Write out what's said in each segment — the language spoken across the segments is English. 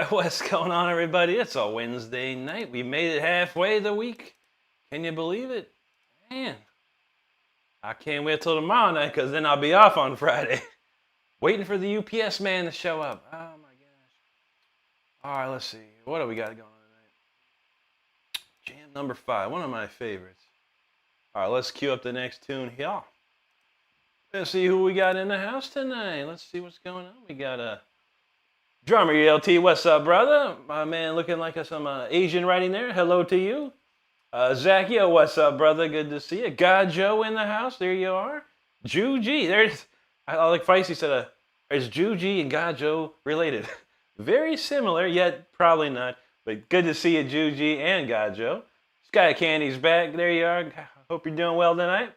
Alright, what's going on, everybody? It's a Wednesday night. We made it halfway the week. Can you believe it? Man, I can't wait till tomorrow night because then I'll be off on Friday. Waiting for the UPS man to show up. Oh my gosh. Alright, let's see. What do we got going on tonight? Jam number 5, one of my favorites. Alright, let's cue up the next tune here. Let's see who we got in the house tonight. Let's see what's going on. We got a drummer ELT. What's up, brother? My man looking like some Asian writing there. Hello to you. Zach, yo, what's up, brother? Good to see you. God Joe in the house. There you are. Ju G. There's, I like Feisty said, is Ju G and God Joe related? Very similar, yet probably not. But good to see you, Ju G and God Joe. Sky Candy's back. There you are. Hope you're doing well tonight.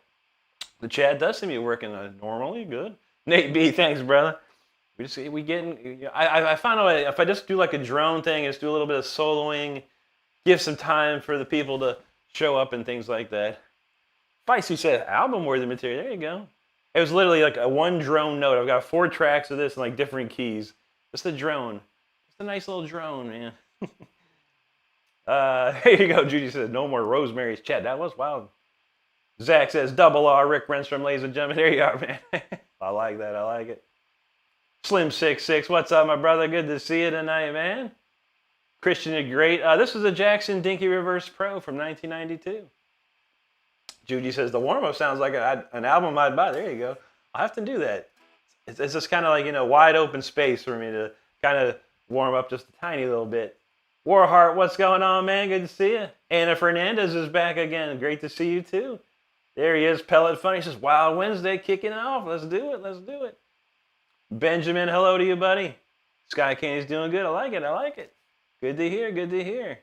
The chat does seem to be working normally. Good. Nate B, thanks, brother. We getting. I found out if I just do like a drone thing, just do a little bit of soloing, give some time for the people to show up and things like that. Feisty said album-worthy material. There you go. It was literally like a one drone note. I've got 4 tracks of this in like different keys. Just a drone. Just a nice little drone, man. Here you go. Judy says no more Rosemary's chat. That was wild. Zach says double R. Rick Renstrom, ladies and gentlemen. There you are, man. I like that. I like it. Slim66, what's up, my brother? Good to see you tonight, man. Christian, you're great. This is a Jackson Dinky Reverse Pro from 1992. Judy says the warm-up sounds like an album I'd buy. There you go. I'll have to do that. It's just kind of like, wide open space for me to kind of warm up just a tiny little bit. Warheart, what's going on, man? Good to see you. Anna Fernandez is back again. Great to see you, too. There he is, Pellet Funny. He says, Wild Wednesday kicking off. Let's do it. Let's do it. Benjamin, hello to you, buddy. Sky Candy's doing good. I like it. I like it. Good to hear. Good to hear.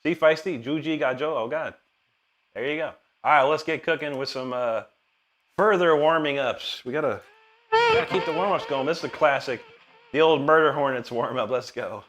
See, Feisty, Juji, got Joe. Oh, God. There you go. All right, let's get cooking with some further warming ups. We gotta keep the warm ups going. This is a classic. The old Murder Hornets warm up. Let's go.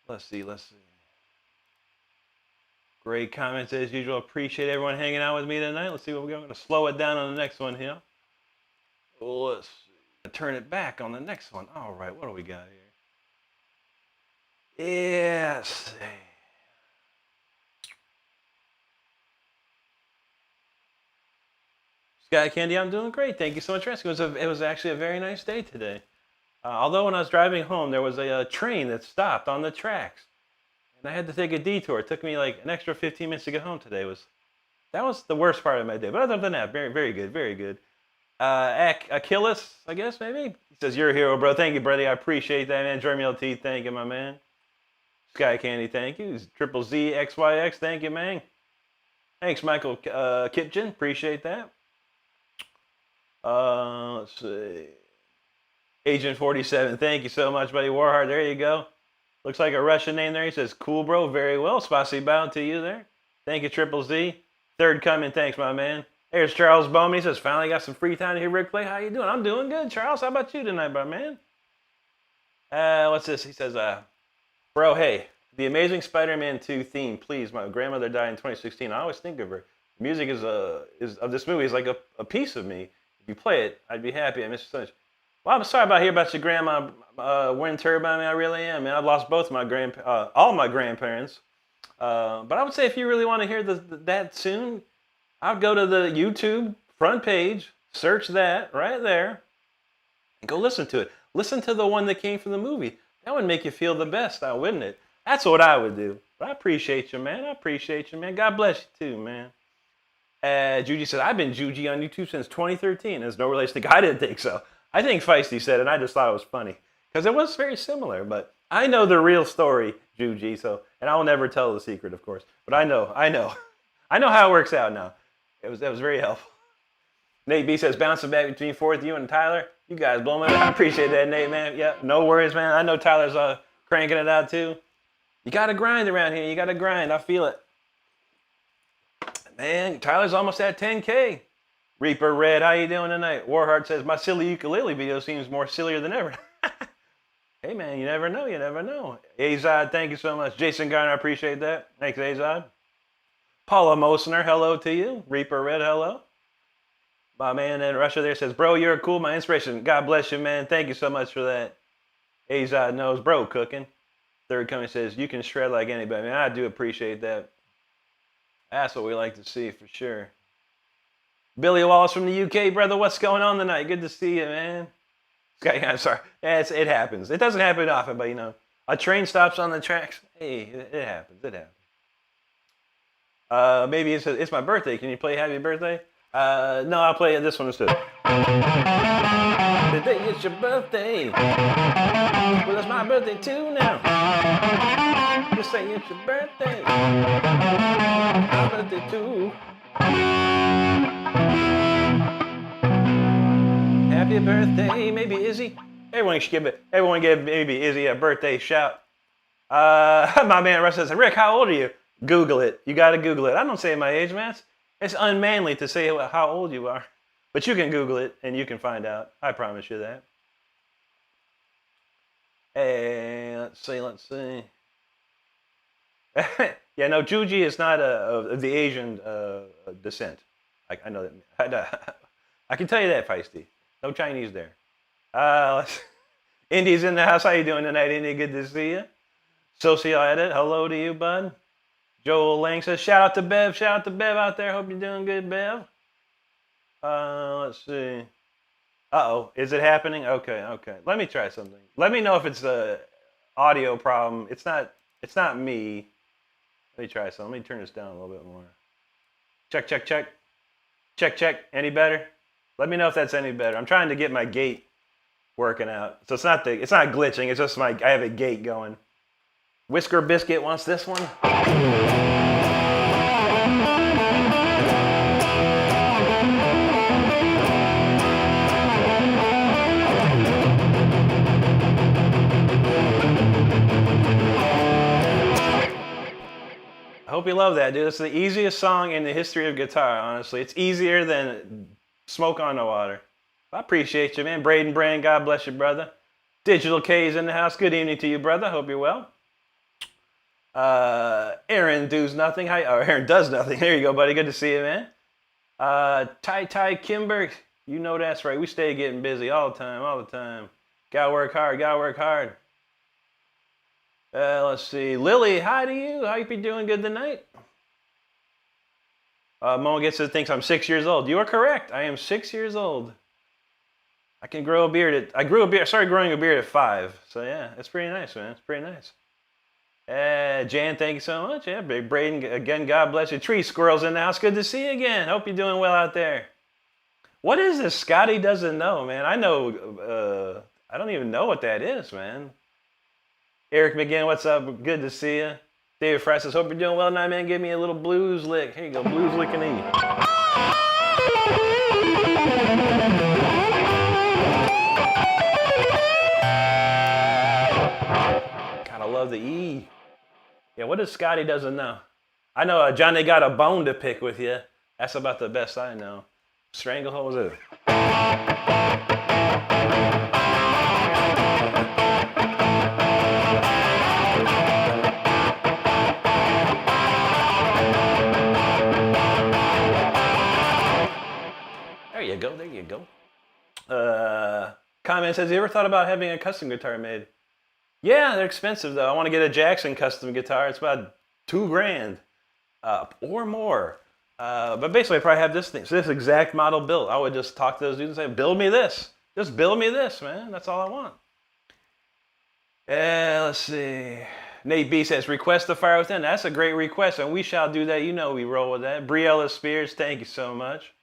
Let's see. Great comments as usual. Appreciate everyone hanging out with me tonight. Let's see what we're going to slow it down on the next one here. Let's see. Turn it back on the next one. All right, what do we got here? Yes. Sky Candy, I'm doing great. Thank you so much for asking. It was actually a very nice day today. Although when I was driving home, there was a train that stopped on the tracks. And I had to take a detour. It took me like an extra 15 minutes to get home today. That was the worst part of my day. But other than that, very, very good, very good. Achilles, I guess, maybe? He says, you're a hero, bro. Thank you, buddy. I appreciate that, man. Jeremy LT, thank you, my man. Sky Candy, thank you. Triple Z XYX, thank you, man. Thanks, Michael Kitchen. Appreciate that. Let's see. Agent 47, thank you so much, buddy. Warhard, there you go. Looks like a Russian name there. He says, cool, bro. Very well. Spasibo to you there. Thank you, Triple Z. Third coming. Thanks, my man. There's Charles Bowman. He says, finally got some free time to hear Rick play. How you doing? I'm doing good, Charles. How about you tonight, my man? What's this? He says, bro, hey, the Amazing Spider-Man 2 theme, please. My grandmother died in 2016. I always think of her. The music is of this movie is like a piece of me. If you play it, I'd be happy. I miss you so much. Well, I'm sorry about about your grandma wind turbine. I really am, man. I've lost both my all my grandparents. But I would say if you really want to hear that soon, I'd go to the YouTube front page, search that right there, and go listen to it. Listen to the one that came from the movie. That would make you feel the best, now, wouldn't it? That's what I would do. But I appreciate you, man. I appreciate you, man. God bless you too, man. Juji said, I've been Juji on YouTube since 2013. There's no relation to God. I didn't think so. I think Feisty said it, and I just thought it was funny. Because it was very similar, but I know the real story, Juji, and I will never tell the secret, of course. But I know. I know how it works out now. That was very helpful. Nate B says, bouncing back between fourth, you and Tyler. You guys blow me. I appreciate that, Nate, man. Yeah, no worries, man. I know Tyler's cranking it out, too. You got to grind around here. You got to grind. I feel it. Man, Tyler's almost at 10K. Reaper Red, how you doing tonight? Warheart says, my silly ukulele video seems more sillier than ever. Hey, man, you never know. You never know. Azad, thank you so much. Jason Garner, I appreciate that. Thanks, Azad. Paula Mosner, hello to you. Reaper Red, hello. My man in Russia there says, bro, you're cool, my inspiration. God bless you, man. Thank you so much for that. Azad knows, bro, cooking. Third coming says, you can shred like anybody. Man, I do appreciate that. That's what we like to see for sure. Billy Wallace from the UK, brother, what's going on tonight? Good to see you, man. I'm sorry. Yeah, it happens. It doesn't happen often, but, a train stops on the tracks. Hey, it happens. It happens. Maybe it's my birthday. Can you play Happy Birthday? No, I'll play this one instead. Today it's your birthday. Well, it's my birthday too now. Just say it's your birthday. My birthday too. Happy birthday, maybe Izzy. Everyone give maybe Izzy a birthday shout. My man Russ says, Rick, how old are you? Google it. You got to Google it. I don't say my age, man. It's unmanly to say how old you are. But you can Google it and you can find out. I promise you that. Hey, let's see. Yeah, no, Juji is not of the Asian descent. I know that. I can tell you that, Feisty. No Chinese there. Indy's in the house. How you doing tonight, Indy? Good to see you. Social Edit, hello to you, bud. Joel Lang says, shout out to Bev. Shout out to Bev out there. Hope you're doing good, Bev. Let's see. Uh-oh. Is it happening? Okay. Let me try something. Let me know if it's a audio problem. It's not me. Let me try something. Let me turn this down a little bit more. Check. Check. Any better? Let me know if that's any better. I'm trying to get my gate working out. So it's not glitching. It's just I have a gate going. Whisker Biscuit wants this one. I hope you love that, dude. It's the easiest song in the history of guitar, honestly. It's easier than Smoke on the Water. I appreciate you, man. Braden Brand, God bless you, brother. Digital K's in the house. Good evening to you, brother. Hope you're well. Aaron does nothing. Hi, or Aaron does nothing. There you go, buddy. Good to see you, man. Ty Kimber, you know that's right. We stay getting busy all the time, all the time. Gotta work hard, gotta work hard. Let's see. Lily, hi to you. How you be doing good tonight? Mo gets to thinks I'm 6 years old. You are correct. I am 6 years old. I can grow a beard I started growing a beard at 5. So yeah, it's pretty nice, man. It's pretty nice. Jan, thank you so much. Yeah, Big Braden, again, God bless you. Tree Squirrels in the house. Good to see you again. Hope you're doing well out there. What is this? Scotty doesn't know, man. I know, I don't even know what that is, man. Eric McGinn, what's up? Good to see you. David Fry says, hope you're doing well tonight, man. Give me a little blues lick. Here you go, blues lick and E. God, I love the E. Yeah, what does Scotty doesn't know? I know Johnny got a bone to pick with you. That's about the best I know. Stranglehold was it? There you go, there you go. Comment says, you ever thought about having a custom guitar made? Yeah, they're expensive though. I want to get a Jackson custom guitar. It's about $2,000 or more. But basically, I probably have this thing. So this exact model built. I would just talk to those dudes and say, build me this. Just build me this, man. That's all I want. Let's see. Nate B says, request the Fire Within. That's a great request, and we shall do that. You know we roll with that. Briella Spears, thank you so much.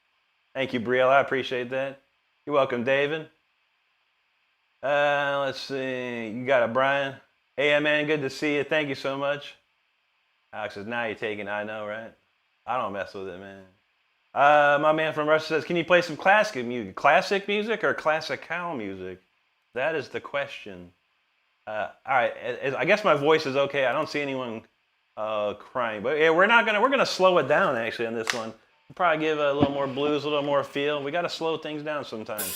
Thank you, Briella. I appreciate that. You're welcome, David. Let's see. You got it, Brian. Hey, man, good to see you. Thank you so much. Alex says, now you're taking, I know, right? I don't mess with it, man. My man from Russia says, can you play some classic music? Classic music or classical music? That is the question. All right, I guess my voice is okay. I don't see anyone crying, but yeah, we're gonna slow it down actually on this one. We'll probably give a little more blues, a little more feel. We gotta slow things down sometimes.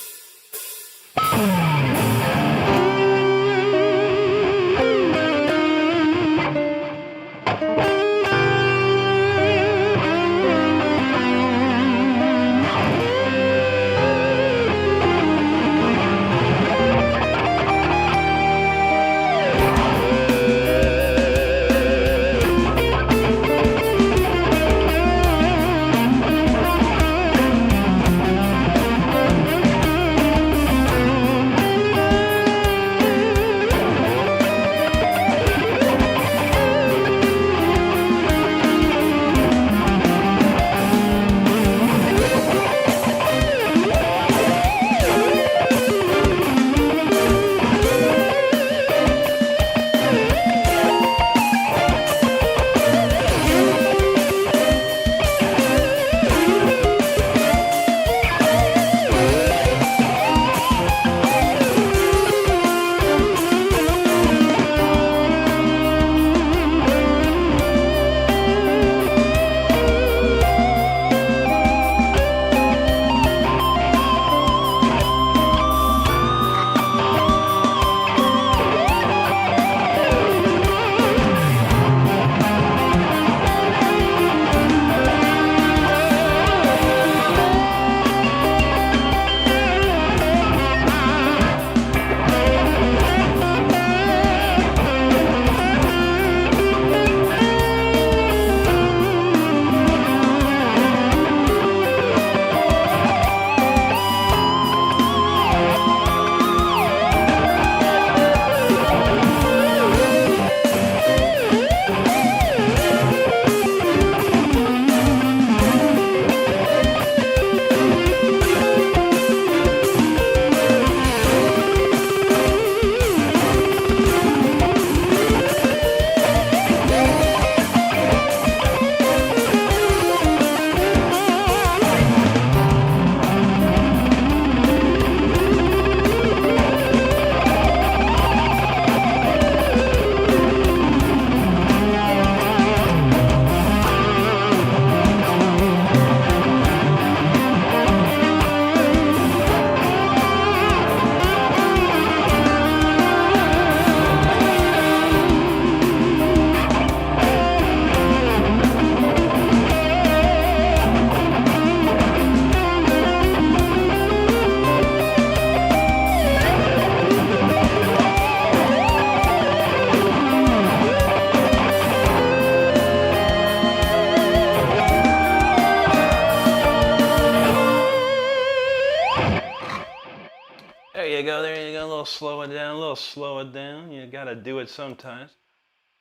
slow it down, a little slow it down. You gotta do it sometimes.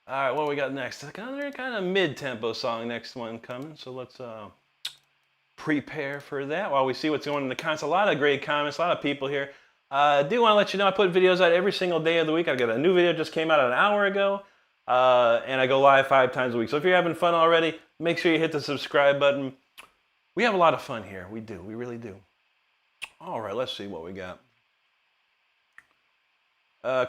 All right, what we got next? Another kind of mid-tempo song, next one coming. So let's prepare for that while we see what's going on in the comments. A lot of great comments, a lot of people here. I do want to let you know I put videos out every single day of the week. I've got a new video just came out an hour ago, and I go live 5 times a week. So if you're having fun already, make sure you hit the subscribe button. We have a lot of fun here. We do. We really do. All right, let's see what we got.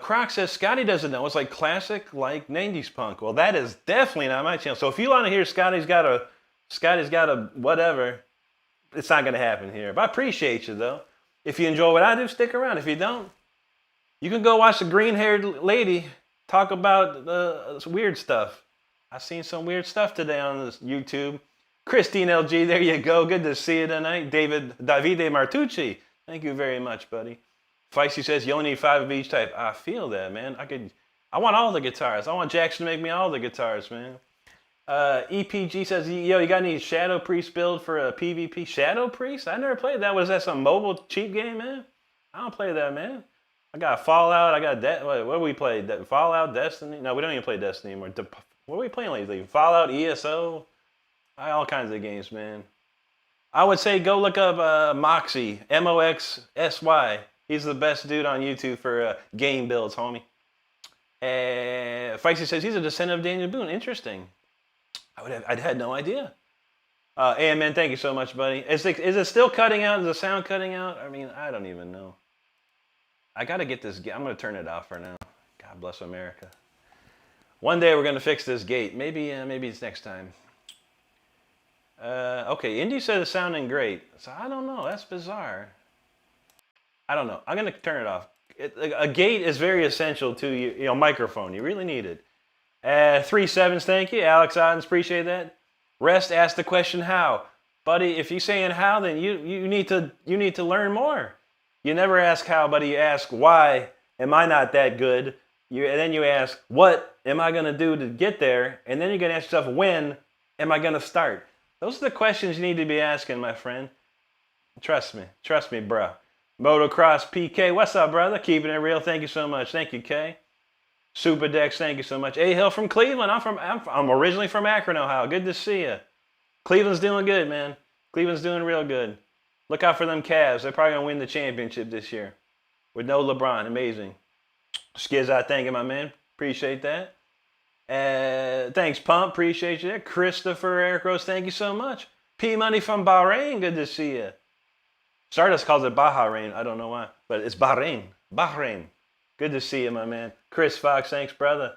Croc says, Scotty doesn't know. It's like classic, like 90s punk. Well, that is definitely not my channel. So if you want to hear Scotty's got a whatever, it's not going to happen here. But I appreciate you, though. If you enjoy what I do, stick around. If you don't, you can go watch the green-haired lady talk about weird stuff. I've seen some weird stuff today on this YouTube. Christine LG, there you go. Good to see you tonight. Davide Martucci, thank you very much, buddy. Feisty says, you only need 5 of each type. I feel that, man. I want all the guitars. I want Jackson to make me all the guitars, man. EPG says, yo, you got any Shadow Priest build for a PvP? Shadow Priest? I never played that. Was that some mobile cheap game, man? I don't play that, man. I got Fallout. I got what do we play? Fallout, Destiny? No, we don't even play Destiny anymore. What are we playing lately? Fallout, ESO? All kinds of games, man. I would say go look up Moxie, Moxsy. He's the best dude on YouTube for game builds, homie. Feisty says he's a descendant of Daniel Boone. Interesting. I'd had no idea. AMN, thank you so much, buddy. Is it still cutting out? Is the sound cutting out? I mean, I don't even know. I got to get this. I'm going to turn it off for now. God bless America. One day we're going to fix this gate. Maybe it's next time. Okay, Indy said it's sounding great. So I don't know. That's bizarre. I don't know. I'm going to turn it off. A gate is very essential to your microphone. You really need it. 3 sevens, thank you. Alex Oddens, appreciate that. Rest asked the question how. Buddy, if you're saying how, then you need to learn more. You never ask how, buddy. You ask why am I not that good? And then you ask what am I going to do to get there? And then you're going to ask yourself when am I going to start? Those are the questions you need to be asking, my friend. Trust me, bro. Motocross PK, what's up, brother? Keeping it real. Thank you so much. Thank you, K. Super Dex, thank you so much. A Hill from Cleveland. I'm originally from Akron, Ohio. Good to see you. Cleveland's doing good, man. Cleveland's doing real good. Look out for them Cavs. They're probably gonna win the championship this year with no LeBron. Amazing. Skiz, I thank you, my man. Appreciate that. Thanks, Pump. Appreciate you. Christopher Eric Rose, thank you so much. P Money from Bahrain. Good to see you. Stardust calls it Bahrain. I don't know why, but it's Bahrain. Bahrain. Good to see you, my man. Chris Fox, thanks, brother.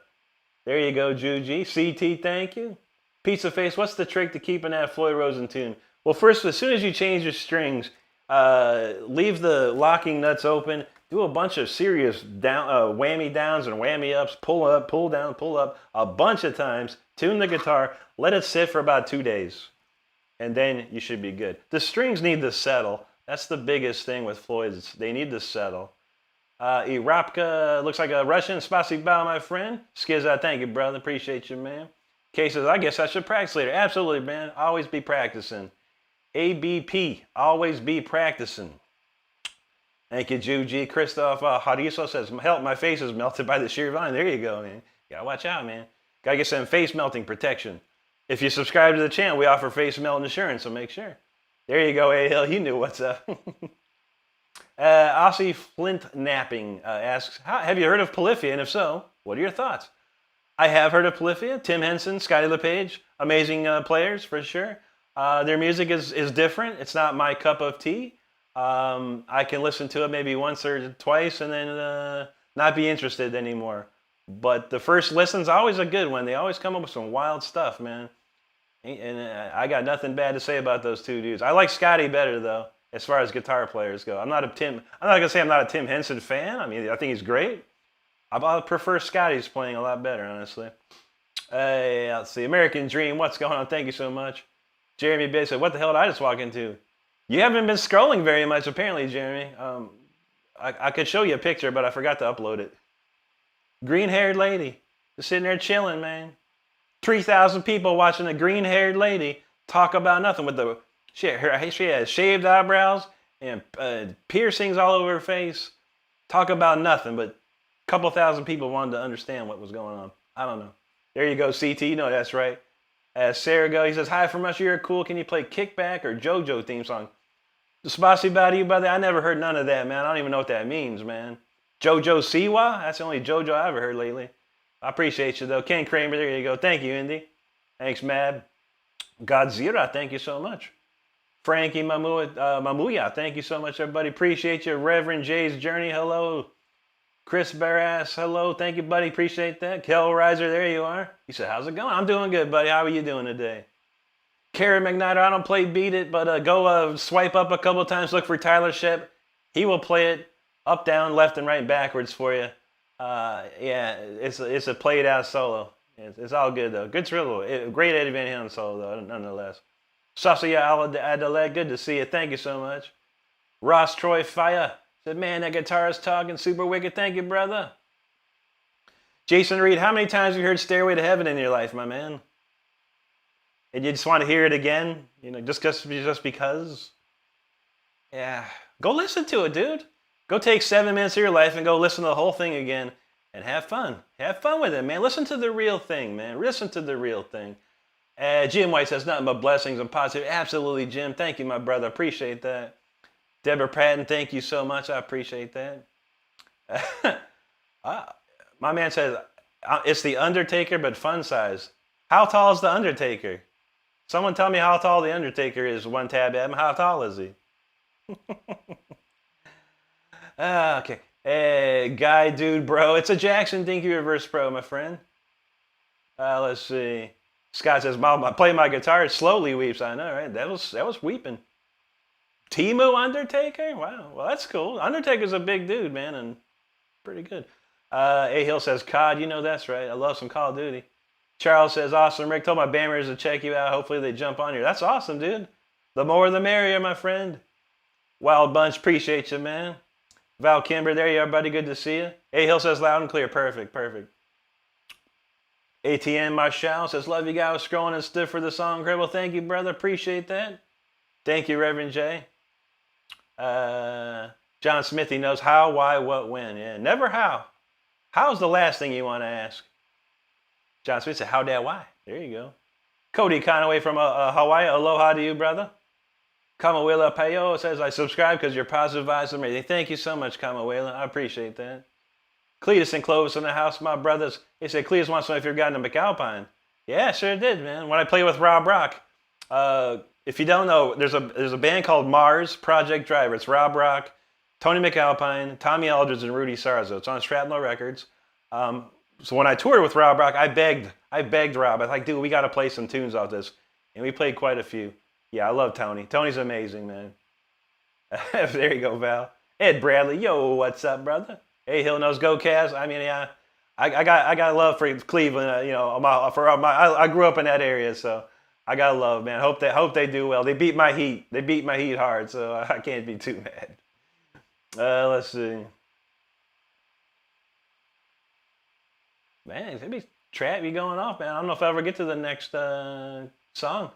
There you go, Juji. CT, thank you. Pizza Face, what's the trick to keeping that Floyd Rosen tune? Well, first, as soon as you change your strings, leave the locking nuts open. Do a bunch of serious whammy downs and whammy ups. Pull up, pull down, pull up a bunch of times. Tune the guitar. Let it sit for about 2 days. And then you should be good. The strings need to settle. That's the biggest thing with Floyd's. They need to settle. Irapka looks like a Russian. Spasiba, my friend. Skiz, thank you, brother. Appreciate you, man. Kay says, I guess I should practice later. Absolutely, man. Always be practicing. ABP, always be practicing. Thank you, Juji. Christoph Hariso says, help, my face is melted by the sheer volume. There you go, man. Gotta watch out, man. Gotta get some face melting protection. If you subscribe to the channel, we offer face melt insurance, so make sure. There you go, A-Hill. You knew what's up. Aussie Flint Napping asks, have you heard of Polyphia? And if so, what are your thoughts? I have heard of Polyphia. Tim Henson, Scotty LePage, amazing players for sure. Their music is different. It's not my cup of tea. I can listen to it maybe once or twice and then not be interested anymore. But the first listen's always a good one. They always come up with some wild stuff, man. And I got nothing bad to say about those two dudes. I like Scotty better though, as far as guitar players go. I'm not gonna say I'm not a Tim Henson fan. I mean, I think he's great. I prefer Scotty's playing a lot better, honestly. Let's see. American Dream, what's going on? Thank you so much. Jeremy Bay said, what the hell did I just walk into? You haven't been scrolling very much, apparently, Jeremy. I could show you a picture, but I forgot to upload it. Green-haired lady, just sitting there chilling, man. 3,000 people watching a green-haired lady talk about nothing with she has shaved eyebrows and piercings all over her face, talk about nothing, but a couple thousand people wanted to understand what was going on. I don't know. There you go, CT. You know that's right. As Sarah go, he says, hi from us. You're cool. Can you play Kickback or JoJo theme song? Spasi about you, brother. I never heard none of that, man. I don't even know what that means, man. JoJo Siwa? That's the only JoJo I ever heard lately. I appreciate you, though. Ken Kramer, there you go. Thank you, Indy. Thanks, Mab. Godzilla, thank you so much. Frankie Mamuya, thank you so much, everybody. Appreciate you. Reverend Jay's Journey, hello. Chris Barras, hello. Thank you, buddy. Appreciate that. Kel Reiser, there you are. He said, how's it going? I'm doing good, buddy. How are you doing today? Karen McKnight, I don't play Beat It, but go swipe up a couple times. Look for Tyler Shep. He will play it up, down, left, and right, and backwards for you. Yeah, it's a played out solo. It's all good, though. Good thrill. Great Eddie Van Halen solo, though, nonetheless. Sasaya Adelaide, good to see you. Thank you so much. Ross Troy Fire said, man, that guitarist talking super wicked. Thank you, brother. Jason Reed, how many times have you heard Stairway to Heaven in your life, my man? And you just want to hear it again? You know, just because? Yeah. Go listen to it, dude. Go take 7 minutes of your life and go listen to the whole thing again and have fun. Have fun with it, man. Listen to the real thing, man. Listen to the real thing. Jim White says, nothing but blessings and positive. Absolutely, Jim. Thank you, my brother. Appreciate that. Deborah Patton, thank you so much. I appreciate that. My man says, it's the Undertaker, but fun size. How tall is the Undertaker? Someone tell me how tall the Undertaker is. One tab at him. How tall is he? Okay. Hey, guy, dude, bro. It's a Jackson Dinky Reverse Pro, my friend. Let's see. Scott says, I play my guitar. It slowly weeps. I know, right? That was weeping. Timu Undertaker? Wow. Well, that's cool. Undertaker's a big dude, man, and pretty good. A Hill says, COD. You know that's right. I love some Call of Duty. Charles says, awesome, Rick. Told my band members to check you out. Hopefully they jump on here. That's awesome, dude. The more the merrier, my friend. Wild Bunch, appreciate you, man. Val Kimber, there you are, buddy. Good to see you. A Hill says, loud and clear. Perfect, perfect. ATN Marshall says, love you guys. Scrolling and stiff for the song. Great. Well, thank you, brother. Appreciate that. Thank you, Reverend J. John Smithy knows how, why, what, when. Yeah, never how. How's the last thing you want to ask? John Smith said, how, dad, why? There you go. Cody Conaway from Hawaii. Aloha to you, brother. Kamawela Payo says, I subscribe because your positive vibes are amazing. Thank you so much, Kamawela. I appreciate that. Cletus and Clovis in the house, my brothers. They said, Cletus wants to know if you've gotten a McAlpine. Yeah, sure did, man. When I play with Rob Rock. If you don't know, there's a band called Mars Project Driver. It's Rob Rock, Tony McAlpine, Tommy Aldridge, and Rudy Sarzo. It's on Shrapnel Records. So when I toured with Rob Rock, I begged Rob. I was like, dude, we got to play some tunes off this. And we played quite a few. Yeah, I love Tony. Tony's amazing, man. There you go, Val. Ed Bradley, yo, what's up, brother? Hey, Hill knows Go Cavs. I mean, yeah, I got love for Cleveland. You know, I grew up in that area, so I got love, man. Hope they do well. They beat my Heat. They beat my Heat hard, so I can't be too mad. Let's see. Man, maybe Trap, you going off, man. I don't know if I ever get to the next song.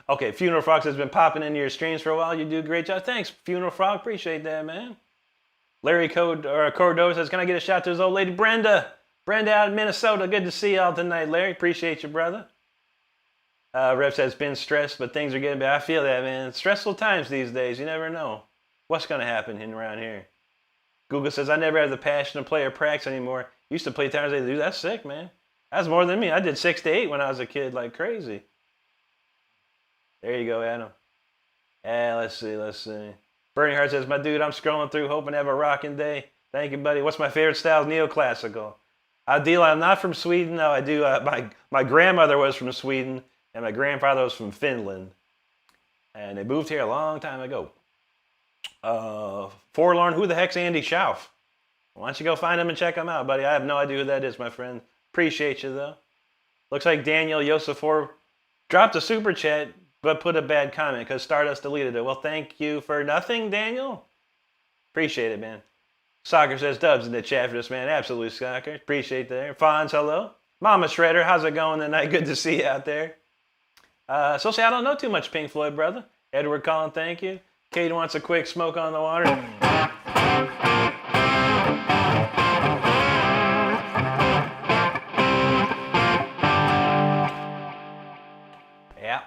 Okay, Funeral Frog has been popping into your streams for a while. You do a great job. Thanks, Funeral Frog. Appreciate that, man. Larry Cordova says, can I get a shout to his old lady, Brenda? Brenda out of Minnesota. Good to see y'all tonight, Larry. Appreciate you, brother. Rep says, been stressed, but things are getting better. I feel that, man. It's stressful times these days. You never know what's going to happen around here. Google says, I never have the passion to play or practice anymore. Used to play times they do. That's sick, man. That's more than me. I did 6 to 8 when I was a kid, like crazy. There you go, Adam. Let's see. Burning Heart says, my dude, I'm scrolling through, hoping to have a rocking day. Thank you, buddy. What's my favorite style? Neoclassical. Ideal, I'm not from Sweden. No, I do. My grandmother was from Sweden, and my grandfather was from Finland. And they moved here a long time ago. Forlorn, who the heck's Andy Schauf? Why don't you go find him and check him out, buddy? I have no idea who that is, my friend. Appreciate you, though. Looks like Daniel Yosefor dropped a super chat, but put a bad comment because Stardust deleted it. Well, thank you for nothing, Daniel. Appreciate it, man. Soccer says, Dubs in the chat for this, man. Absolutely, Soccer. Appreciate that. Fonz, hello. Mama Shredder, how's it going tonight? Good to see you out there. So say I don't know too much Pink Floyd, brother. Edward Collin, thank you. Kate wants a quick smoke on the water. Yeah.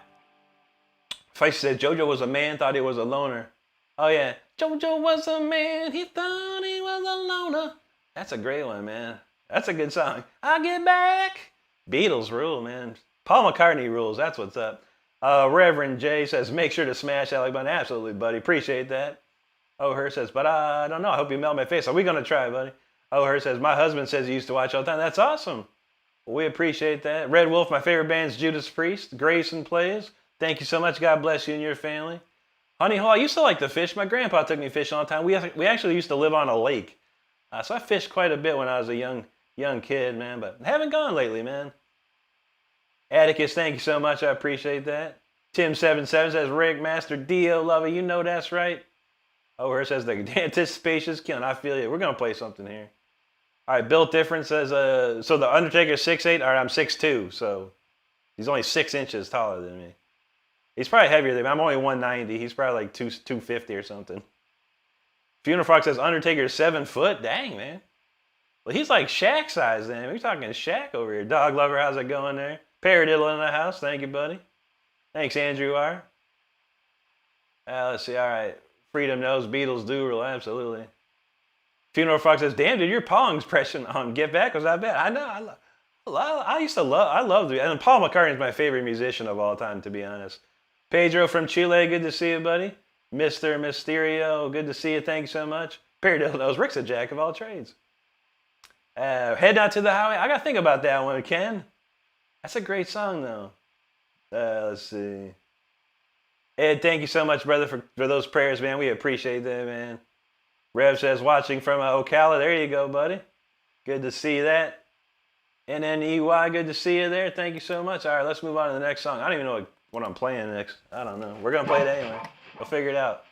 Feisty said JoJo was a man, thought he was a loner. Oh yeah, JoJo was a man, he thought he was a loner. That's a great one, man. That's a good song. I'll get back. Beatles rule, man. Paul McCartney rules. That's what's up. Reverend J says, make sure to smash that like button. Absolutely, buddy. Appreciate that. Oh, her says, but I don't know. I hope you melt my face. Are we going to try, buddy? Oh, her says, my husband says he used to watch all the time. That's awesome. Well, we appreciate that. Red Wolf, my favorite band's Judas Priest. Grayson plays. Thank you so much. God bless you and your family. Honey Hole, I used to like to fish. My grandpa took me fishing all the time. We actually used to live on a lake. So I fished quite a bit when I was a young kid, man. But I haven't gone lately, man. Atticus, thank you so much. I appreciate that. Tim77 says, Rick, Master Dio, lover, you know that's right. Oh, her says, the anticipation's killing. I feel you. We're going to play something here. All right, Bill Different says, so the Undertaker's 6'8". All right, I'm 6'2", so he's only 6 inches taller than me. He's probably heavier than me. I'm only 190. He's probably like 250 or something. Funeral Frog says, Undertaker's 7 foot? Dang, man. Well, he's like Shaq size then. We're talking Shaq over here. Dog Lover, how's it going there? Paradiddle in the house. Thank you, buddy. Thanks, Andrew R. Let's see. All right. Freedom knows Beatles do rule. Absolutely. Funeral Frog says, damn, dude, your Pong's pressing on Get Back was that bad. I know. I love the, and Paul McCartney is my favorite musician of all time, to be honest. Pedro from Chile, good to see you, buddy. Mr. Mysterio, good to see you. Thank you so much. Paradiddle knows Rick's a jack of all trades. Head Out to the Highway. I got to think about that one, Ken. That's a great song, though. Let's see. Ed, thank you so much, brother, for those prayers, man. We appreciate that, man. Rev says, watching from Ocala. There you go, buddy. Good to see that. NNEY, good to see you there. Thank you so much. All right, let's move on to the next song. I don't even know what I'm playing next. I don't know. We're going to play it anyway. We'll figure it out.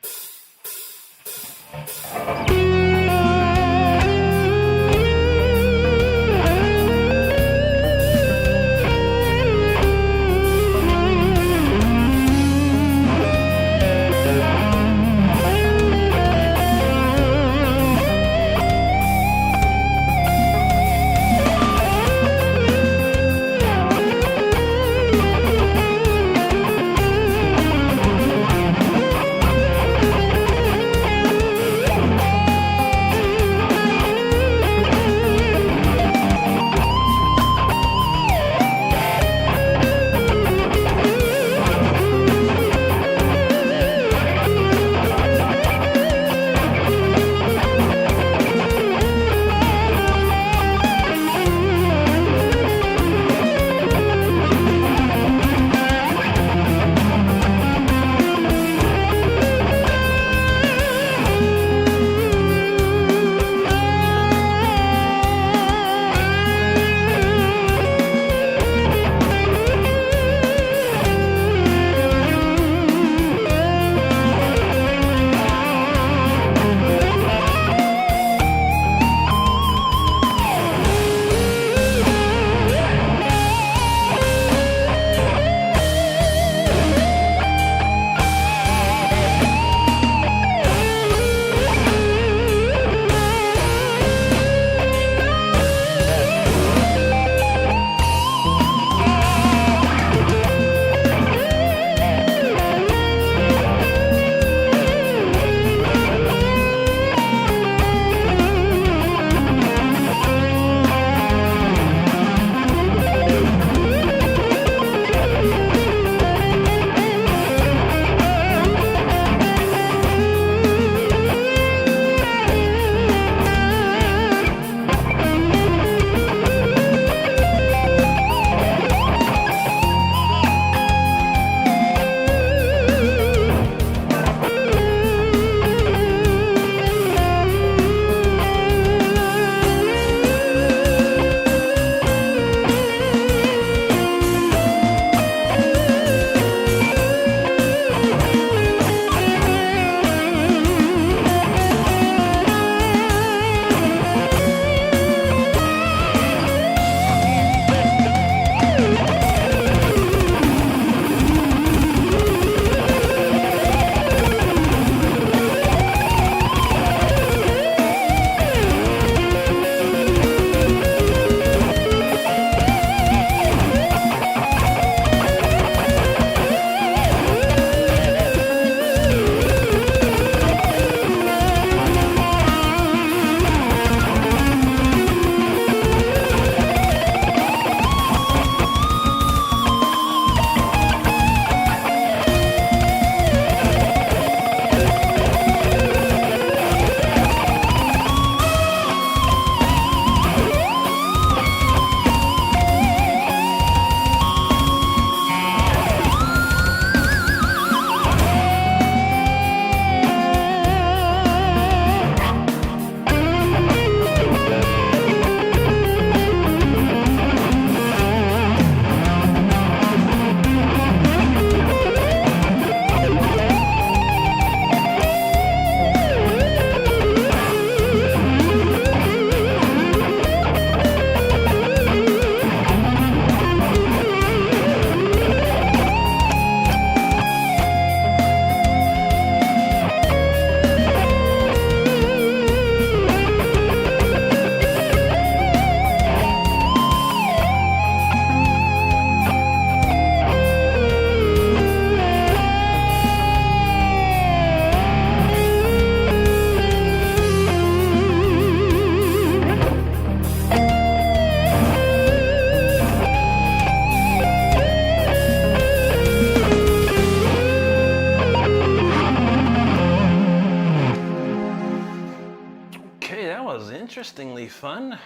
interestingly fun.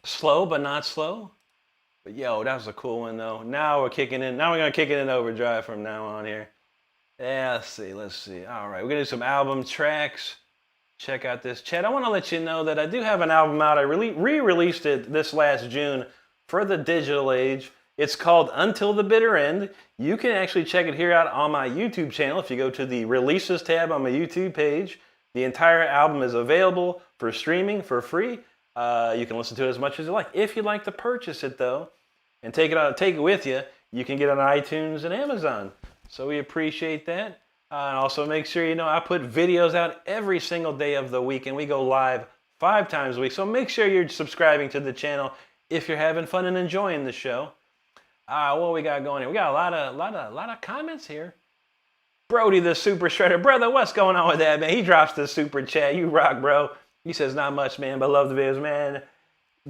Slow, but not slow. But yo, that was a cool one though. Now we're kicking in. Now we're gonna kick it in overdrive from now on here. Yeah, let's see. All right, we're gonna do some album tracks. Check out this chat. I want to let you know that I do have an album out. I re-released it this last June for the digital age. It's called Until the Bitter End. You can actually check it here out on my YouTube channel. If you go to the releases tab on my YouTube page, the entire album is available for streaming for free. You can listen to it as much as you like. If you'd like to purchase it though, and take it with you, you can get it on iTunes and Amazon. So we appreciate that. And also make sure you know I put videos out every single day of the week, and we go live 5 times a week. So make sure you're subscribing to the channel if you're having fun and enjoying the show. What we got going here? We got a lot of comments here. Brody the Super Shredder, brother, what's going on with that, man? He drops the super chat. You rock, bro. He says not much, man, but love the videos, man.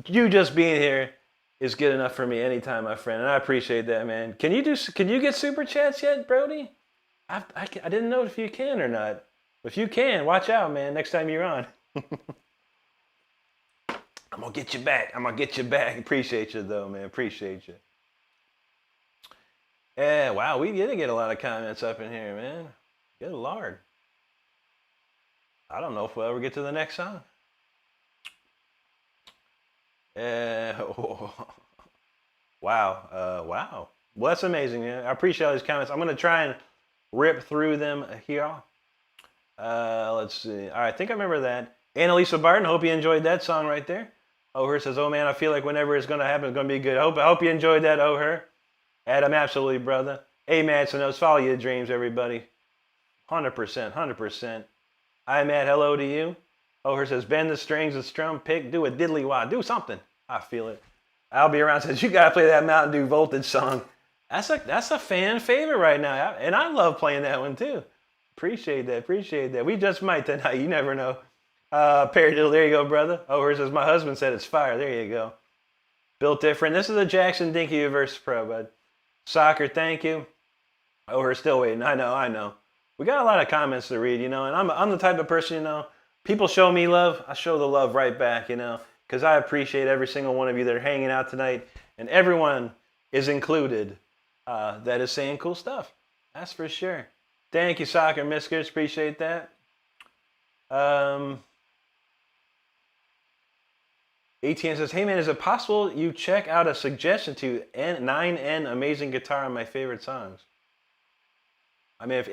You just being here is good enough for me anytime, my friend, and I appreciate that, man. Can you get super chats yet, Brody? I didn't know if you can or not. If you can, watch out, man. Next time you're on, I'm gonna get you back. Appreciate you though, man. Appreciate you. Yeah, wow, we did get a lot of comments up in here, man. Good Lord. I don't know if we'll ever get to the next song. Wow. Wow. Well, that's amazing, man. I appreciate all these comments. I'm gonna try and rip through them here. Let's see. All right, I think I remember that. Annalisa Barton, hope you enjoyed that song right there. O'Her says, oh man, I feel like whenever it's going to happen, it's going to be good. I hope you enjoyed that, O'Her. Adam, absolutely, brother. Hey, Madsen knows, follow your dreams, everybody. 100%. Hi, Matt, hello to you. O'Her says, bend the strings, a strum pick, do a diddly-wah, do something. I feel it. I'll be around says, you got to play that Mountain Dew Voltage song. That's a fan favorite right now, and I love playing that one too. Appreciate that. We just might tonight. You never know. Paradiddle, there you go, brother. O'Her says, my husband said it's fire. There you go. Built different. This is a Jackson Dinky Versus Pro, bud. Soccer, thank you. O'Her still waiting. I know. We got a lot of comments to read, you know, and I'm the type of person, you know, people show me love, I show the love right back, you know, because I appreciate every single one of you that are hanging out tonight, and everyone is included. That is saying cool stuff. That's for sure. Thank you, Soccer Miskers. Appreciate that. ATN says, hey man, is it possible you check out a suggestion to 9N amazing guitar on my favorite songs? I mean,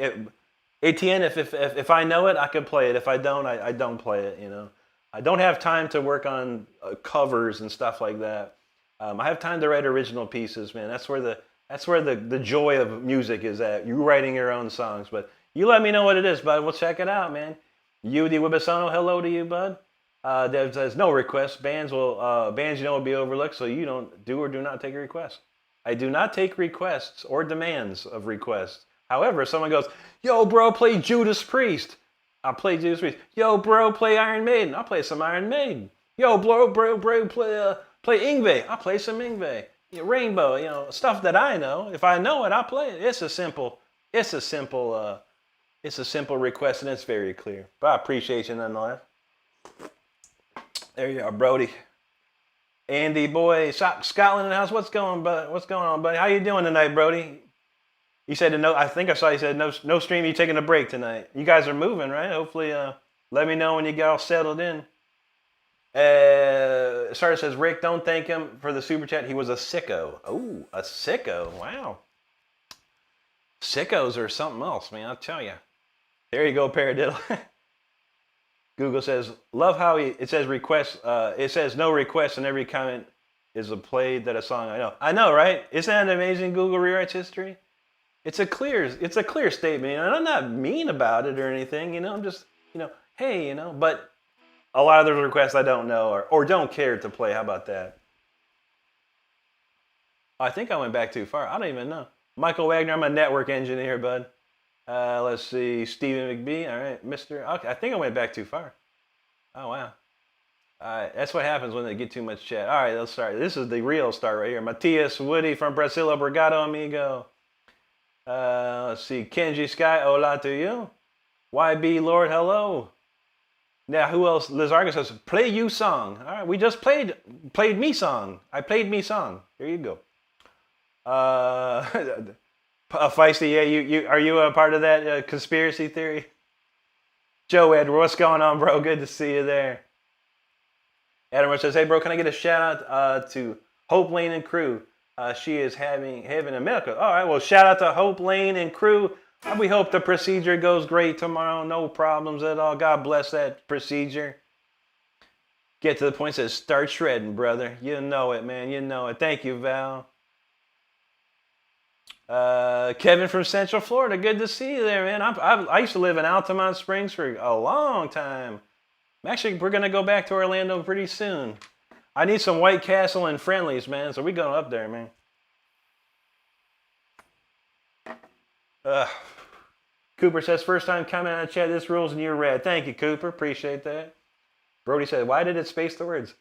if I know it, I can play it. If I don't, I don't play it, you know. I don't have time to work on covers and stuff like that. I have time to write original pieces, man. That's where the joy of music is at. You writing your own songs. But you let me know what it is, bud. We'll check it out, man. Yudi Wibasano, hello to you, bud. Dev says, no requests. Bands you know will be overlooked, so you don't do or do not take a request. I do not take requests or demands of requests. However, if someone goes, yo, bro, play Judas Priest, I'll play Judas Priest. Yo, bro, play Iron Maiden, I'll play some Iron Maiden. Yo, bro, play Yngwie, I'll play some Yngwie. Rainbow, you know, stuff that I know. If I know it, I'll play it. It's a simple request, and it's very clear. But I appreciate you nonetheless. There you are, Brody. Andy boy, Scotland in the house. What's going on, buddy? How you doing tonight, Brody? You said no. I think I saw you said no stream. You taking a break tonight? You guys are moving, right? Hopefully, let me know when you get all settled in. Sarah says, Rick, don't thank him for the super chat. He was a sicko. Oh, a sicko. Wow. Sickos are something else, man. I'll tell you. There you go, Paradiddle. Google says, love how it says request. It says no request, and every comment is a play that a song. I know, right? Isn't that amazing? Google rewrites history. It's a clear statement, and I'm not mean about it or anything. You know, I'm just, you know, hey, you know. But a lot of those requests I don't know or don't care to play. How about that? I think I went back too far. I don't even know. Michael Wagner, I'm a network engineer, bud. Let's see, Stephen McBee. All right, Mr. Okay, I think I went back too far. Oh, wow. All right, that's what happens when they get too much chat. All right, let's start. This is the real start right here. Matias Woody from Brazil, obrigado, amigo. Let's see, Kenji Sky, hola to you. YB Lord, hello. Now, who else? Liz Argus says, play you song. All right, we just played me song. I played me song. Here you go. Feisty, yeah, are you a part of that conspiracy theory? Joe Edward, what's going on, bro? Good to see you there. Adam says, hey, bro, can I get a shout out to Hope Lane and crew? She is having a medical. All right, well, shout out to Hope Lane and crew. We hope the procedure goes great tomorrow. No problems at all. God bless that procedure. Get to the point, says, start shredding, brother. You know it, man. You know it. Thank you, Val. Kevin from Central Florida. Good to see you there, man. I used to live in Altamont Springs for a long time. Actually, we're going to go back to Orlando pretty soon. I need some White Castle and Friendlies, man. So we're going up there, man. Cooper says, first time coming on the chat, this rules and you're red. Thank you, Cooper. Appreciate that. Brody said, why did it space the words?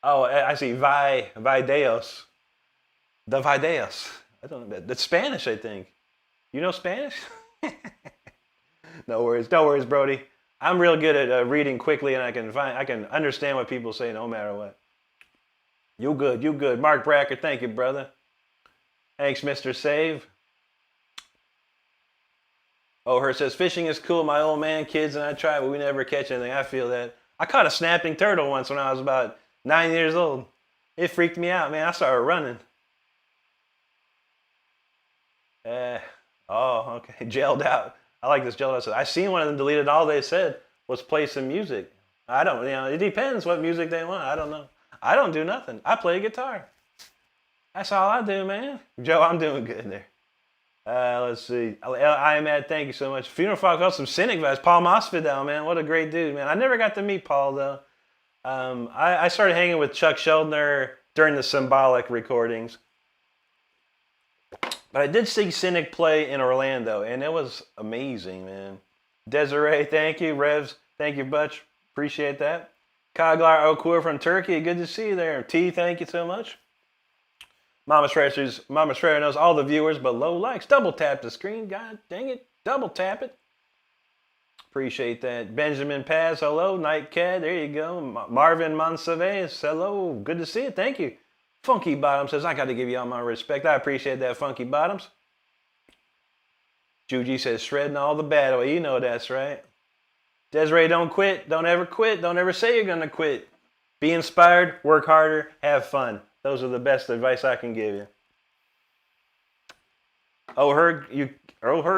Oh, I see. Videos. The Videos. I don't know. That's Spanish, I think. You know Spanish? No worries, Brody. I'm real good at reading quickly, and I can understand what people say no matter what. You good. Mark Bracker, thank you, brother. Thanks, Mr. Save. Oh, her says, fishing is cool. My old man, kids, and I try, but we never catch anything. I feel that. I caught a snapping turtle once when I was about 9 years old. It freaked me out, man. I started running. Oh, okay. Jailed out. I like this jailed out. I seen one of them deleted. All they said was play some music. I don't, it depends what music they want. I don't know. I don't do nothing. I play guitar. That's all I do, man. Joe, I'm doing good there. Let's see. I am at. Thank you so much. Funeral Fox, got some Cynic vibes. Paul Mosfidel, man. What a great dude, man. I never got to meet Paul, though. I started hanging with Chuck Schuldiner during the Symbolic recordings. But I did see Cynic play in Orlando, and it was amazing, man. Desiree, thank you. Revs, thank you, Butch. Appreciate that. Kaglar Okur from Turkey, good to see you there. T, thank you so much. Mama Shredder knows all the viewers, but low likes. Double tap the screen. God dang it. Double tap it. Appreciate that. Benjamin Paz, hello. Nightcat, there you go. Marvin Monsaves, hello. Good to see you. Thank you. Funky Bottom says, I got to give you all my respect. I appreciate that, Funky Bottoms. Juji says, shredding all the bad away. You know that's right. Desiree, don't quit. Don't ever quit. Don't ever say you're going to quit. Be inspired, work harder, have fun. Those are the best advice I can give you. Oh, her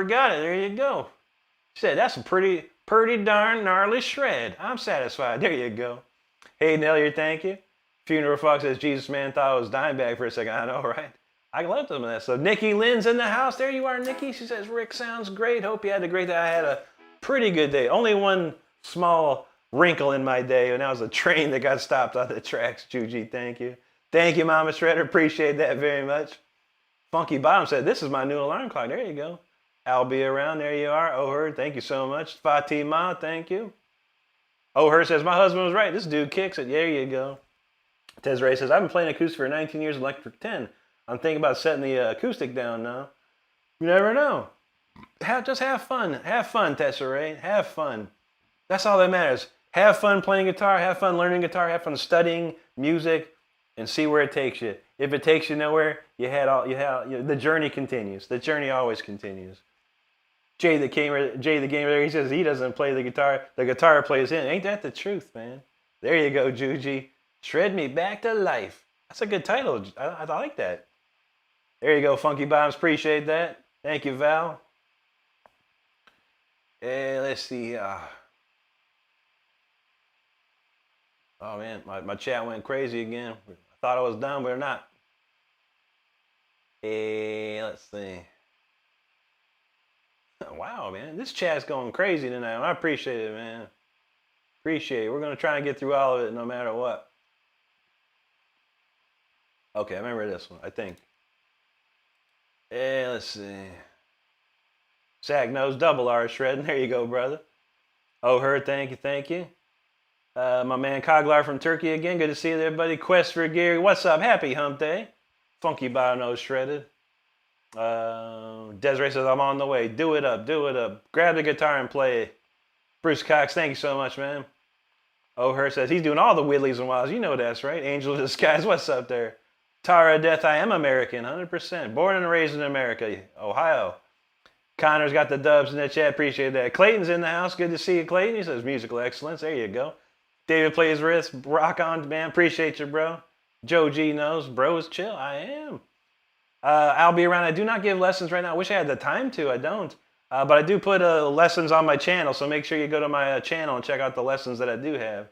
got it. There you go. She said, that's a pretty darn gnarly shred. I'm satisfied. There you go. Hey, Nellier, thank you. Funeral Fox says, Jesus, man, thought I was Dimebag for a second. I know, right? I left them in that stuff. Nikki Lynn's in the house. There you are, Nikki. She says, Rick sounds great. Hope you had a great day. I had a pretty good day. Only one small wrinkle in my day, and that was a train that got stopped on the tracks. Juji, thank you. Thank you, Mama Shredder. Appreciate that very much. Funky Bottom said, this is my new alarm clock. There you go. I'll be around. There you are. O'Her, thank you so much. Fatima, thank you. O'Her says, my husband was right. This dude kicks it. There you go. Desiree says, I've been playing acoustic for 19 years, electric 10. I'm thinking about setting the acoustic down now. You never know. Just have fun. Have fun, Desiree. Have fun. That's all that matters. Have fun playing guitar. Have fun learning guitar. Have fun studying music. And see where it takes you. If it takes you nowhere, the journey continues. The journey always continues. Jay the Gamer there, he says he doesn't play the guitar. The guitar plays him. Ain't that the truth, man? There you go, Juji. Shred me back to life. That's a good title. I like that. There you go, Funky Bombs. Appreciate that. Thank you, Val. Let's see. Oh, man, my chat went crazy again. I thought I was done, but not. Let's see. Wow, man. This chat's going crazy tonight. I appreciate it, man. Appreciate it. We're going to try and get through all of it no matter what. Okay, I remember this one, I think. Let's see. Sag Nose, double R shredding. There you go, brother. Oh, her, thank you. My man Koglar from Turkey again. Good to see you there, buddy. Quest for Gear. What's up? Happy hump day. Funky Bottom Nose shredded. Desiree says, I'm on the way. Do it up. Grab the guitar and play it. Bruce Cox, thank you so much, man. O'Hare says he's doing all the Whitleys and Wilds. You know that's right. Angel of Disguise, what's up there? Tara Death, I am American, 100%. Born and raised in America, Ohio. Connor's got the dubs in the chat. Appreciate that. Clayton's in the house. Good to see you, Clayton. He says musical excellence. There you go. David plays riffs. Rock on, man. Appreciate you, bro. Joe G knows. Bro is chill. I am. I'll be around. I do not give lessons right now. I wish I had the time to. I don't. But I do put lessons on my channel, so make sure you go to my channel and check out the lessons that I do have.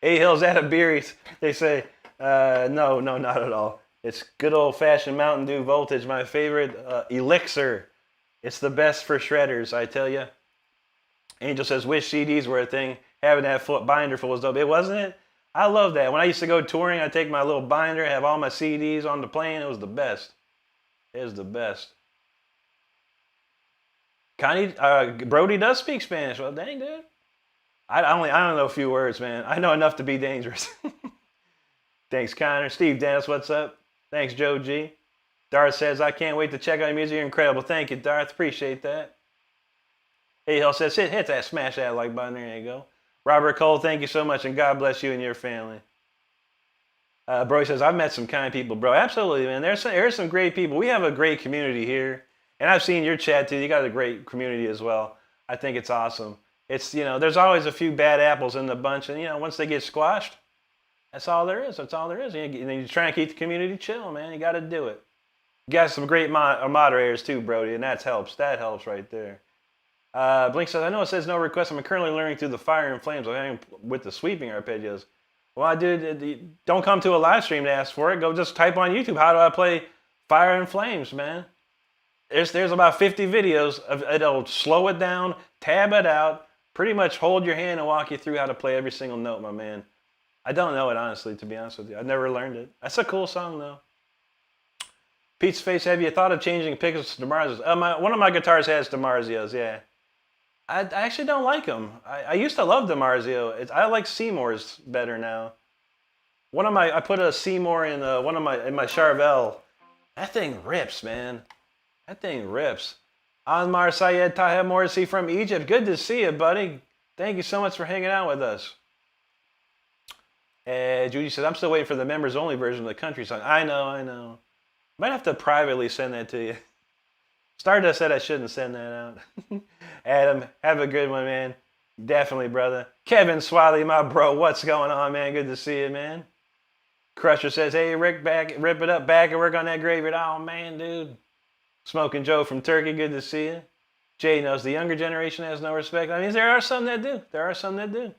A Hills at a Beeries. They say, no, not at all. It's good old-fashioned Mountain Dew Voltage, my favorite elixir. It's the best for shredders, I tell you. Angel says, wish CDs were a thing. Having that binder full was dope. It wasn't it? I love that. When I used to go touring, I'd take my little binder, have all my CDs on the plane. It was the best. It was the best. Connie, Brody does speak Spanish. Well, dang, dude. I don't know a few words, man. I know enough to be dangerous. Thanks, Connor. Steve Dennis, what's up? Thanks, Joe G. Darth says, I can't wait to check out your music. You're incredible. Thank you, Darth. Appreciate that. Hey, Hill says, hit that, smash that like button. There you go. Robert Cole, thank you so much, and God bless you and your family. Bro says, I've met some kind people, bro. Absolutely, man. There's some great people. We have a great community here. And I've seen your chat, too. You got a great community as well. I think it's awesome. It's, there's always a few bad apples in the bunch. And, once they get squashed, that's all there is. That's all there is. And you try and keep the community chill, man. You got to do it. You got some great moderators, too, Brody, and that helps. That helps right there. Blink says, I know it says no request. I'm currently learning through the Fire and Flames with the sweeping arpeggios. Well, dude, don't come to a live stream to ask for it. Go just type on YouTube, how do I play Fire and Flames, man? There's about 50 videos. It'll slow it down, tab it out, pretty much hold your hand and walk you through how to play every single note, my man. I don't know it, honestly, to be honest with you. I've never learned it. That's a cool song, though. Pete's Face, have you thought of changing pickups to DiMarzios? One of my guitars has DiMarzios, yeah. I actually don't like them. I used to love DiMarzio. I like Seymour's better now. I put a Seymour in my Charvel. That thing rips, man. That thing rips. Anmar Sayed Taha Morsi from Egypt. Good to see you, buddy. Thank you so much for hanging out with us. Judy says, I'm still waiting for the members-only version of the country song. I know. Might have to privately send that to you. Stardust said I shouldn't send that out. Adam, have a good one, man. Definitely, brother. Kevin Swiley, my bro. What's going on, man? Good to see you, man. Crusher says, hey, Rick, rip it up, back and work on that graveyard. Oh, man, dude. Smoking Joe from Turkey, good to see you. Jay knows the younger generation has no respect. I mean, there are some that do.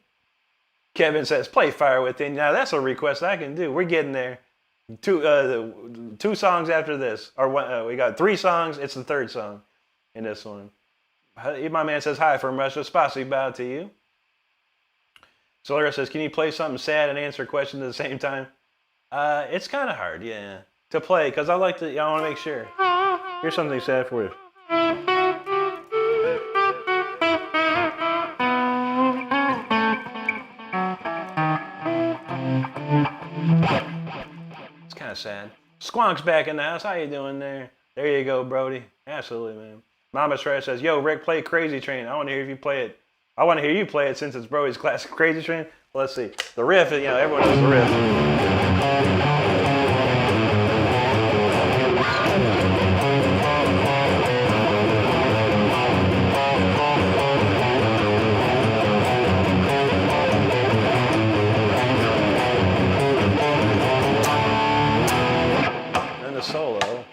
Kevin says, play Fire Within. Now, that's a request I can do. We're getting there. Two songs after this. Or we got 3 songs. It's the 3rd song in this one. My man says, hi from Russia. Spasibo to you. Solera says, can you play something sad and answer a question at the same time? It's kind of hard, yeah, to play, because I want to make sure. Here's something sad for you. It's kind of sad. Squonk's back in the house. How you doing there? There you go, Brody. Absolutely, man. Mama Trash says, yo, Rick, play Crazy Train. I want to hear if you play it. I want to hear you play it since it's Brody's classic Crazy Train. Well, let's see. The riff, everyone knows the riff. And the solo.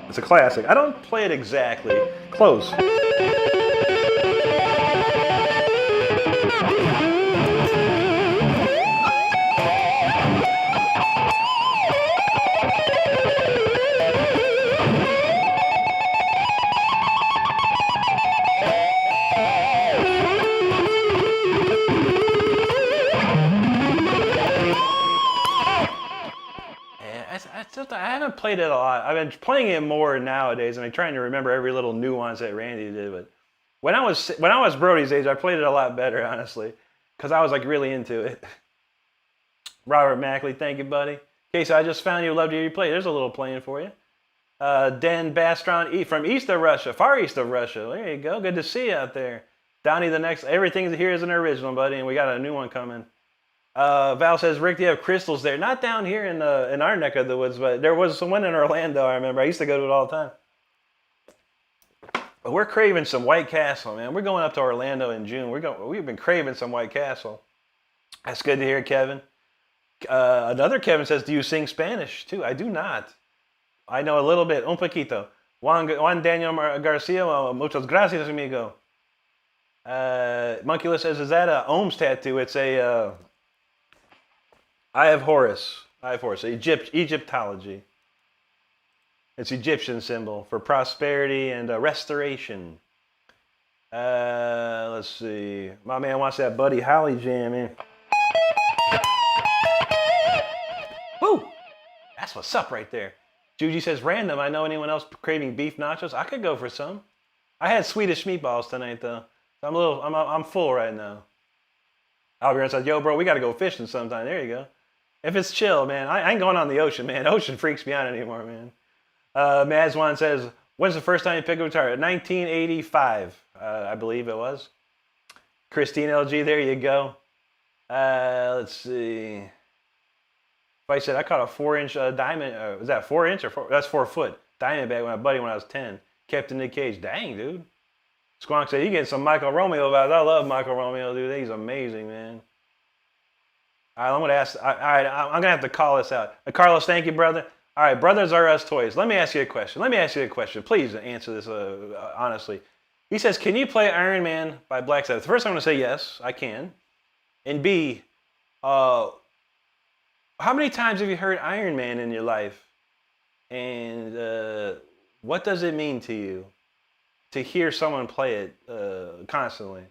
It's a classic. I don't play it exactly. Close. I haven't played it a lot. I've been playing it more nowadays. I'm trying to remember every little nuance that Randy did. But when I was Brody's age, I played it a lot better, honestly, because I was really into it. Robert Mackley, thank you, buddy. Casey, I just found you. Love to hear you play. There's a little playing for you. Dan Bastron from east of Russia, far east of Russia. There you go. Good to see you out there. Donnie, the next, everything here is an original, buddy, and we got a new one coming. Val says, Rick, do you have crystals there? Not down here in our neck of the woods, but there was one in Orlando, I remember. I used to go to it all the time. But we're craving some White Castle, man. We're going up to Orlando in June. We've been craving some White Castle. That's good to hear, Kevin. Another Kevin says, do you sing Spanish too? I do not. I know a little bit, un poquito. Juan Daniel Garcia, muchas gracias, amigo. Monkeyless says, is that a Ohm's tattoo? It's a, I have Horus, Egyptology. It's Egyptian symbol for prosperity and restoration. Let's see. My man wants that Buddy Holly jam in. Woo! That's what's up right there. Juji says, random. I know anyone else craving beef nachos? I could go for some. I had Swedish meatballs tonight though. I'm full right now. Albert says, yo, bro, we got to go fishing sometime. There you go. If it's chill, man. I ain't going on the ocean, man. Ocean freaks me out anymore, man. Mazwan says, when's the first time you picked up a guitar? 1985, I believe it was. Christine LG, there you go. Let's see. If I said I caught a 4-inch diamond, was that 4 inch or 4? That's 4 foot diamondback with my buddy when I was 10. Kept in the cage. Dang, dude. Squonk said, you getting some Michael Romeo vibes. I love Michael Romeo, dude. He's amazing, man. All right, I'm gonna ask. All right, I'm gonna have to call this out. Carlos, thank you, brother. All right, Brothers R Us Toys. Let me ask you a question. Please answer this honestly. He says, can you play Iron Man by Black Sabbath? First, I'm gonna say yes, I can. And B, how many times have you heard Iron Man in your life? And what does it mean to you to hear someone play it constantly?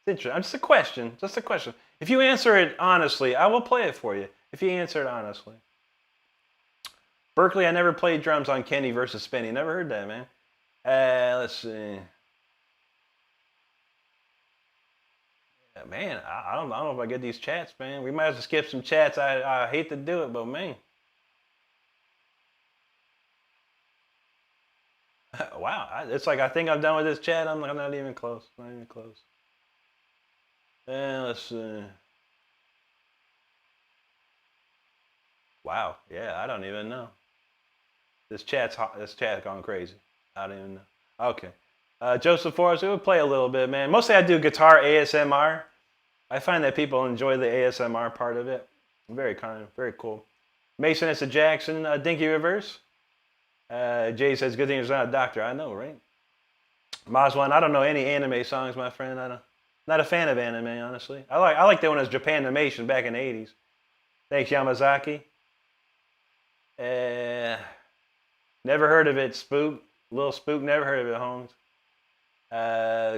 It's interesting. Just a question. If you answer it honestly, I will play it for you. If you answer it honestly. Berkeley, I never played drums on Kenny versus Spenny. Never heard that, man. Let's see. Yeah, man, I don't know if I get these chats, man. We might have to skip some chats. I hate to do it, but man. Wow, it's like I think I'm done with this chat. I'm not even close. Let's see. Wow, yeah, I don't even know. This chat's gone crazy. I don't even know. Okay. Joseph Forrest, we would play a little bit, man. Mostly I do guitar ASMR. I find that people enjoy the ASMR part of it. Very cool. Mason S. Jackson, Dinky Reverse. Jay says, good thing he's not a doctor. I know, right? Mazwan, I don't know any anime songs, my friend. Not a fan of anime, honestly. I like that when it was Japanimation back in the 80s. Thanks, Yamazaki. Never heard of it, Spook. Little Spook, never heard of it, Holmes.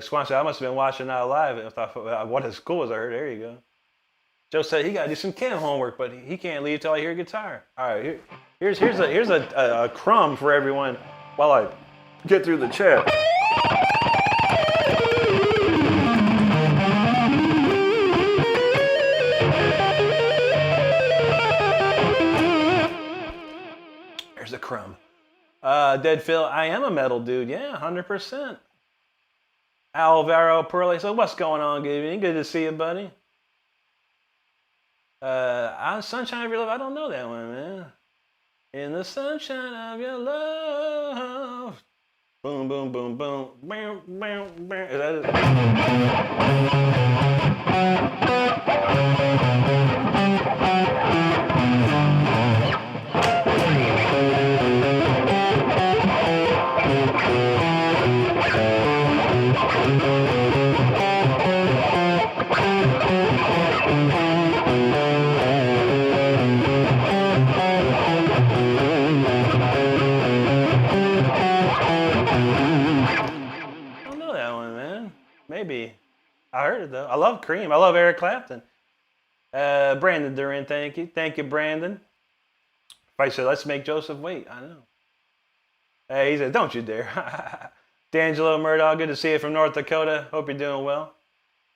Swan said, I must have been watching that live. I thought, what as cool as I heard. There you go. Joe said he got to do some chem homework, but he can't leave till I hear guitar. All right, here's a crumb for everyone while I get through the chat. There's a crumb. Dead Phil, I am a metal dude. Yeah, 100%. Alvaro Perle said, what's going on, Gabe? Good to see you, buddy. Sunshine of Your Love, I don't know that one, man. In the sunshine of your love. Boom, boom, boom, boom. Bam, bam, bam. Is that Maybe. I heard it though. I love Cream. I love Eric Clapton. Brandon Duran, thank you. Thank you, Brandon. If I said, let's make Joseph wait. I know. He said, don't you dare. D'Angelo Murdoch, good to see you from North Dakota. Hope you're doing well.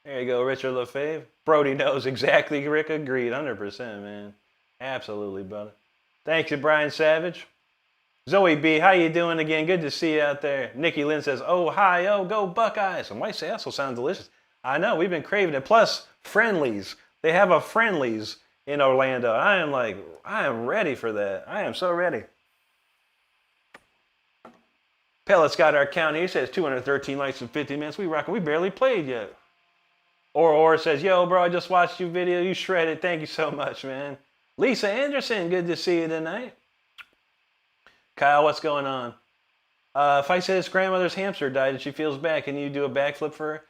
There you go, Richard LaFave. Brody knows exactly, Rick. Agreed, 100%, man. Absolutely, brother. Thank you, Brian Savage. Zoe B, how you doing again? Good to see you out there. Nikki Lynn says, oh, hi, oh, go Buckeyes. And White Castle sounds delicious. I know, we've been craving it. Plus, Friendlies. They have a Friendlies in Orlando. I am ready for that. I am so ready. Pellet's got our count here. He says 213 likes in 50 minutes. We rockin'. We barely played yet. Or says, yo, bro, I just watched your video. You shredded. Thank you so much, man. Lisa Anderson, good to see you tonight. Kyle, what's going on? If I said his grandmother's hamster died and she feels bad, can you do a backflip for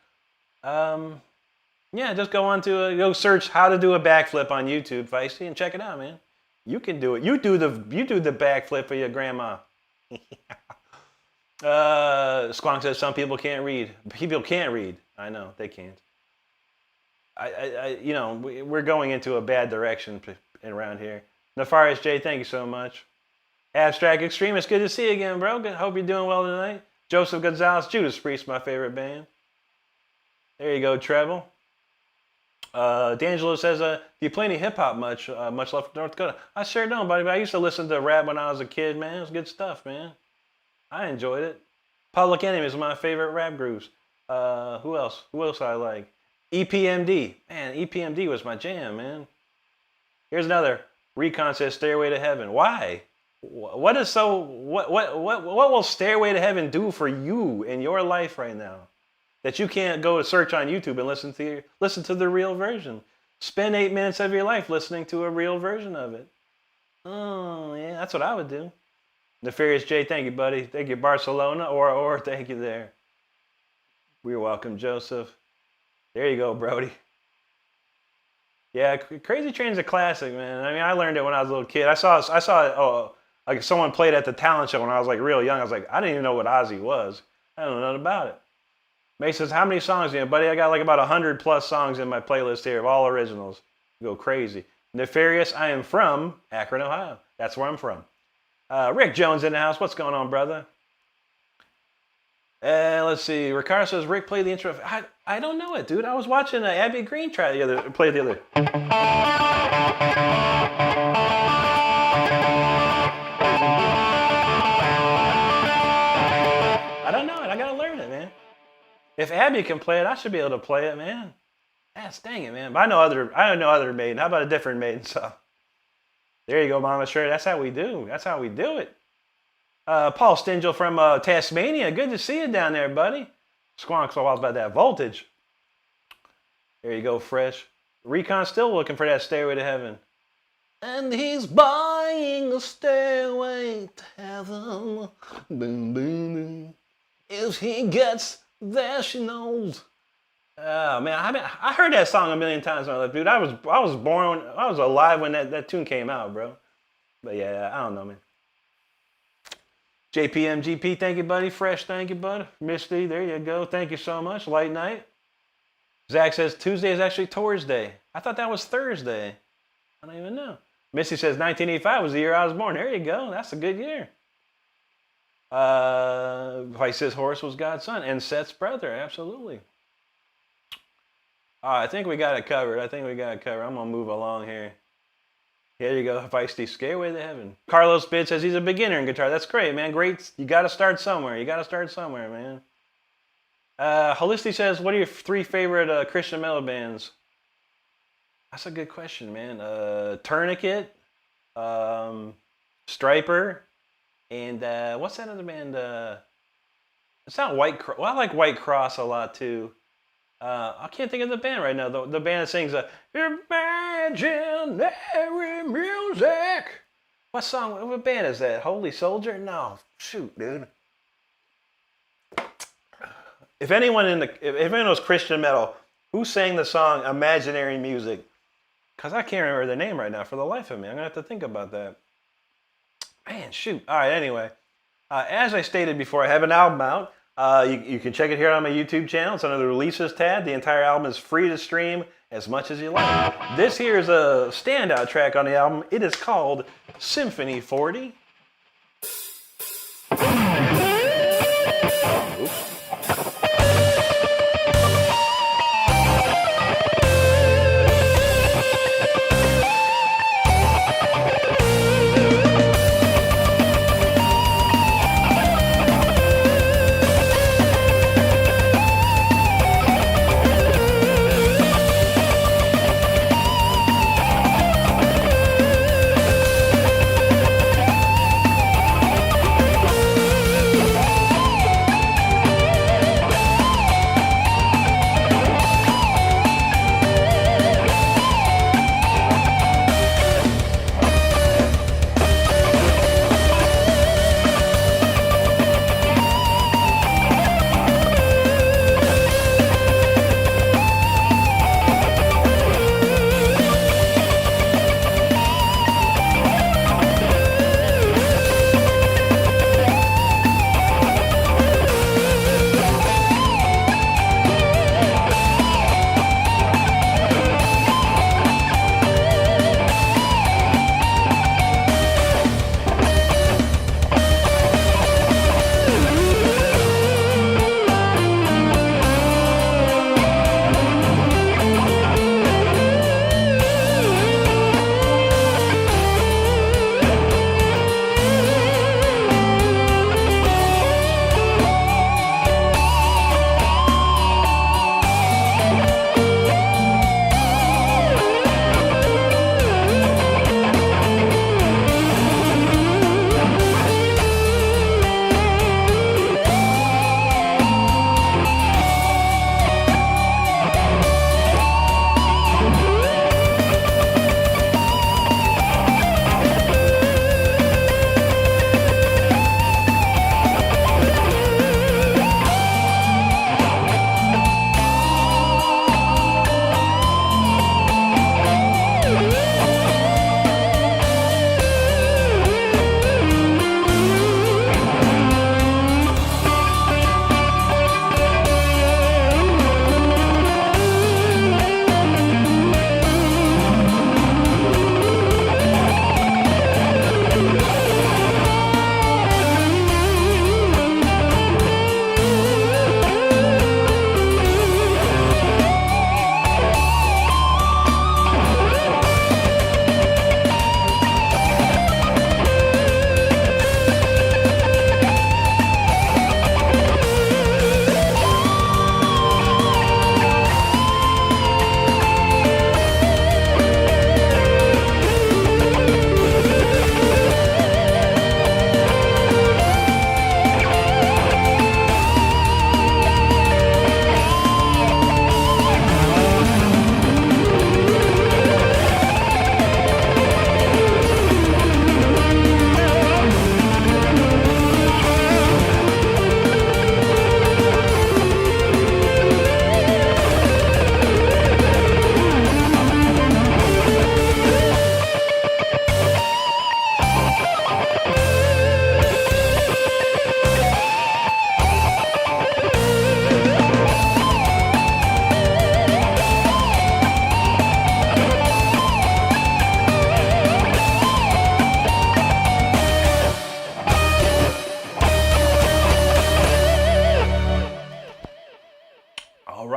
her? Yeah, just go search how to do a backflip on YouTube, Feisty, and check it out, man. You can do it. You do the backflip for your grandma. Squonk says some people can't read. People can't read. I know they can't. We're going into a bad direction around here. Nefarious J, thank you so much. Abstract Extremist, good to see you again, bro. Hope you're doing well tonight. Joseph Gonzalez, Judas Priest, my favorite band. There you go, Treble. D'Angelo says, do you play any hip-hop much left in North Dakota? I sure don't, buddy, but I used to listen to rap when I was a kid, man. It was good stuff, man. I enjoyed it. Public Enemy is my favorite rap groups. Who else? Who else I like? EPMD. Man, EPMD was my jam, man. Here's another. Recon says Stairway to Heaven. Why? What will Stairway to Heaven do for you in your life right now that you can't go to search on YouTube and listen to the real version? Spend 8 minutes of your life listening to a real version of it. Oh yeah, that's what I would do. Nefarious J, thank you, buddy. Thank you, Barcelona, or thank you there. You're welcome, Joseph. There you go, Brody. Yeah, Crazy Train's a classic, man. I mean, I learned it when I was a little kid. I saw like someone played at the talent show when I was like real young. I was like, I didn't even know what Ozzy was. I don't know nothing about it. May says, how many songs do you have, buddy? I got like about 100 plus songs in my playlist here of all originals. You go crazy. Nefarious, I am from Akron, Ohio. That's where I'm from. Rick Jones in the house. What's going on, brother? Let's see. Ricardo says, Rick played the intro. I don't know it, dude. I was watching Abby Green play the other. I don't know it. I gotta learn it, man. If Abby can play it, I should be able to play it, man. That's dang it, man. But I know other maiden. How about a different maiden? So there you go, Mama Sure. That's how we do. That's how we do it. Paul Stingel from Tasmania. Good to see you down there, buddy. Squonk so wild about that voltage. There you go, Fresh. Recon still looking for that Stairway to Heaven. And he's buying a stairway to heaven. Boom, boom, boom. If he gets there, she knows. Oh man, I heard that song a million times in my life, dude. I was alive when that tune came out, bro. But yeah, I don't know, man. JPMGP, thank you, buddy. Fresh, thank you, bud. Misty, there you go. Thank you so much. Light Night. Zach says Tuesday is actually Thursday. I thought that was Thursday. I don't even know. Misty says 1985 was the year I was born. There you go. That's a good year. Vice says Horus was God's son and Seth's brother. Absolutely. All right, I think we got it covered. I'm going to move along here. Here you go. Feisty, Stairway to Heaven. Carlos Bid says he's a beginner in guitar. That's great, man. Great. You got to start somewhere. Man. Holisty says, what are your 3 favorite Christian metal bands? That's a good question, man. Tourniquet, Striper, and what's that other band? It's not White Cross. Well, I like White Cross a lot, too. I can't think of the band right now. The band that sings Imaginary Music. What band is that? Holy Soldier? No. Shoot, dude. If anyone knows Christian metal, who sang the song Imaginary Music? Because I can't remember their name right now for the life of me. I'm going to have to think about that. Man, shoot. All right, anyway. As I stated before, I have an album out. You can check it here on my YouTube channel. It's under the Releases tab. The entire album is free to stream as much as you like. This here is a standout track on the album. It is called Symphony 40. Oops.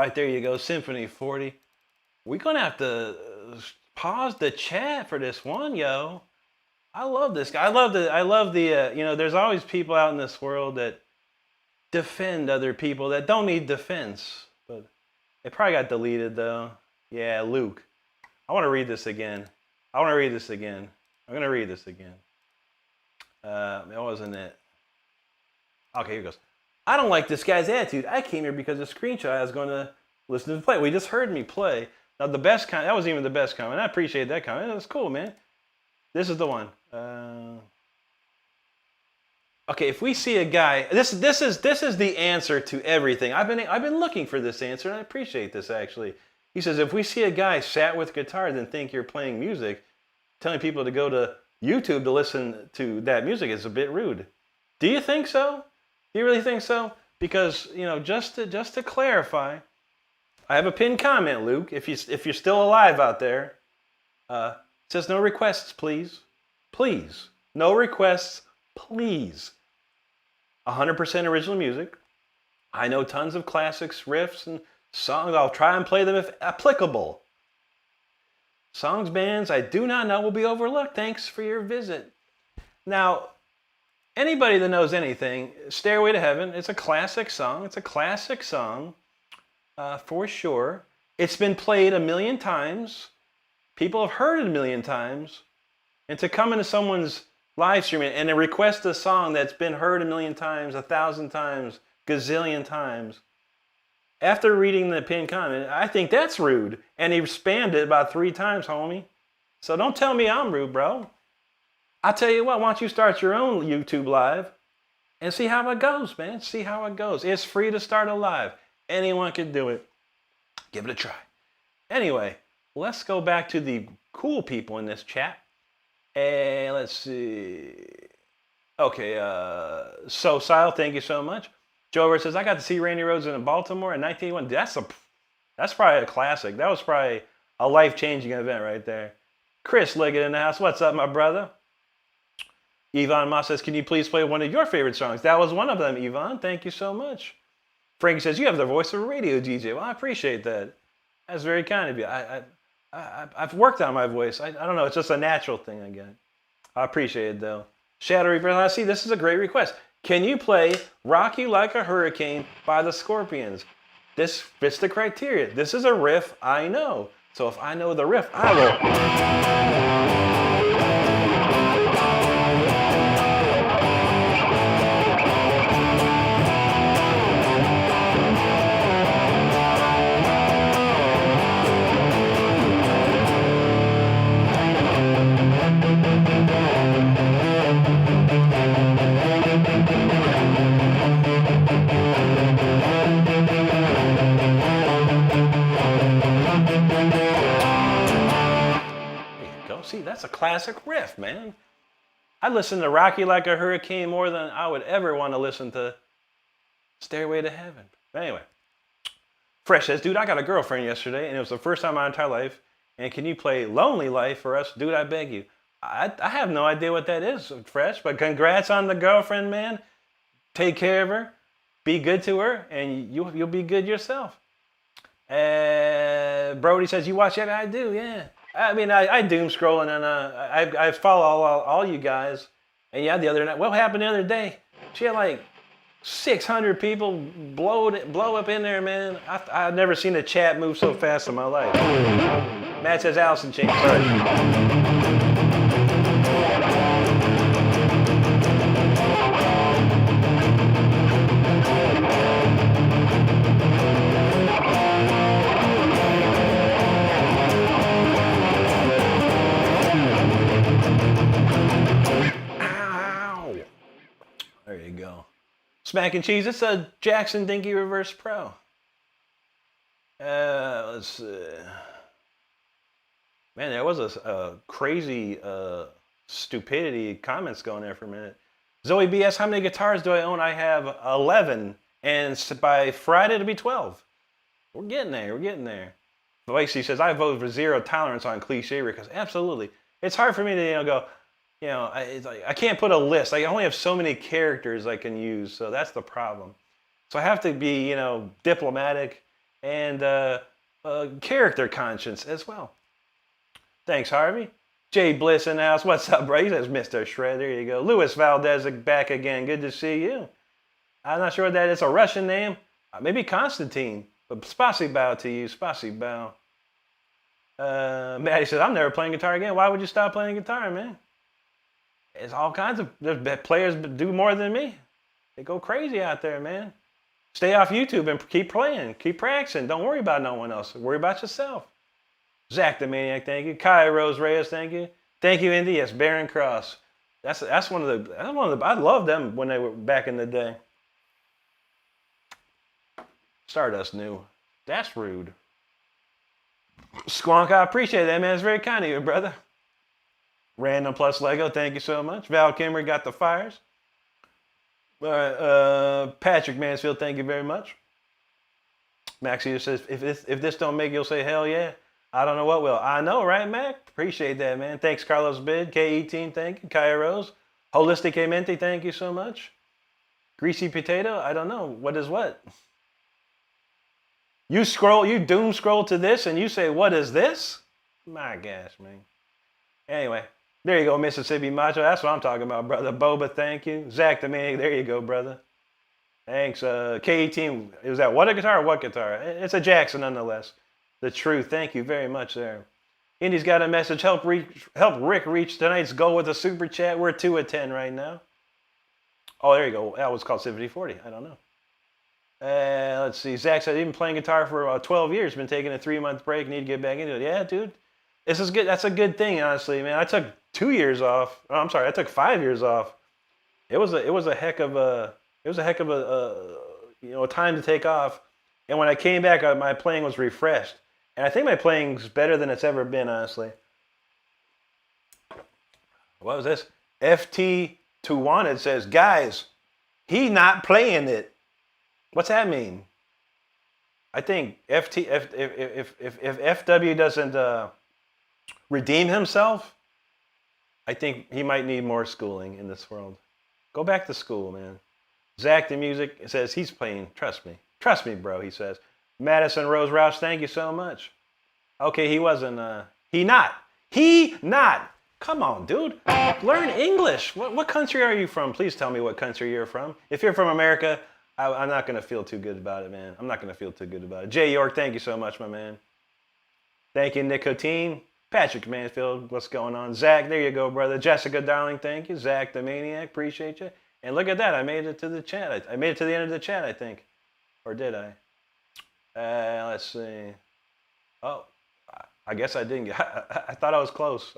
right, there you go. Symphony 40. We're going to have to pause the chat for this one, yo. I love this guy. I love the you know, there's always people out in this world that defend other people that don't need defense. But it probably got deleted, though. Yeah, Luke. I want to read this again. I'm going to read this again. That wasn't it. Okay, here it goes. I don't like this guy's attitude. I came here because of the screenshot I was going to listen to the play. We just heard me play. Now, the best comment, that wasn't even the best comment. I appreciate that comment. That's cool, man. This is the one. Okay, if we see a guy, this is the answer to everything. I've been looking for this answer, and I appreciate this, actually. He says, if we see a guy sat with guitars and think you're playing music, telling people to go to YouTube to listen to that music is a bit rude. Do you think so? Do you really think so? Because, you know, just to clarify, I have a pinned comment, Luke. If you're still alive out there, it says no requests, please. Please. No requests, please. 100% original music. I know tons of classics, riffs, and songs. I'll try and play them if applicable. Songs, bands I do not know will be overlooked. Thanks for your visit. Now, anybody that knows anything, Stairway to Heaven, it's a classic song. It's a classic song, for sure. It's been played a million times. People have heard it a million times. And to come into someone's live stream and to request a song that's been heard a million times, 1,000 times, gazillion times, after reading the pinned comment, I think that's rude. And he spammed it about 3 times, homie. So don't tell me I'm rude, bro. I'll tell you what, why don't you start your own YouTube live and see how it goes, man. See how it goes. It's free to start a live. Anyone can do it. Give it a try. Anyway, let's go back to the cool people in this chat. And let's see. Okay, so Sile, thank you so much. Joe Rich says, I got to see Randy Rhoads in Baltimore in 1981. That's probably a classic. That was probably a life-changing event right there. Chris Liggett in the house. What's up, my brother? Yvonne Moss says, can you please play one of your favorite songs? That was one of them, Yvonne. Thank you so much. Frankie says, you have the voice of a radio DJ. Well, I appreciate that. That's very kind of you. I've worked on my voice. I don't know. It's just a natural thing again. I appreciate it, though. Shadow Reaper, I see this is a great request. Can you play Rock You Like a Hurricane by the Scorpions? This fits the criteria. This is a riff I know. So if I know the riff, I will. See, that's a classic riff, man. I listen to Rock You Like a Hurricane more than I would ever want to listen to Stairway to Heaven. But anyway, Fresh says, dude, I got a girlfriend yesterday, and it was the first time in my entire life, and can you play Lonely Life for us? Dude, I beg you. I have no idea what that is, Fresh, but congrats on the girlfriend, man. Take care of her. Be good to her, and you'll be good yourself. Brody says, you watch it? I do, yeah. I mean, I doom scrolling and I follow all you guys. And yeah, the other night, what happened the other day? She had like 600 people blow up in there, man. I've never seen a chat move so fast in my life. Matt says Allison Chain. Sorry. There you go. Smack and Cheese. It's a Jackson Dinky Reverse Pro. Let's see. Man, there was a crazy stupidity comments going there for a minute. Zoe BS, how many guitars do I own? I have 11. And by Friday, it'll be 12. We're getting there. We're getting there. Lacey says, I vote for zero tolerance on cliche because absolutely. It's hard for me to go, it's like, I can't put a list. I only have so many characters I can use, so that's the problem. So I have to be, diplomatic and character conscience as well. Thanks, Harvey. Jay Bliss in the house. What's up, bro? He says Mr. Shred. There you go. Luis Valdez back again. Good to see you. I'm not sure what that is. A Russian name? Maybe Constantine. But spasibo to you. Spasibo. Maddie says, I'm never playing guitar again. Why would you stop playing guitar, man? It's all kinds of players do more than me. They go crazy out there, man. Stay off YouTube and keep playing. Keep practicing. Don't worry about no one else. Worry about yourself. Zach the Maniac, thank you. Kai Rose Reyes, thank you. Thank you, Indy. Yes, Baron Cross. That's one of the I love them when they were back in the day. Stardust new. That's rude. Squonk, I appreciate that, man. It's very kind of you, brother. Random plus Lego, thank you so much. Val Kimmer got the fires. Patrick Mansfield, thank you very much. Maxie says, if this don't make you'll say hell yeah. I don't know what will. I know, right, Mac? Appreciate that, man. Thanks, Carlos Bid. KE Team, thank you. Kaya Rose. Holistic Mente, thank you so much. Greasy Potato, I don't know. What is what? You doom scroll to this and you say, what is this? My gosh, man. Anyway, there you go, Mississippi Macho. That's what I'm talking about, brother. Boba, thank you. Zach the Maniac, there you go, brother. Thanks. KE Team, is that what a guitar or what guitar? It's a Jackson nonetheless. The truth. Thank you very much there. Indy's got a message. Help Rick reach tonight's goal with a super chat. We're 2 of 10 right now. Oh, there you go. That was called Symphony 40. I don't know. Let's see. Zach said, I've been playing guitar for 12 years. Been taking a 3-month break. Need to get back into it. Yeah, dude. This is good. That's a good thing, honestly, man. I took 2 years off. Oh, I'm sorry. I took 5 years off. It was a heck of a time to take off. And when I came back, my playing was refreshed. And I think my playing's better than it's ever been, honestly. What was this? FT to Wanted says, guys, he not playing it. What's that mean? I think if FW doesn't redeem himself, I think he might need more schooling in this world. Go back to school, man. Zach the Music says he's playing. Trust me. Trust me, bro, he says. Madison Rose Roush, thank you so much. Okay, he wasn't, he not. Come on, dude. Learn English. What country are you from? Please tell me what country you're from. If you're from America, I'm not going to feel too good about it, man. I'm not going to feel too good about it. Jay York, thank you so much, my man. Thank you, Nicotine. Patrick Mansfield, what's going on? Zach, there you go, brother. Jessica Darling, thank you. Zach the Maniac, appreciate you. And look at that, I made it to the chat. I made it to the end of the chat, I think. Or did I? Let's see. Oh, I guess I didn't get. I thought I was close.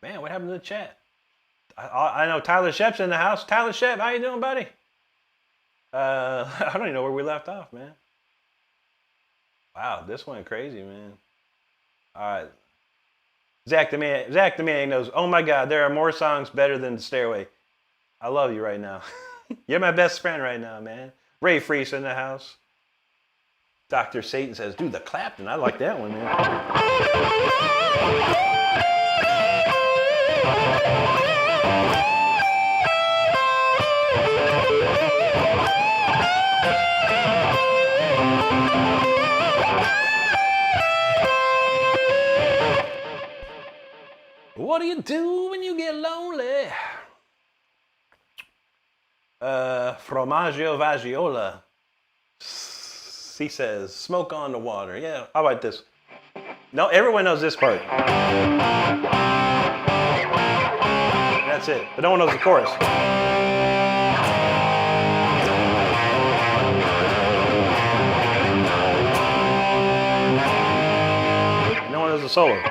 Man, what happened to the chat? I know Tyler Shep's in the house. Tyler Shep, how you doing, buddy? I don't even know where we left off, man. Wow, this went crazy, man. All right. Zach the man knows. Oh my God, there are more songs better than Stairway. I love you right now. You're my best friend right now, man. Ray Freese in the house. Dr. Satan says, do the Clapton. I like that one, man. What do you do when you get lonely? Formaggio Vaggiola. He says, smoke on the water. Yeah, how about this? No, everyone knows this part. That's it. But no one knows the chorus. No one knows the solo.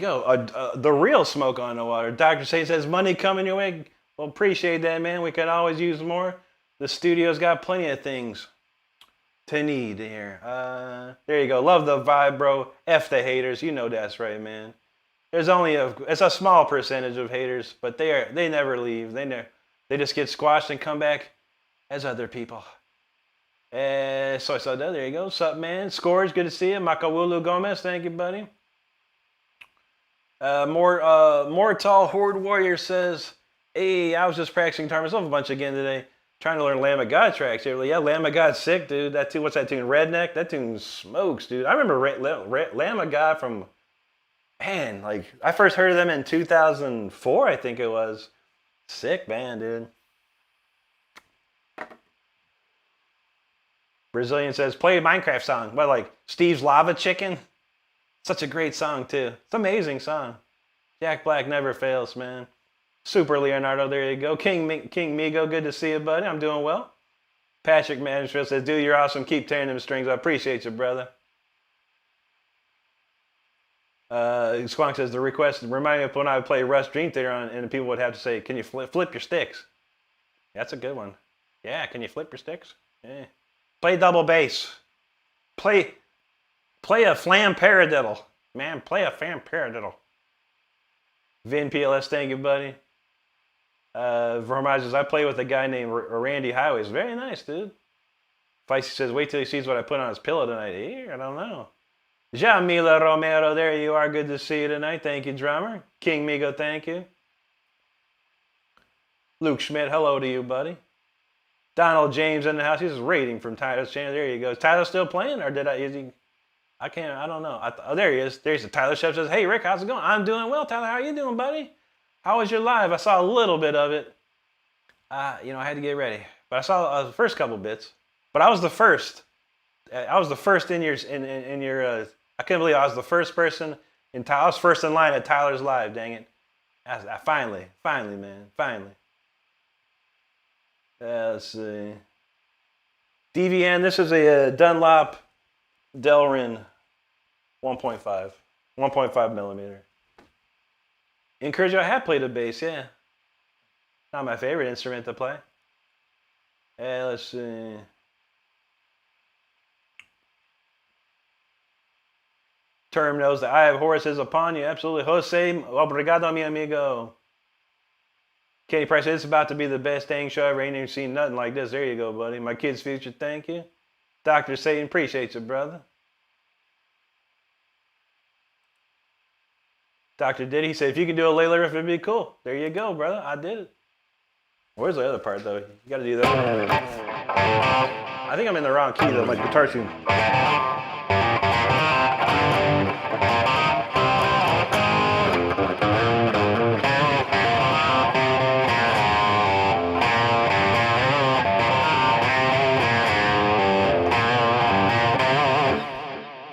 Go. The real smoke on the water. Dr. Say says, money coming your way. Well, appreciate that, man. We could always use more. The studio's got plenty of things to need here. There you go. Love the vibe, bro. F the haters. You know that's right, man. There's only it's a small percentage of haters, but they never leave. They just get squashed and come back as other people. So there you go. What's up, man? Scores, good to see you. Makawulu Gomez, thank you, buddy. More tall Horde Warrior says, hey, I was just practicing guitar myself a bunch again today. Trying to learn Lamb of God tracks here. Yeah, Lamb of God's sick, dude. That tune, what's that tune? Redneck? That tune smokes, dude. I remember Lamb of God from, man, like, I first heard of them in 2004, I think it was. Sick band, dude. Brazilian says, play a Minecraft song. What, like Steve's Lava Chicken? Such a great song, too. It's an amazing song. Jack Black never fails, man. Super Leonardo, there you go. King Migo, good to see you, buddy. I'm doing well. Patrick Mansfield says, dude, you're awesome. Keep tearing them strings. I appreciate you, brother. Squonk says, the request reminded me of when I would play Rush Dream Theater on, and people would have to say, can you flip your sticks? That's a good one. Yeah, can you flip your sticks? Yeah. Play double bass. Play a flam paradiddle. Man, play a flam paradiddle. Vin PLS, thank you, buddy. Vermage says, I play with a guy named Randy Highways. Very nice, dude. Feisty says, wait till he sees what I put on his pillow tonight. I don't know. Jamila Romero, there you are. Good to see you tonight. Thank you, drummer. King Migo, thank you. Luke Schmidt, hello to you, buddy. Donald James in the house. He's rating from Tyler's channel. There you go. Is Tyler still playing, or is he? I don't know. Oh, there he is. There's the Tyler Chef says, hey, Rick, how's it going? I'm doing well, Tyler. How are you doing, buddy? How was your live? I saw a little bit of it. I had to get ready. But I saw the first couple bits. But I was the first. I was the first in your, I couldn't believe I was the first person I was first in line at Tyler's live, dang it. Finally, man, finally. Let's see. DVN, this is a Dunlop Delrin 1.5 millimeter. Encourage you, I have played a bass, yeah. Not my favorite instrument to play. Let's see. Term knows that I have horses upon you. Absolutely. Jose, obrigado, mi amigo. Kenny Price, it's about to be the best dang show ever. Ain't even seen nothing like this. There you go, buddy. My kid's future, thank you. Dr. Satan, appreciate you, brother. Dr. Diddy said, if you could do a Layla riff, it'd be cool. There you go, brother. I did it. Where's the other part, though? You got to do that. I think I'm in the wrong key, though. My guitar tune.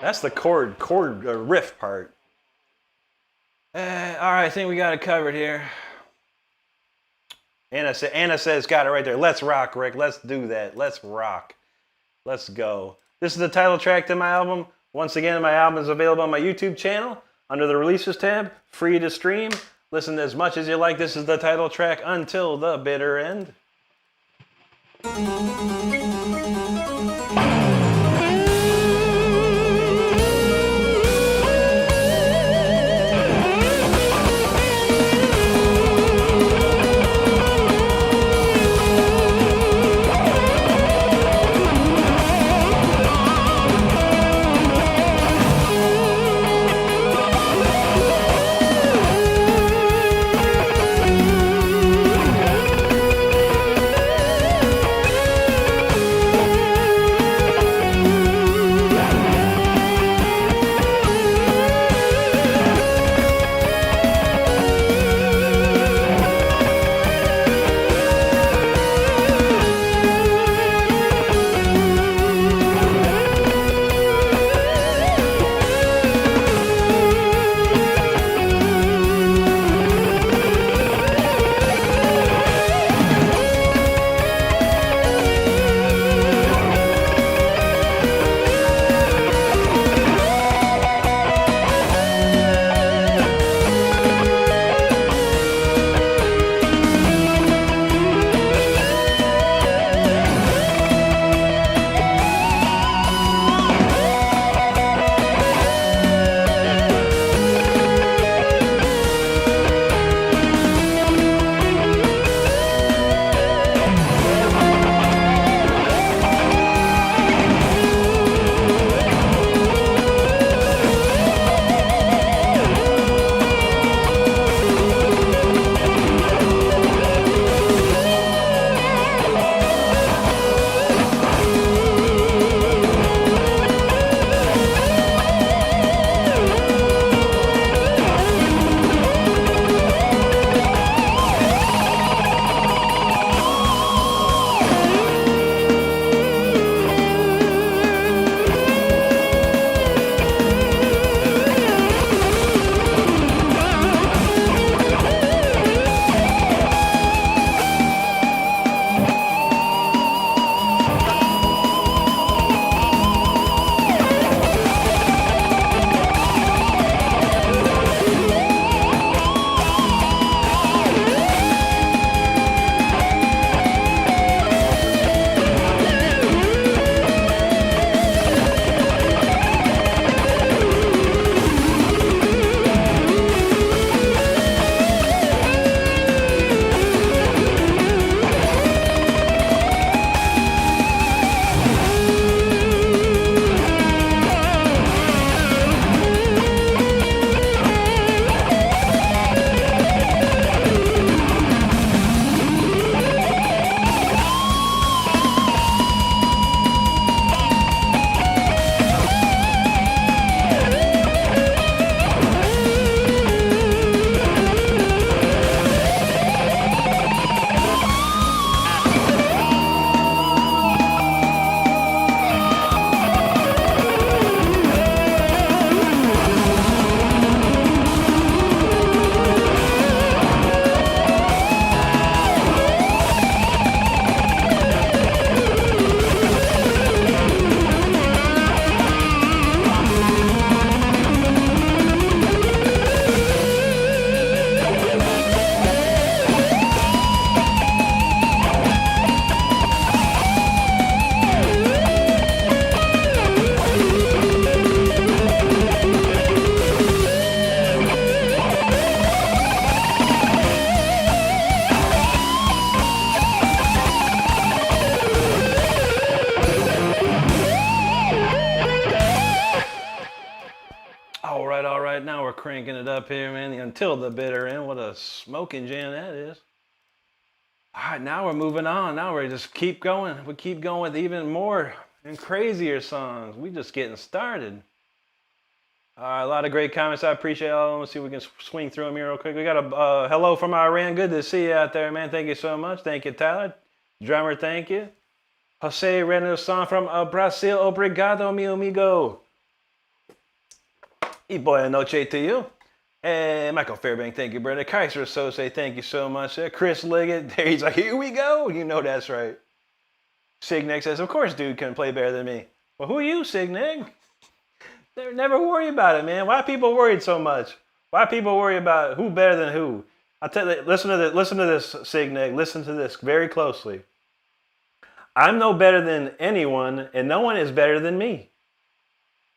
That's the chord riff part. All right, I think we got it covered here. Anna says, got it right there. Let's rock, Rick. Let's do that. Let's rock. Let's go. This is the title track to my album. Once again, my album is available on my YouTube channel under the Releases tab, free to stream. Listen as much as you like. This is the title track, Until the Bitter End. cranking it up here, man, until the bitter end. What a smoking jam that is. All right, now we're moving on. Now we're just keep going. We keep going with even more and crazier songs. We just getting started. All right, a lot of great comments. I appreciate all of them. Let's see if we can swing through them here real quick. We got a hello from Iran. Good to see you out there, man. Thank you so much. Thank you, Tyler. Drummer, thank you. Jose Reno song from Brazil. Obrigado, mi amigo. Y boa noche to you. And Michael Fairbank, thank you, brother. Kaiser Sose, thank you so much. Chris Liggett, he's like, here we go. You know that's right. Signig says, of course dude can play better than me. Well, who are you, Signig? Never worry about it, man. Why are people worried so much? Why people worry about who better than who? I'll tell you, listen to this, Signig. Listen to this very closely. I'm no better than anyone, and no one is better than me.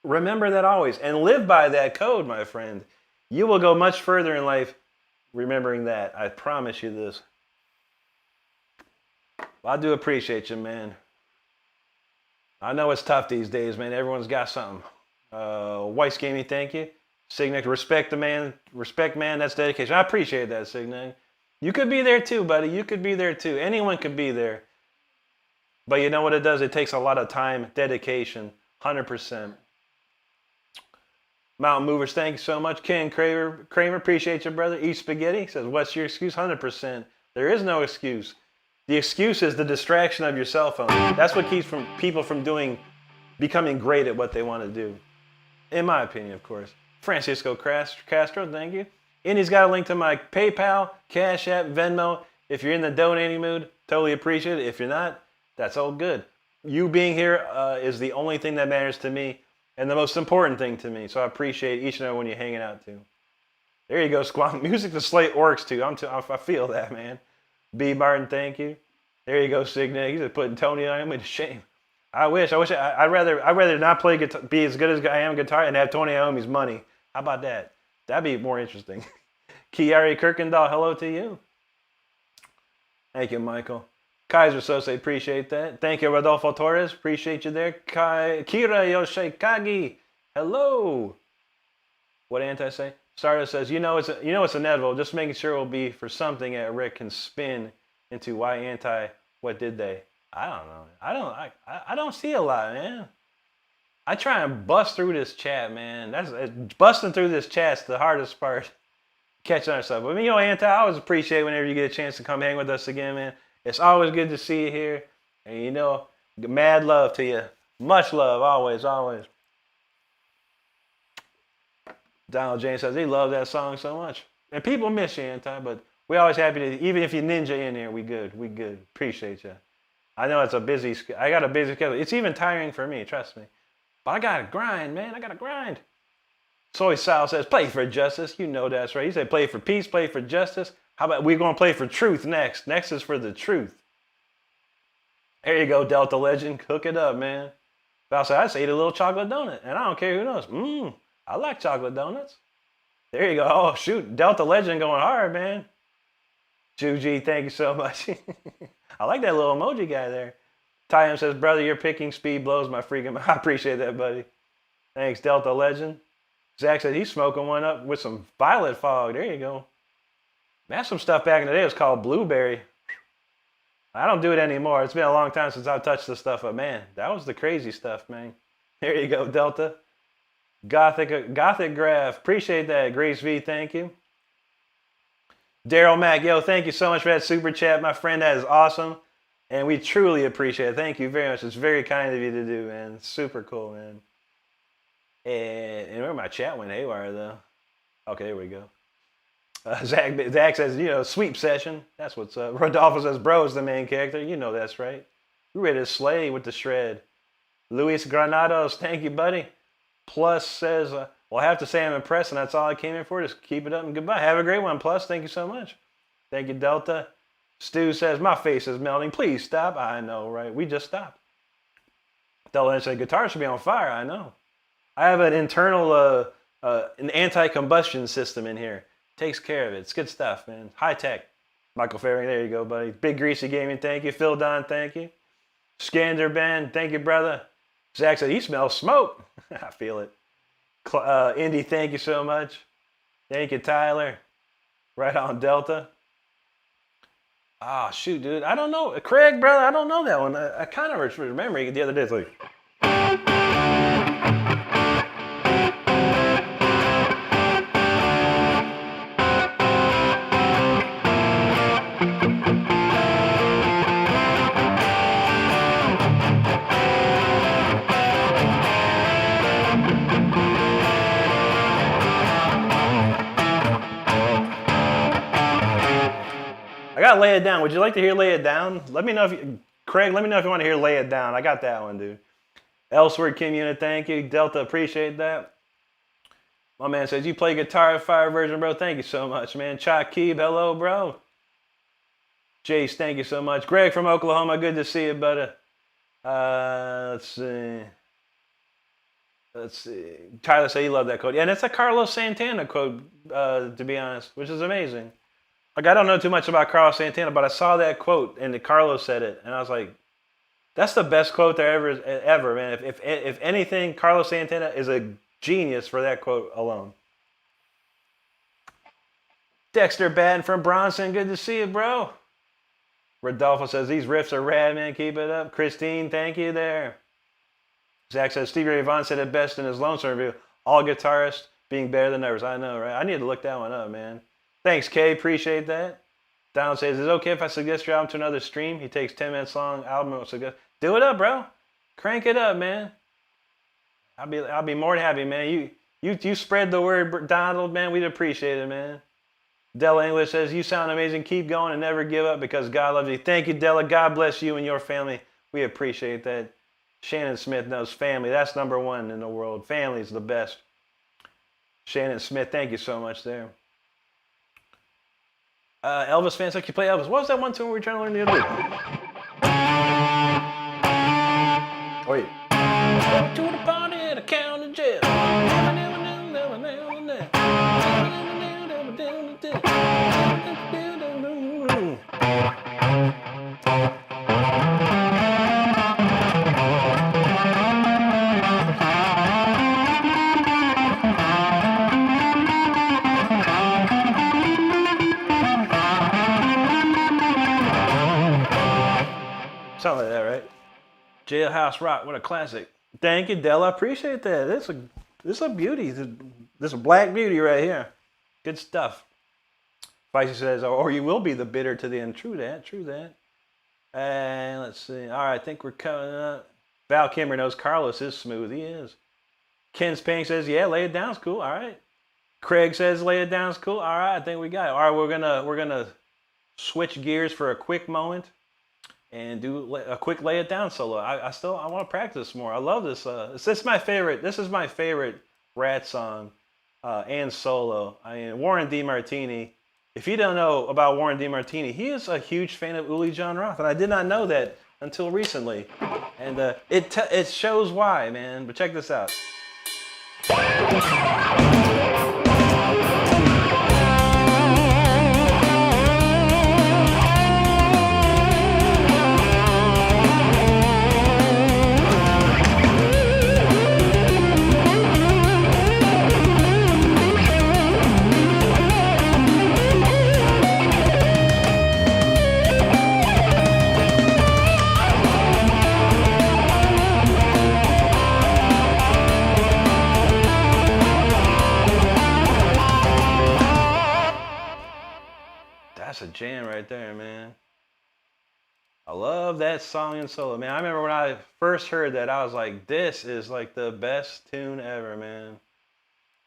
Remember that always, and live by that code, my friend. You will go much further in life remembering that. I promise you this. Well, I do appreciate you, man. I know it's tough these days, man. Everyone's got something. Weiss Gaming, thank you. Signig, respect the man. Respect, man. That's dedication. I appreciate that, Signig. You could be there too, buddy. You could be there too. Anyone could be there. But you know what it does? It takes a lot of time, dedication, 100%. Mountain Movers, thank you so much. Ken Kramer, appreciate you, brother. Eat Spaghetti says, what's your excuse? 100%. There is no excuse. The excuse is the distraction of your cell phone. That's what keeps people from becoming great at what they want to do. In my opinion, of course. Francisco Castro, thank you. And he's got a link to my PayPal, Cash App, Venmo. If you're in the donating mood, totally appreciate it. If you're not, that's all good. You being here is the only thing that matters to me. And the most important thing to me. So I appreciate each and every one you're hanging out to. There you go, Squam. Music to Slate works too. I feel that, man. B. Martin, thank you. There you go, Signig. He's just putting Tony on him into shame. I'd rather not play guitar, be as good as I am guitar, and have Tony Iommi's money. How about that? That'd be more interesting. Kiari Kirkendall, hello to you. Thank you, Michael. Kaiser Sose, appreciate that. Thank you, Rodolfo Torres. Appreciate you there. Kira Yoshikagi, hello. What anti say? Stardust says, you know it's inevitable. Just making sure it will be for something that Rick can spin into why anti. What did they? I don't know. I don't see a lot, man. I try and bust through this chat, man. Busting through this chat's the hardest part. Catching ourselves. But anti, I always appreciate whenever you get a chance to come hang with us again, man. It's always good to see you here. And mad love to you. Much love, always, always. Donald James says he loves that song so much. And people miss you, Anti, but we're always happy to, even if you ninja in there, we good. Appreciate you. I know I got a busy schedule. It's even tiring for me, trust me. But I gotta grind, man. I gotta grind. Soy Sal says, play for justice. You know that's right. He said, play for peace, play for justice. How about we're going to play for truth next? Next is for the truth. There you go, Delta Legend. Cook it up, man. Val said, I just ate a little chocolate donut, and I don't care who knows. I like chocolate donuts. There you go. Oh, shoot. Delta Legend going hard, man. Juji, thank you so much. I like that little emoji guy there. Tyam says, brother, your picking speed blows my freaking mind. I appreciate that, buddy. Thanks, Delta Legend. Zach said he's smoking one up with some violet fog. There you go. That's some stuff back in the day. It was called Blueberry. I don't do it anymore. It's been a long time since I've touched this stuff, but man, that was the crazy stuff, man. There you go, Delta. Gothic Graph. Appreciate that. Grace V, thank you. Daryl Mack, yo, thank you so much for that super chat, my friend. That is awesome. And we truly appreciate it. Thank you very much. It's very kind of you to do, man. It's super cool, man. And remember my chat went haywire, though. Okay, there we go. Zach says, sweep session. That's what's up. Rodolfo says, bro is the main character. You know that's right. We're ready to slay with the shred. Luis Granados, thank you, buddy. Plus says, well, I have to say I'm impressed, and that's all I came in for. Just keep it up and goodbye. Have a great one, Plus. Thank you so much. Thank you, Delta. Stu says, my face is melting. Please stop. I know, right? We just stopped. Delta said, guitar should be on fire. I know. I have an internal, an anti-combustion system in here. Takes care of it. It's good stuff, man. High tech. Michael Faring, there you go, buddy. Big Greasy Gaming, thank you. Phil Don, thank you. Scander Ben, thank you, brother. Zach said, he smells smoke. I feel it. Indy, thank you so much. Thank you, Tyler. Right on, Delta. Ah, shoot, dude. I don't know. Craig, brother, I don't know that one. I kind of remember it the other day. It's like... I gotta Lay It Down. Would you like to hear Lay It Down? Let me know if you, Craig, let me know if you want to hear Lay It Down. I got that one, dude. Elsewhere, Kim Unit, thank you. Delta, appreciate that. My man says, you play guitar fire version, bro. Thank you so much, man. Chuck Keeb, hello, bro. Jace, thank you so much. Greg from Oklahoma, good to see you, buddy. Let's see. Tyler said he loved that quote. Yeah, and it's a Carlos Santana quote, to be honest, which is amazing. Like, I don't know too much about Carlos Santana, but I saw that quote and Carlos said it, and I was like, that's the best quote there ever, man. If anything, Carlos Santana is a genius for that quote alone. Dexter Batten from Bronson, good to see you, bro. Rodolfo says, these riffs are rad, man. Keep it up. Christine, thank you there. Zach says, Stevie Ray Vaughan said it best in his Lonesome review. All guitarists being better than others. I know, right? I need to look that one up, man. Thanks, Kay. Appreciate that. Donald says, is it okay if I suggest your album to another stream? He takes 10 minutes long album. Do it up, bro. Crank it up, man. I'll be more than happy, man. You spread the word, Donald, man. We'd appreciate it, man. Della English says, you sound amazing. Keep going and never give up because God loves you. Thank you, Della. God bless you and your family. We appreciate that. Shannon Smith knows family. That's number one in the world. Family's the best. Shannon Smith, thank you so much there. Elvis fans, like you play Elvis. What was that one tune we were trying to learn the other day? Oh, wait. To the party at the county jail. Something like that, right? Jailhouse Rock, what a classic. Thank you, Della. I appreciate that. This is a beauty. This is a black beauty right here. Good stuff. Feisty says, or you will be the bitter to the end. True that, true that. And let's see. All right, I think we're coming up. Val Kimmer knows Carlos is smooth. He is. Ken Spang says, yeah, Lay It Down's cool. All right. Craig says, Lay It Down's cool. All right, I think we got it. All right, we're gonna switch gears for a quick moment and do a quick Lay It Down solo. I want to practice more. I love this. This is my favorite. This is my favorite Rat song and solo. I mean, Warren DeMartini. If you don't know about Warren DeMartini, he is a huge fan of Uli John Roth, and I did not know that until recently. And it shows why, man. But check this out. That's a jam right there, man. I love that song and solo, man. I remember when I first heard that, I was like, this is like the best tune ever, man.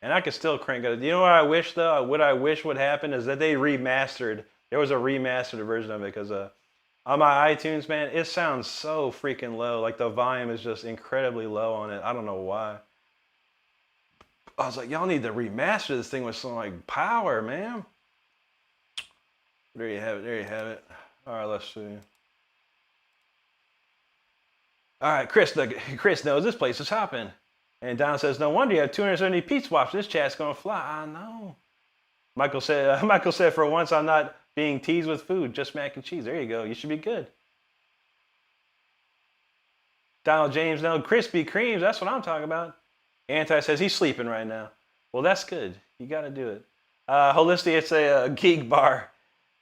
And I could still crank it. You know what I wish, though? What I wish would happen is that they remastered. There was a remastered version of it because on my iTunes, man, it sounds so freaking low. Like the volume is just incredibly low on it. I don't know why. I was like, y'all need to remaster this thing with some like power, man. There you have it. There you have it. All right, let's see. All right, Chris knows this place is hopping. And Don says, no wonder you have 270 Pete swaps. This chat's going to fly. I know. Michael said, for once, I'm not being teased with food, just mac and cheese. There you go. You should be good. Donald James, no, Krispy Kremes. That's what I'm talking about. Anti says he's sleeping right now. Well, that's good. You got to do it. Holistic, it's a geek bar.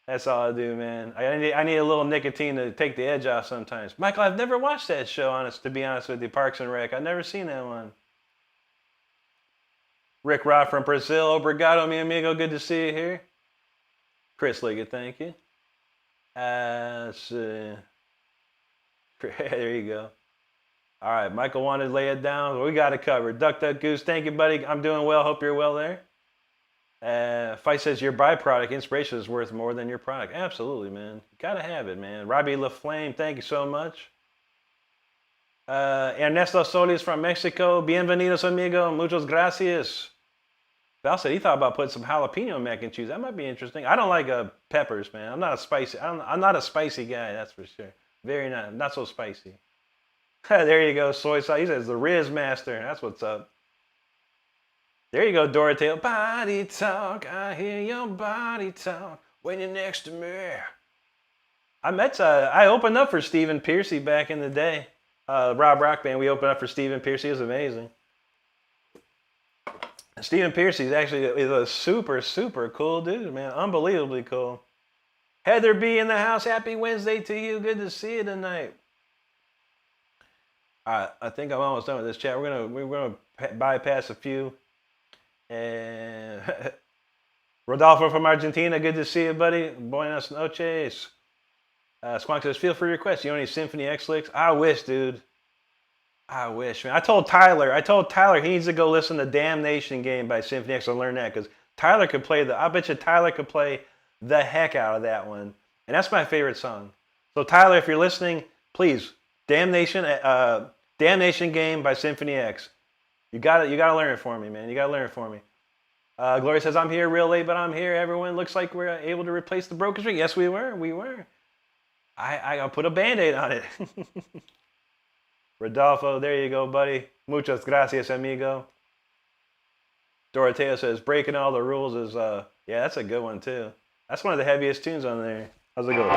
That's all I do, man. I need a little nicotine to take the edge off sometimes. Michael, I've never watched that show, to be honest with you, Parks and Rec. I've never seen that one. Rick Rod from Brazil. Obrigado, mi amigo. Good to see you here. Chris Liggett, thank you. Let's see. There you go. All right, Michael wanted to lay it down. We got it covered. Duck, Duck, Goose. Thank you, buddy. I'm doing well. Hope you're well there. Fight says your byproduct inspiration is worth more than your product. Absolutely, man. Gotta have it, man. Robbie LaFlame, thank you so much. Ernesto Solis from Mexico. Bienvenidos, amigo. Muchas gracias. Val said he thought about putting some jalapeno mac and cheese. That might be interesting. I don't like peppers, man. I'm not a spicy guy, that's for sure. Very not so spicy. There you go, soy sauce. He says the Riz Master. That's what's up. There you go, Dorothea. Body talk, I hear your body talk when you're next to me. I opened up for Stephen Piercy back in the day. Rob Rock Band, we opened up for Stephen Piercy. It was amazing. Stephen Piercy is actually a super, super cool dude, man. Unbelievably cool. Heather B in the house. Happy Wednesday to you. Good to see you tonight. All right, I think I'm almost done with this chat. We're gonna bypass a few. And Rodolfo from Argentina, good to see you, buddy. Buenas noches. Squonk says, feel free to request. You know any Symphony X licks? I wish, dude. I wish, man. I told Tyler he needs to go listen to Damnation Game by Symphony X and learn that, because Tyler could play I bet you Tyler could play the heck out of that one. And that's my favorite song. So Tyler, if you're listening, please, Damnation Game by Symphony X. You gotta learn it for me, man. You gotta learn it for me. Gloria says, I'm here real late, but I'm here. Everyone looks like we're able to replace the broken string. Yes, we were. I put a Band-Aid on it. Rodolfo, there you go, buddy. Muchas gracias, amigo. Dorothea says, breaking all the rules is, yeah, that's a good one, too. That's one of the heaviest tunes on there. How's it go?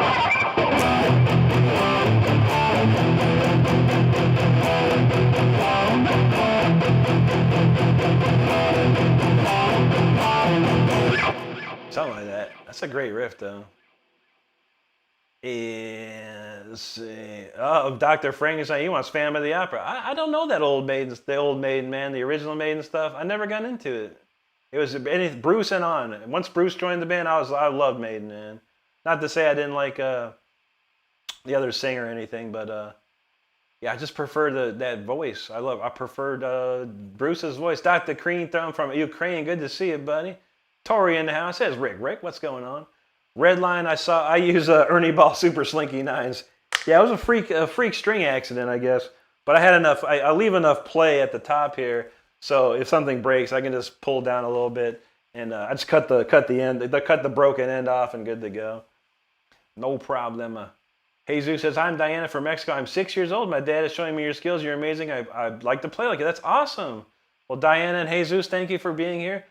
Something like that. That's a great riff, though. And let's see. Oh, Dr. Frankenstein, he wants Phantom of the Opera. I don't know that the old Maiden, man, the original Maiden stuff. I never got into it. It was Bruce and on. Once Bruce joined the band, I loved Maiden, man. Not to say I didn't like the other singer or anything, but yeah, I just prefer that voice. I preferred Bruce's voice. Dr. Cream Thumb from Ukraine, good to see you, buddy. Tori in the house says, Rick, what's going on? Redline, I use Ernie Ball Super Slinky 9s. Yeah, it was a freak string accident, I guess. But I had enough, I leave enough play at the top here, so if something breaks, I can just pull down a little bit, and I just cut the broken end off, and good to go. No problem. Jesus says, I'm Diana from Mexico. I'm 6 years old. My dad is showing me your skills. You're amazing. I'd like to play like you. That's awesome. Well, Diana and Jesus, thank you for being here.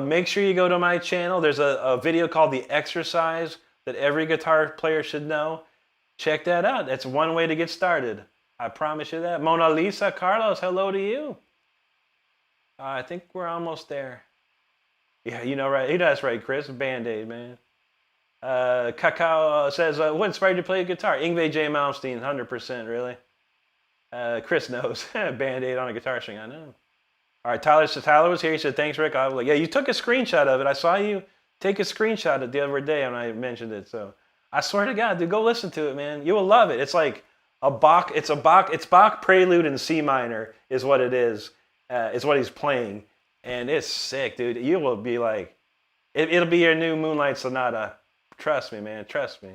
Make sure you go to my channel. There's a video called The Exercise that every guitar player should know. Check that out. That's one way to get started. I promise you that. Mona Lisa, Carlos, hello to you. I think we're almost there. Yeah, you know, right? That's right, Chris. Band-Aid, man. Cacao says, what inspired you to play guitar? Yngwie Malmsteen, 100%, really. Chris knows. Band-Aid on a guitar string, I know. All right, Tyler was here. He said, thanks, Rick. Yeah, you took a screenshot of it. I saw you take a screenshot of it the other day when I mentioned it. So I swear to God, dude, go listen to it, man. You will love it. It's like it's Bach Prelude in C minor is what it is. It's what he's playing. And it's sick, dude. You will be like, it'll be your new Moonlight Sonata. Trust me, man. Trust me.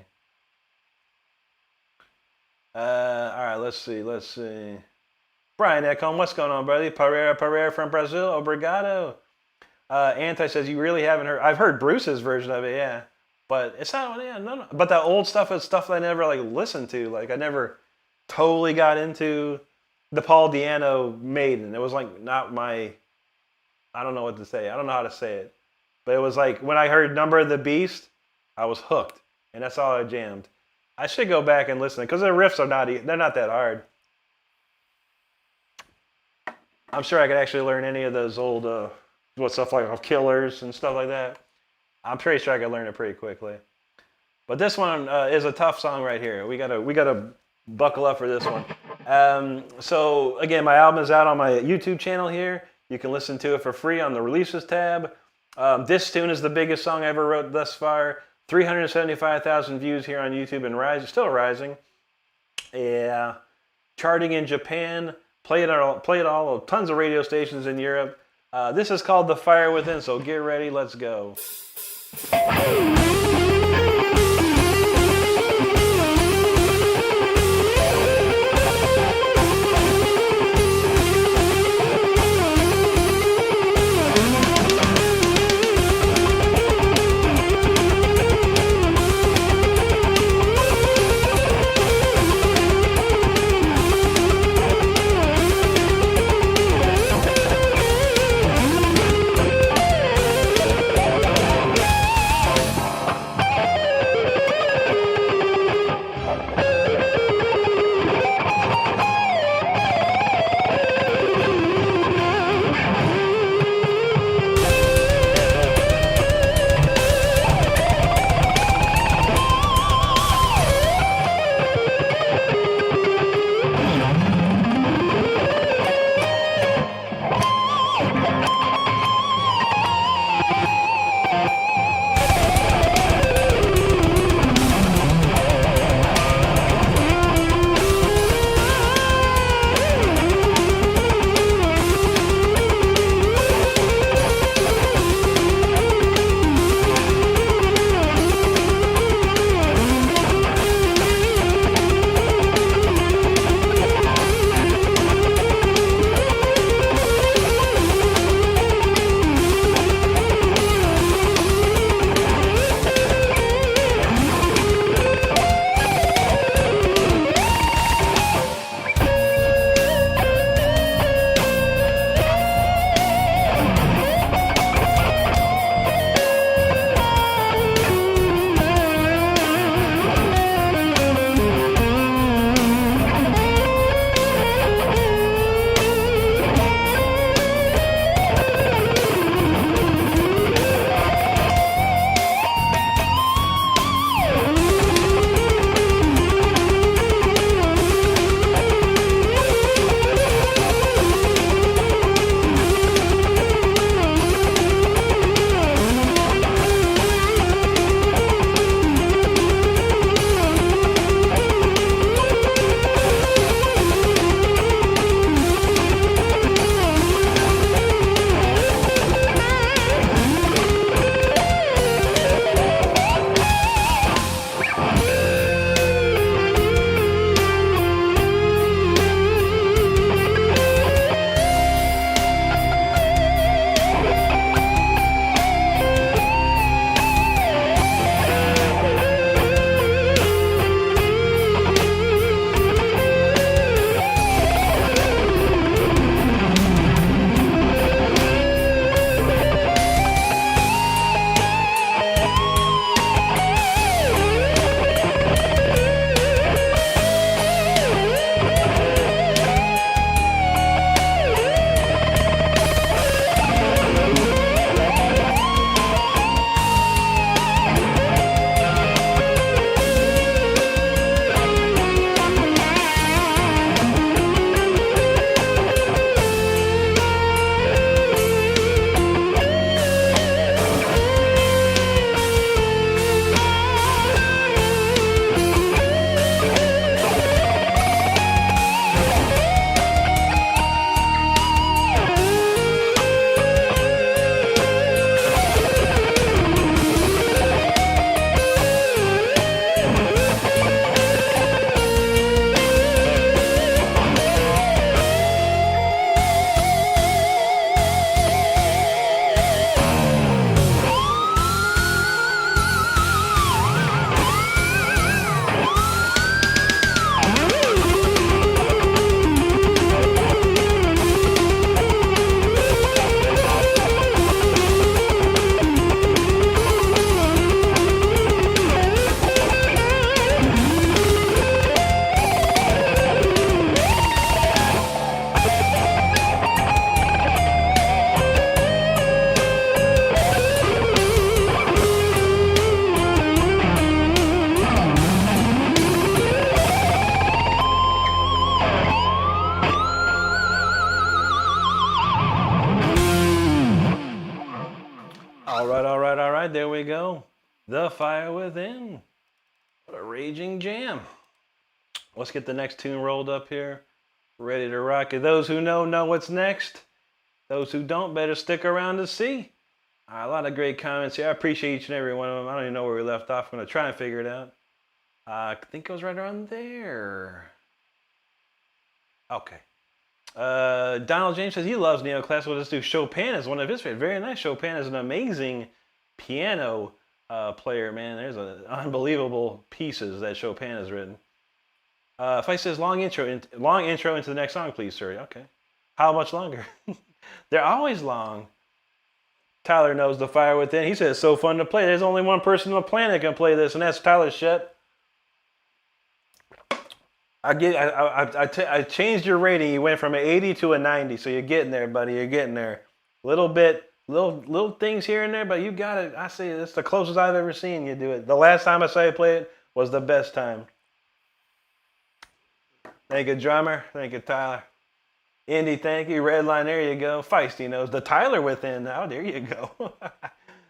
All right, let's see. Brian Ekholm, what's going on, buddy? Pereira from Brazil. Obrigado. Anti says, you really haven't heard. I've heard Bruce's version of it, yeah. But it's not, yeah, no. But that old stuff is stuff that I never, like, listened to. Like, I never totally got into the Paul Di'Anno Maiden. It was, like, not my, I don't know what to say. I don't know how to say it. But it was like, when I heard Number of the Beast, I was hooked. And that's all I jammed. I should go back and listen, because the riffs they're not that hard. I'm sure I could actually learn any of those old, stuff like Killers and stuff like that. I'm pretty sure I could learn it pretty quickly. But this one is a tough song right here. We gotta buckle up for this one. So again, my album is out on my YouTube channel here. You can listen to it for free on the releases tab. This tune is the biggest song I ever wrote thus far. 375,000 views here on YouTube and rising, still rising. Yeah, charting in Japan. Played all tons of radio stations in Europe. This is called The Fire Within, so get ready, let's go. The Fire Within. What a raging jam. Let's get the next tune rolled up here. Ready to rock it. Those who know what's next. Those who don't better stick around to see. A lot of great comments here. I appreciate each and every one of them. I don't even know where we left off. I'm going to try and figure it out. I think it was right around there. Okay. Donald James says he loves neoclassical. Let's do Chopin is one of his favorites. Very nice. Chopin is an amazing piano player, man. There's unbelievable pieces that Chopin has written. If I says long intro into the next song, please, sir. Okay. How much longer? They're always long. Tyler knows The Fire Within. He says it's so fun to play. There's only one person on the planet that can play this, and that's Tyler Shep. I changed your rating. You went from an 80 to a 90, so you're getting there, buddy. You're getting there. Little things here and there, but you got it. I say it's the closest I've ever seen you do it. The last time I saw you play it was the best time. Thank you, drummer. Thank you, Tyler. Indy, thank you. Redline, there you go. Feisty knows. The Tyler Within. Oh, there you go.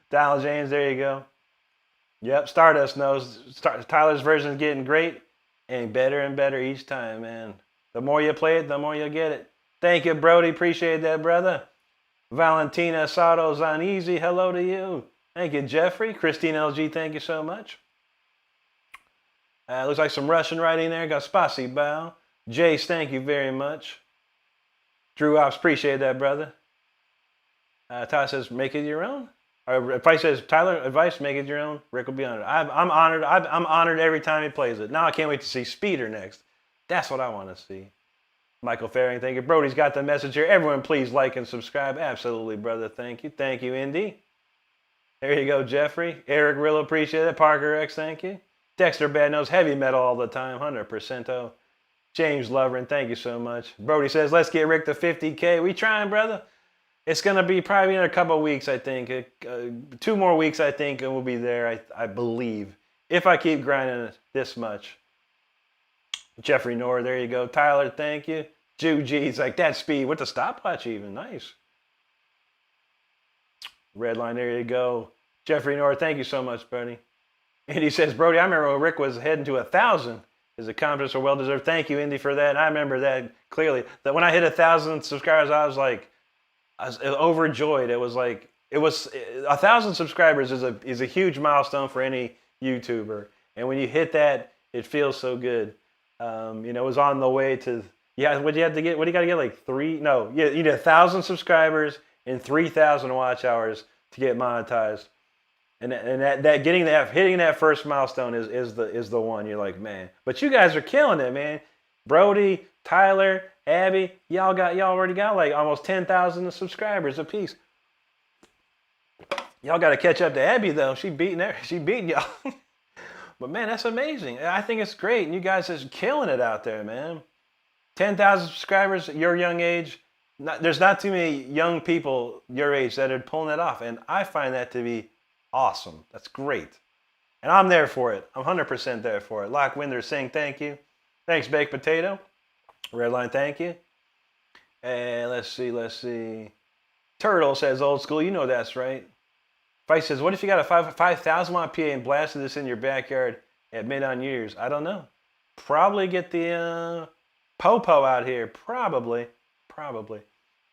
Donald James, there you go. Yep, Stardust knows. Tyler's version is getting great and better each time, man. The more you play it, the more you get it. Thank you, Brody. Appreciate that, brother. Valentina Sato's Uneasy. Hello to you. Thank you, Jeffrey. Christine LG, thank you so much. Looks like some Russian writing there. Got Spasibo. Jace, thank you very much. Drew Ops, appreciate that, brother. Tyler says, make it your own. Or if I says, Tyler, advice, make it your own. Rick will be honored. I'm honored. I'm honored every time he plays it. Now I can't wait to see Speeder next. That's what I want to see. Michael Faring, thank you. Brody's got the message here. Everyone, please like and subscribe. Absolutely, brother. Thank you. Thank you, Indy. There you go, Jeffrey. Eric Rillo, appreciate it. Parker X, thank you. Dexter Bad knows heavy metal all the time. 100%. Oh. James Loverin, thank you so much. Brody says, let's get Rick to 50K. We trying, brother. It's going to be probably in a couple of weeks, I think. 2 more weeks, I think, and we'll be there, I believe. If I keep grinding it this much. Jeffrey Knorr, there you go. Tyler, thank you. Jew G's like that speed with the stopwatch even. Nice. Redline, there you go. Jeffrey Knorr, thank you so much, buddy. And he says, Brody, I remember when Rick was heading to 1,000. His accomplishments are well deserved. Thank you, Indy, for that. And I remember that clearly. That when I hit 1,000 subscribers, I was overjoyed. It was 1,000 subscribers is a huge milestone for any YouTuber. And when you hit that, it feels so good. It was on the way to, what do you got to get? Like 3? No, you need 1,000 subscribers and 3,000 watch hours to get monetized. And hitting that first milestone is the one. You're like, man. But you guys are killing it, man. Brody, Tyler, Abby, y'all already got like almost 10,000 subscribers apiece. Y'all got to catch up to Abby though. She beating y'all. But man, that's amazing. I think it's great, and you guys are killing it out there, man. 10,000 subscribers at your young age. There's not too many young people your age that are pulling that off, and I find that to be awesome. That's great. And I'm there for it. I'm 100% there for it. Lock Winder saying thank you. Thanks, Baked Potato. Redline, thank you. And let's see. Turtle says old school. You know that's right. Vice says, what if you got a 5,000 watt PA and blasted this in your backyard at mid-on New Year's? I don't know. Probably get the Popo out here. Probably.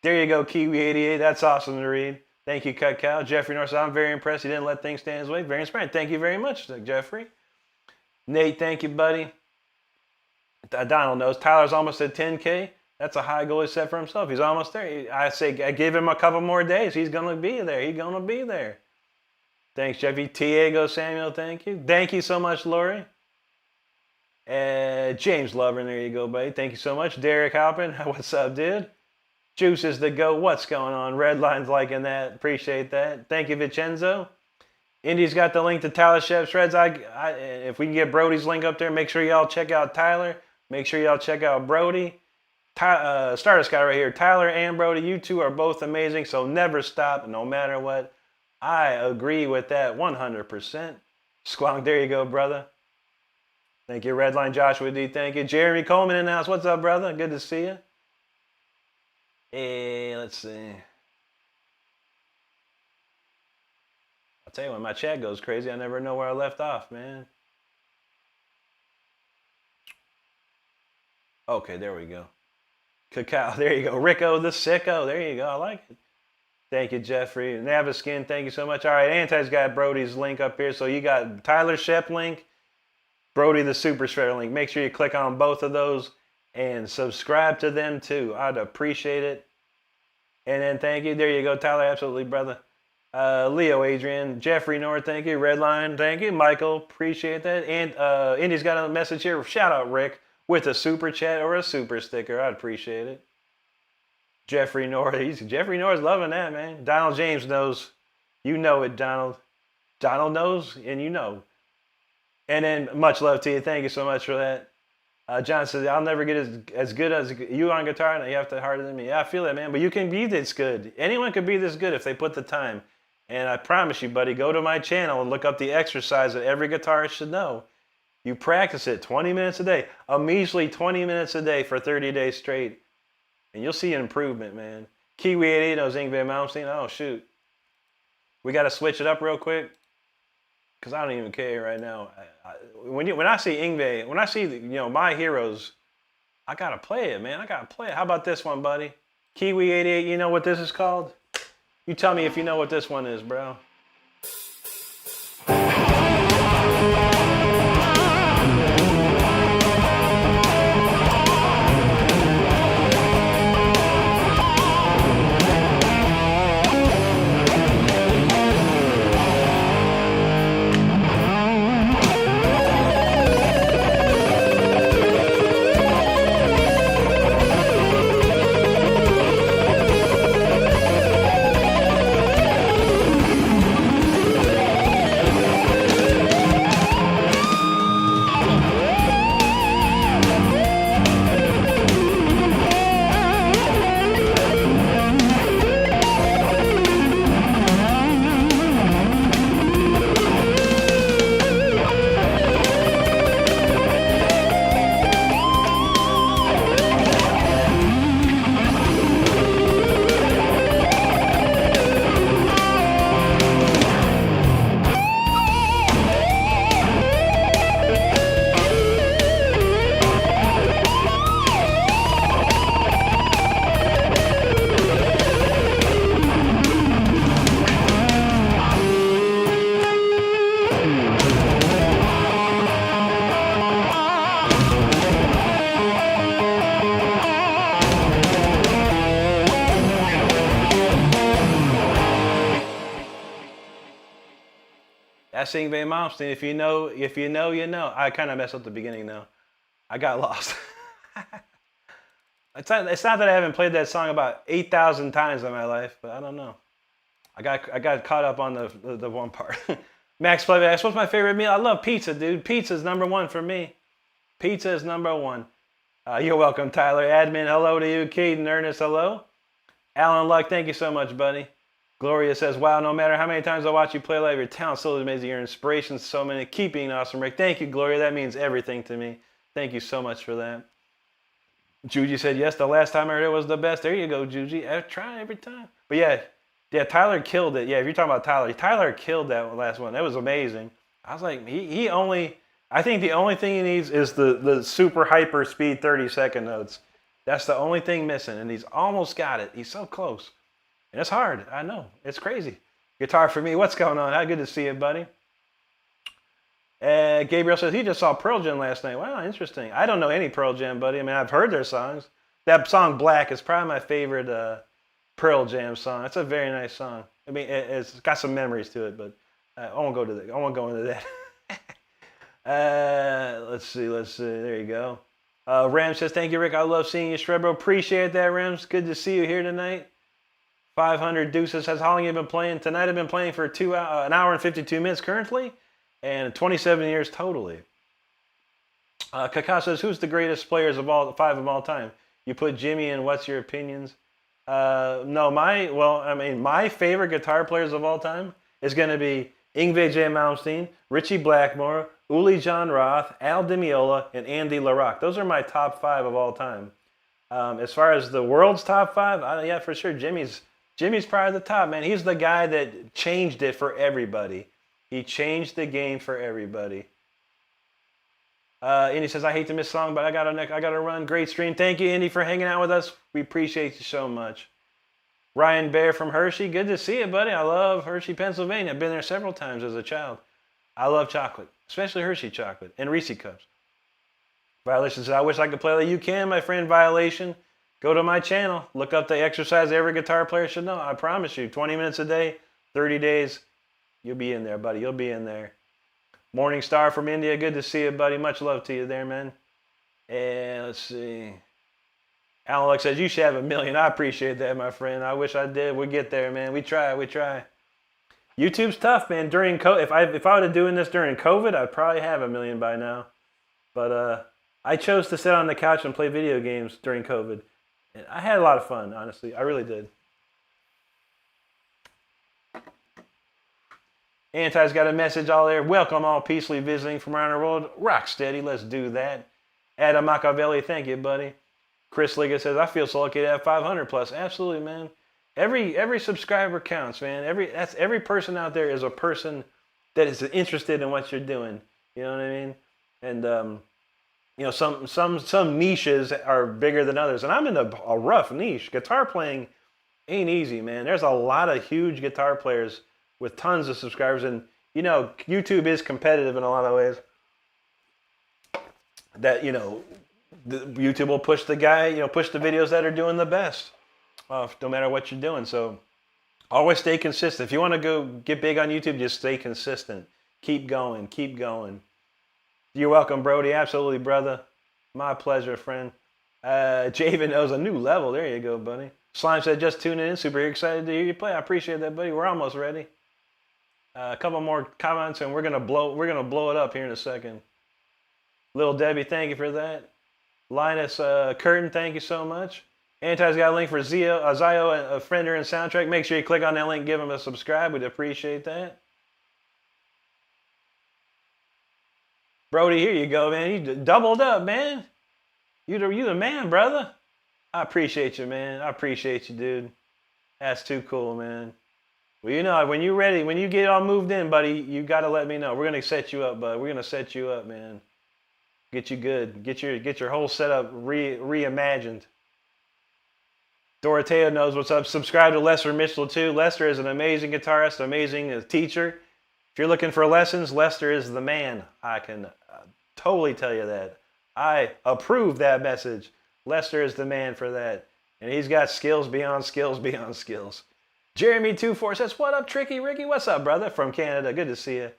There you go, Kiwi88. That's awesome to read. Thank you, Cut Cow. Jeffrey North says, I'm very impressed. He didn't let things stand his way. Very inspiring. Thank you very much, Jeffrey. Nate, thank you, buddy. Donald knows. Tyler's almost at 10K. That's a high goal he set for himself. He's almost there. I give him a couple more days. He's going to be there. Thanks, Jeffy. Tiago Samuel, thank you. Thank you so much, Lori. James Lover, there you go, buddy. Thank you so much. Derek Halpin, what's up, dude? Juice is the go. What's going on? Redline's liking that. Appreciate that. Thank you, Vincenzo. Indy's got the link to Tyler Shep Shreds. If we can get Brody's link up there, make sure y'all check out Tyler. Make sure y'all check out Brody. Stardust got it right here. Tyler and Brody, you two are both amazing, so never stop, no matter what. I agree with that 100%. Squonk, there you go, brother. Thank you, Redline Joshua D. Thank you. Jeremy Coleman in the house. What's up, brother? Good to see you. Let's see. tell you, when my chat goes crazy, I never know where I left off, man. Okay, there we go. Cacao, there you go. Rico the Sicko, there you go. I like it. Thank you, Jeffrey. Naviskin, thank you so much. All right, Anti's got Brody's link up here. So you got Tyler Shep link, Brody the Super Shredder link. Make sure you click on both of those and subscribe to them too. I'd appreciate it. And then thank you. There you go, Tyler. Absolutely, brother. Leo, Adrian, Jeffrey North, thank you. Redline, thank you. Michael, appreciate that. And Indy's got a message here. Shout out, Rick, with a super chat or a super sticker. I'd appreciate it. Jeffrey North, Jeffrey North's loving that, man. Donald James knows. You know it, Donald. Donald knows, and you know. And then much love to you. Thank you so much for that. John says, I'll never get as good as you on guitar, and you have to harder than me. Yeah, I feel that, man. But you can be this good. Anyone can be this good if they put the time. And I promise you, buddy, go to my channel and look up the exercise that every guitarist should know. You practice it 20 minutes a day. A measly 20 minutes a day for 30 days straight. And you'll see an improvement, man. Kiwi 88 knows Yngwie Malmsteen. Oh, shoot. We got to switch it up real quick. Because I don't even care right now. When I see Yngwie, when I see my heroes, I got to play it, man. I got to play it. How about this one, buddy? Kiwi 88, you know what this is called? You tell me if you know what this one is, bro. That's Yngwie Malmsteen. If you know, you know. I kind of messed up the beginning now. I got lost. It's not that I haven't played that song about 8,000 times in my life, but I don't know. I got caught up on the one part. Max Playback, what's my favorite meal? I love pizza, dude. Pizza's #1 for me. Pizza is #1. You're welcome, Tyler. Admin, hello to you. Caden, Ernest, hello. Alan Luck, thank you so much, buddy. Gloria says, wow, no matter how many times I watch you play live, your talent still is amazing. Your inspiration's so many. Keep being awesome, Rick. Thank you, Gloria. That means everything to me. Thank you so much for that. Juji said, yes, the last time I heard it was the best. There you go, Juji. I try every time. But yeah, Tyler killed it. Yeah, if you're talking about Tyler killed that last one. That was amazing. I was like, I think the only thing he needs is the super hyper speed 30-second notes. That's the only thing missing, and he's almost got it. He's so close. And it's hard. I know. It's crazy. Guitar for me. What's going on? How good to see you, buddy. Gabriel says he just saw Pearl Jam last night. Wow, interesting. I don't know any Pearl Jam, buddy. I mean, I've heard their songs. That song Black is probably my favorite Pearl Jam song. It's a very nice song. I mean, it's got some memories to it, but I won't go into that. Let's see. There you go. Ram says, thank you, Rick. I love seeing you, Shredbro. Appreciate that, Rams. Good to see you here tonight. 500 Deuces says, how long have you been playing? Tonight I've been playing for an hour and 52 minutes currently, and 27 years totally. Kaka says, who's the greatest players of all 5 of all time? You put Jimmy in. What's your opinions? No, my favorite guitar players of all time is going to be Yngwie J. Malmsteen, Richie Blackmore, Uli John Roth, Al Di Meola, and Andy LaRocque. Those are my top 5 of all time. As far as the world's top 5, yeah, for sure, Jimmy's Jimmy's probably the top, man. He's the guy that changed it for everybody. He changed the game for everybody. Indy says, I hate to miss a song, but I gotta run. Great stream. Thank you, Indy, for hanging out with us. We appreciate you so much. Ryan Bear from Hershey. Good to see you, buddy. I love Hershey, Pennsylvania. I've been there several times as a child. I love chocolate, especially Hershey chocolate and Reese cups. Violation says, I wish I could play like you can, my friend Violation. Go to my channel. Look up the exercise every guitar player should know. I promise you, 20 minutes a day, 30 days, you'll be in there, buddy. You'll be in there. Morning Star from India. Good to see you, buddy. Much love to you there, man. And let's see. Alan Luck says, you should have 1 million. I appreciate that, my friend. I wish I did. We get there, man. We try. YouTube's tough, man. During COVID, if I were doing this during COVID, I'd probably have 1 million by now. But I chose to sit on the couch and play video games during COVID. And I had a lot of fun, honestly. I really did. Anti's got a message all there. Welcome all peacefully visiting from around the world. Rock steady. Let's do that. Adam Machiavelli, thank you, buddy. Chris Liga says, I feel so lucky to have 500 plus. Absolutely, man. Every subscriber counts, man. Every person out there is a person that is interested in what you're doing. You know what I mean? And you know, some niches are bigger than others, and I'm in a rough niche. Guitar playing ain't easy, man. There's a lot of huge guitar players with tons of subscribers, and you know, YouTube is competitive in a lot of ways. That, you know, YouTube will push the videos that are doing the best, no matter what you're doing. So always stay consistent. If you want to go get big on YouTube, just stay consistent. Keep going. You're welcome, Brody. Absolutely, brother. My pleasure, friend. Javen knows a new level. There you go, buddy. Slime said, just tuning in. Super excited to hear you play. I appreciate that, buddy. We're almost ready. A couple more comments, and we're gonna blow it up here in a second. Little Debbie, thank you for that. Linus Curtin, thank you so much. Anti's got a link for Zio, a Fender and soundtrack. Make sure you click on that link, give him a subscribe. We'd appreciate that. Brody, here you go, man. You doubled up, man. You the man, brother. I appreciate you, man. I appreciate you, dude. That's too cool, man. Well, you know, when you're ready, when you get all moved in, buddy, you got to let me know. We're going to set you up, bud. We're going to set you up, man. Get you good. Get your whole setup reimagined. Dorothea knows what's up. Subscribe to Lester Mitchell, too. Lester is an amazing guitarist, amazing teacher. If you're looking for lessons, Lester is the man. I can totally tell you that. I approve that message. Lester is the man for that. And he's got skills beyond skills beyond skills. Jeremy24 says, what up, Tricky Ricky? What's up, brother? From Canada. Good to see you.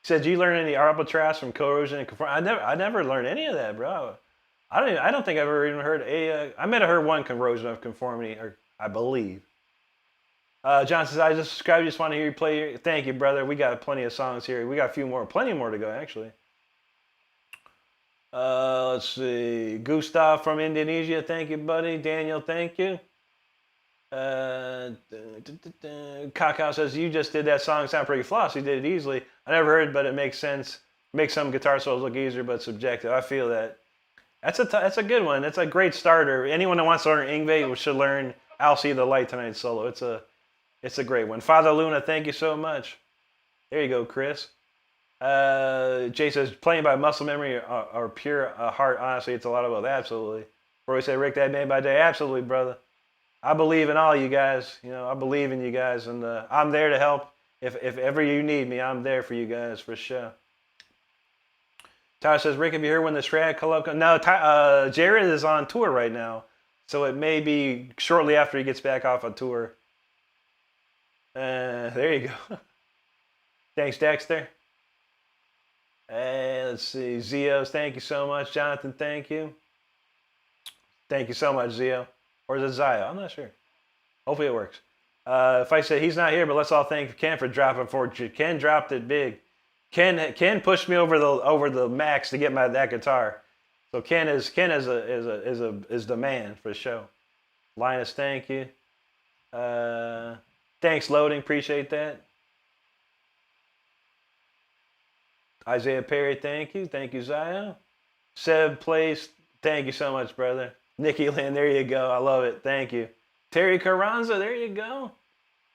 He said, did you learn any arbitrage from corrosion and conformity? I never learned any of that, bro. I don't think I've ever even heard I might have heard one corrosion of conformity, or I believe. John says, I just subscribed. Just want to hear you play. Thank you, brother. We got plenty of songs here. We got plenty more to go, actually. Let's see. Gustav from Indonesia. Thank you, buddy. Daniel, thank you. Kakao says, you just did that song sound pretty flawless. You did it easily. I never heard it, but it makes sense. Makes some guitar solos look easier, but subjective. I feel that. That's a good one. It's a great starter. Anyone that wants to learn Yngwie should learn I'll See the Light Tonight solo. It's a great one. Father Luna, thank you so much. There you go, Chris. Jay says, playing by muscle memory or pure heart, honestly, it's a lot of both. Absolutely. Roy said, Rick, that made by day. Absolutely, brother. I believe in all you guys. You know, I believe in you guys, and I'm there to help. If ever you need me, I'm there for you guys, for sure. Tyler says, Rick, have you heard when the Shred Club comes? No, Jared is on tour right now, so it may be shortly after he gets back off a tour. There you go. Thanks, Dexter. Let's see. Zios, thank you so much. Jonathan, thank you. Thank you so much, Zio. Or is it Zio? I'm not sure. Hopefully it works. If I say he's not here, but let's all thank Ken for dropping for you. Ken dropped it big. Ken pushed me over the max to get that guitar. So Ken is the man for sure. Linus, thank you. Thanks, Loading. Appreciate that. Isaiah Perry, thank you. Thank you, Zio. Seb Place, thank you so much, brother. Nikki Lynn, there you go. I love it. Thank you. Terry Carranza, there you go.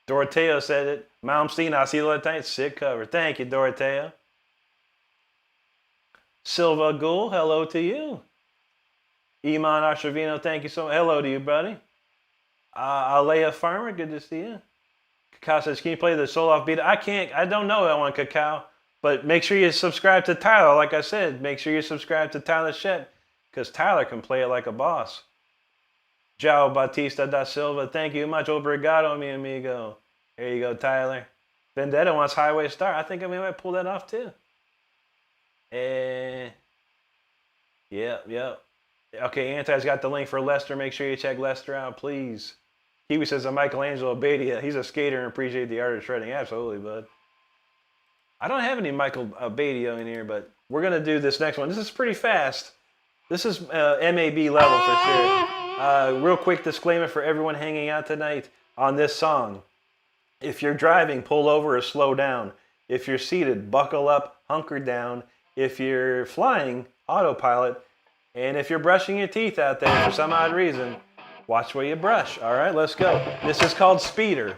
Dorothea said it. Malmsteen, I see the other time. Sick cover. Thank you, Dorothea. Silva Ghoul, hello to you. Iman Arshevino, thank you so much. Hello to you, buddy. Alea Farmer, good to see you. Cacao says, can you play the Soloff beat? I can't. I don't know that one, Cacao. But make sure you subscribe to Tyler. Like I said, make sure you subscribe to Tyler Shett, because Tyler can play it like a boss. João Batista da Silva, thank you much. Obrigado, mi amigo. There you go, Tyler. Vendetta wants Highway Star. I think I might pull that off too. Yep. Okay, Anti's got the link for Lester. Make sure you check Lester out, please. Kiwi says, I'm Michelangelo Abadia. He's a skater and appreciate the art of shredding. Absolutely, bud. I don't have any Michael Abadio in here, but we're going to do this next one. This is pretty fast. This is MAB level for sure. Real quick disclaimer for everyone hanging out tonight on this song. If you're driving, pull over or slow down. If you're seated, buckle up, hunker down. If you're flying, autopilot. And if you're brushing your teeth out there for some odd reason, watch where you brush. All right, let's go. This is called Speeder.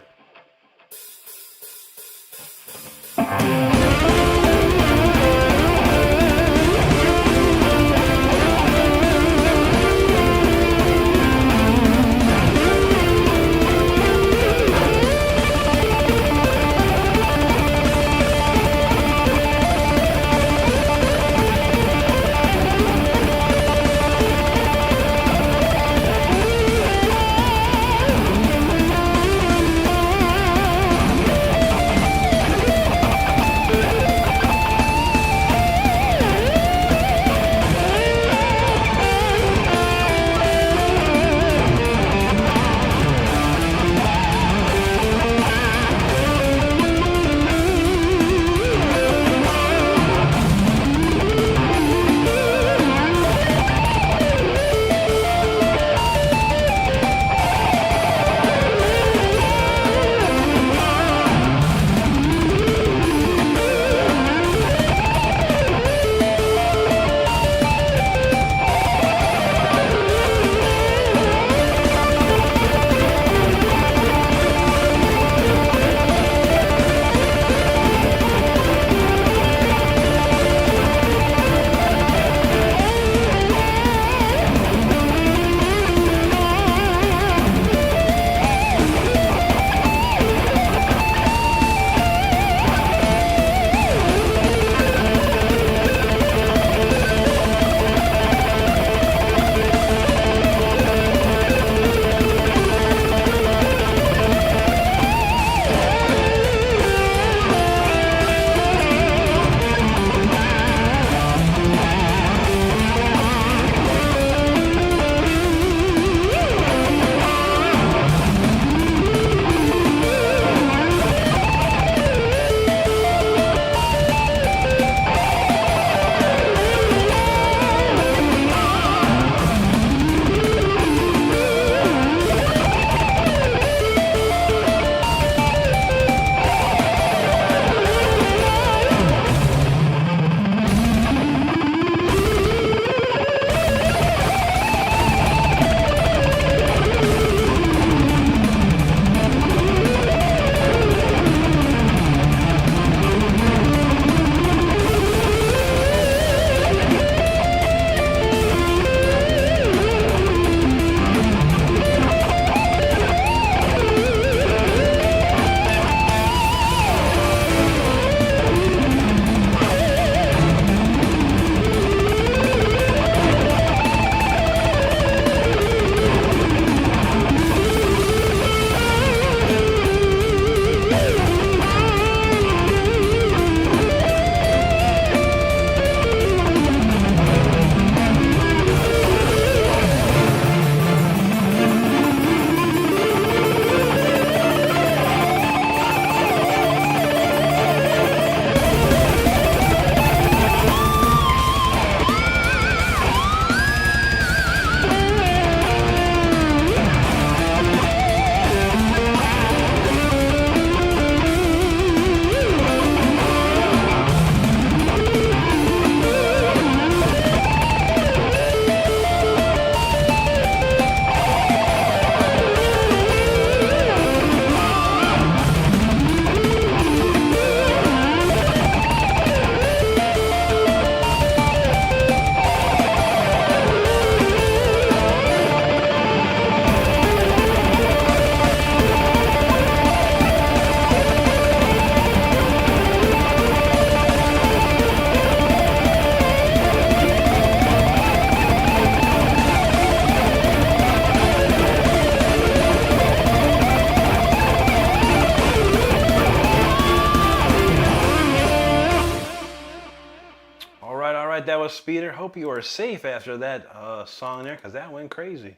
bro, Speeder. Hope you are safe after that song there, because that went crazy.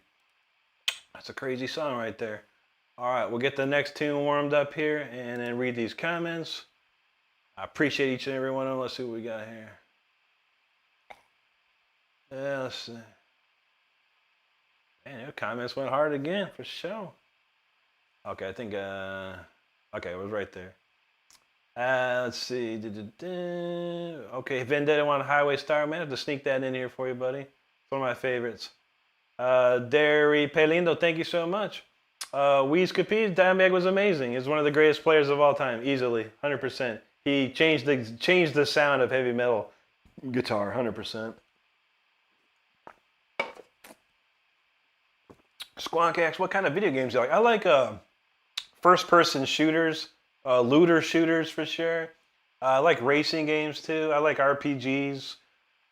That's a crazy song right there. All right, we'll get the next tune warmed up here and then read these comments. I appreciate each and every one of them. Let's see what we got here. Yeah, let's see. Man, your comments went hard again, for sure. Okay, I think, okay, it was right there. Let's see. Okay, Vendetta on Highway Star. Man, I have to sneak that in here for you, buddy. It's one of my favorites. Derry Pelindo, thank you so much. Weez Capiz, Dimebag was amazing. He's one of the greatest players of all time, easily, 100%. He changed the sound of heavy metal guitar, 100%. Squonkax, what kind of video games do you like? I like first-person shooters, looter shooters for sure. I like racing games too. I like RPGs.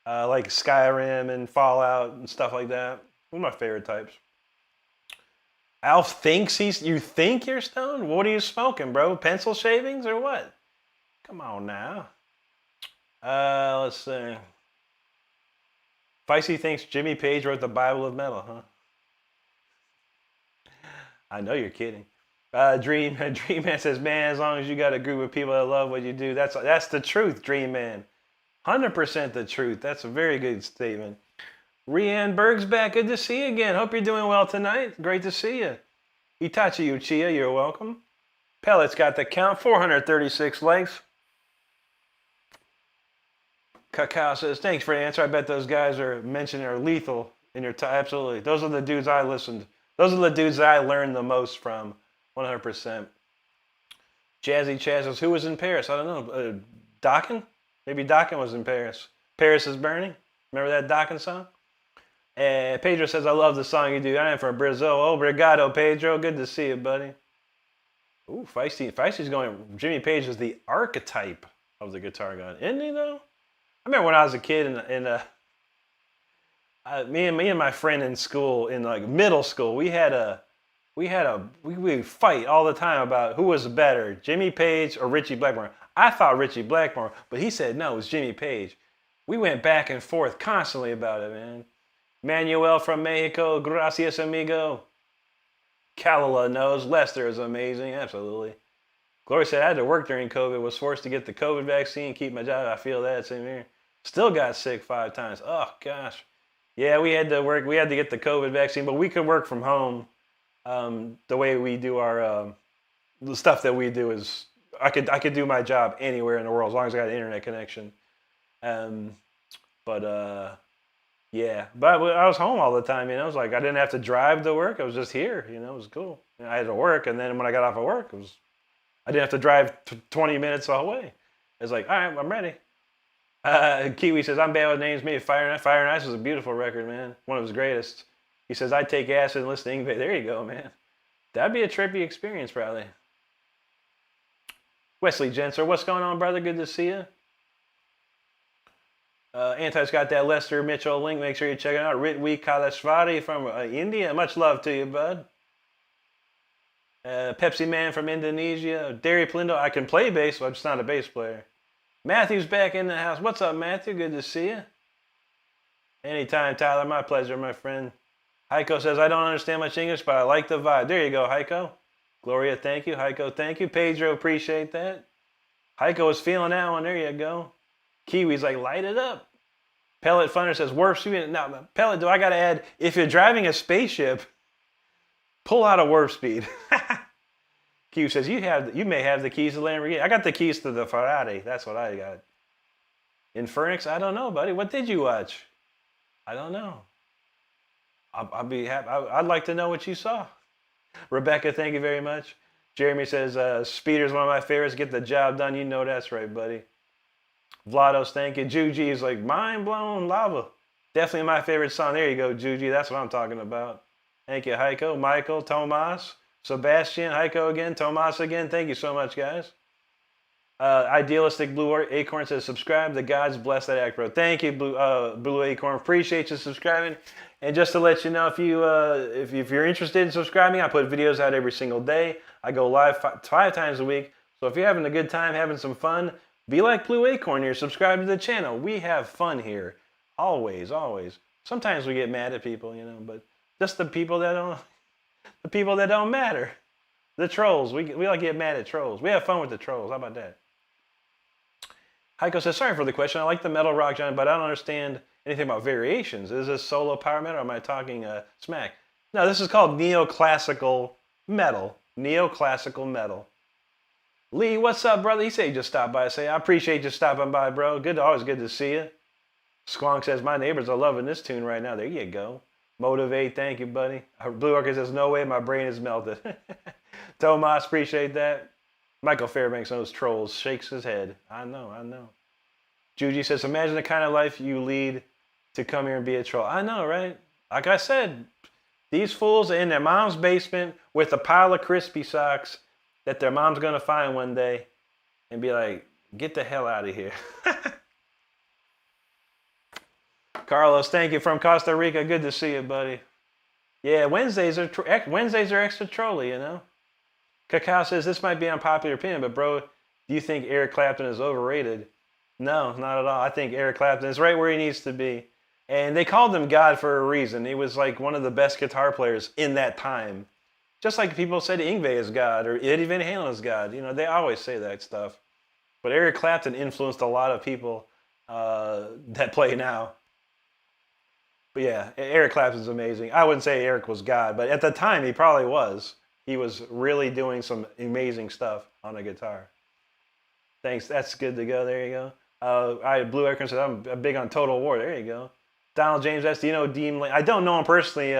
I like Skyrim and Fallout and stuff like that. One of my favorite types. Alf thinks you think you're stoned? What are you smoking, bro? Pencil shavings or what? Come on now. Let's see. Feisty thinks Jimmy Page wrote the Bible of metal, huh? I know you're kidding. Dream Man says, man, as long as you got a group of people that love what you do, that's the truth, Dream Man. 100% the truth. That's a very good statement. Rianne Berg's back. Good to see you again. Hope you're doing well tonight. Great to see you. Itachi Uchiha, you're welcome. Pellet's got the count. 436 likes. Cacao says, thanks for the answer. I bet those guys are mentioning are lethal in your time. Absolutely. Those are the dudes I listened. Those are the dudes that I learned the most from. 100%. Jazzy Chaz says, who was in Paris? I don't know. Dokken? Maybe Dokken was in Paris. Paris is Burning. Remember that Dokken song? And Pedro says, I love the song you do. I am from Brazil. Obrigado, Pedro. Good to see you, buddy. Ooh, Feisty. Feisty's going, Jimmy Page is the archetype of the guitar guy. Isn't he, though? I remember when I was a kid me and my friend in school, in like middle school, we fight all the time about who was better, Jimmy Page or Richie Blackmore. I thought Richie Blackmore, but he said no, it was Jimmy Page. We went back and forth constantly about it, man. Manuel from Mexico, gracias amigo. Kalila knows, Lester is amazing, absolutely. Gloria said, I had to work during COVID, was forced to get the COVID vaccine, keep my job. I feel that, same here. Still got sick 5 times. Oh, gosh. Yeah, we had to work. We had to get the COVID vaccine, but we could work from home. The way we do our, the stuff that we do is, I could do my job anywhere in the world as long as I got an internet connection. Yeah, but I was home all the time, you know. It was like I didn't have to drive to work. I was just here, you know. It was cool. You know, I had to work, and then when I got off of work, I didn't have to drive 20 minutes away. It's like, all right, I'm ready. Kiwi says, I'm bad with names. Maybe Fire and Ice was a beautiful record, man. One of his greatest. He says, I'd take acid and listen to Yngwie. There you go, man. That'd be a trippy experience, probably. Wesley Jenser, what's going on, brother? Good to see you. Anti's got that Lester Mitchell link. Make sure you check it out. Ritwi Kalashvari from India. Much love to you, bud. Pepsi Man from Indonesia. Derry Plindo. I can play bass, but I'm just not a bass player. Matthew's back in the house. What's up, Matthew? Good to see you. Anytime, Tyler. My pleasure, my friend. Heiko says, I don't understand much English, but I like the vibe. There you go, Heiko. Gloria, thank you. Heiko, thank you. Pedro, appreciate that. Heiko was feeling that one. There you go. Kiwi's like, light it up. Pellet Funner says, warp speed. Now, Pellet, do I got to add, if you're driving a spaceship, pull out a warp speed. Q says, you may have the keys to the Lamborghini. I got the keys to the Ferrari. That's what I got. Infernix? I don't know, buddy. What did you watch? I don't know. I'll be happy. I'd like to know what you saw. Rebecca, thank you very much. Jeremy says, Speeder's one of my favorites. Get the job done. You know that's right, buddy. Vlados, thank you. Juji is like, mind blown lava. Definitely my favorite song. There you go, Juji. That's what I'm talking about. Thank you, Heiko, Michael, Tomas, Sebastian, Heiko again, Tomas again. Thank you so much, guys. Idealistic Blue Acorn says, subscribe. The gods bless that act, bro. Thank you, Blue Acorn. Appreciate you subscribing. And just to let you know, if you're interested in subscribing, I put videos out every single day. I go live 5 times a week. So if you're having a good time, having some fun, be like Blue Acorn here. Subscribe to the channel. We have fun here. Always, always. Sometimes we get mad at people, you know, but just the people that don't matter. The trolls. We like to get mad at trolls. We have fun with the trolls. How about that? Heiko says, sorry for the question. I like the metal rock genre, but I don't understand anything about variations. Is this solo power metal or am I talking smack? No, this is called neoclassical metal. Neoclassical metal. Lee, what's up, brother? He said he just stopped by. Say, I appreciate you stopping by, bro. Always good to see you. Squonk says, my neighbors are loving this tune right now. There you go. Motivate, thank you, buddy. Blue Orchid says, no way, my brain is melted. Tomas, appreciate that. Michael Fairbanks knows trolls, shakes his head. I know. Juji says, imagine the kind of life you lead to come here and be a troll. I know, right? Like I said, these fools are in their mom's basement with a pile of crispy socks that their mom's going to find one day and be like, get the hell out of here. Carlos, thank you from Costa Rica. Good to see you, buddy. Yeah, Wednesdays are extra trolly, you know. Cacao says, this might be an unpopular opinion, but bro, do you think Eric Clapton is overrated? No, not at all. I think Eric Clapton is right where he needs to be. And they called him God for a reason. He was like one of the best guitar players in that time. Just like people said Yngwie is God or Eddie Van Halen is God. You know, they always say that stuff. But Eric Clapton influenced a lot of people that play now. But yeah, Eric Clapton's amazing. I wouldn't say Eric was God, but at the time he probably was. He was really doing some amazing stuff on the guitar. Thanks. That's good to go. There you go. Blue Acorn said, I'm big on Total War. There you go. Donald James S. Do you know Dean Lane? I don't know him personally,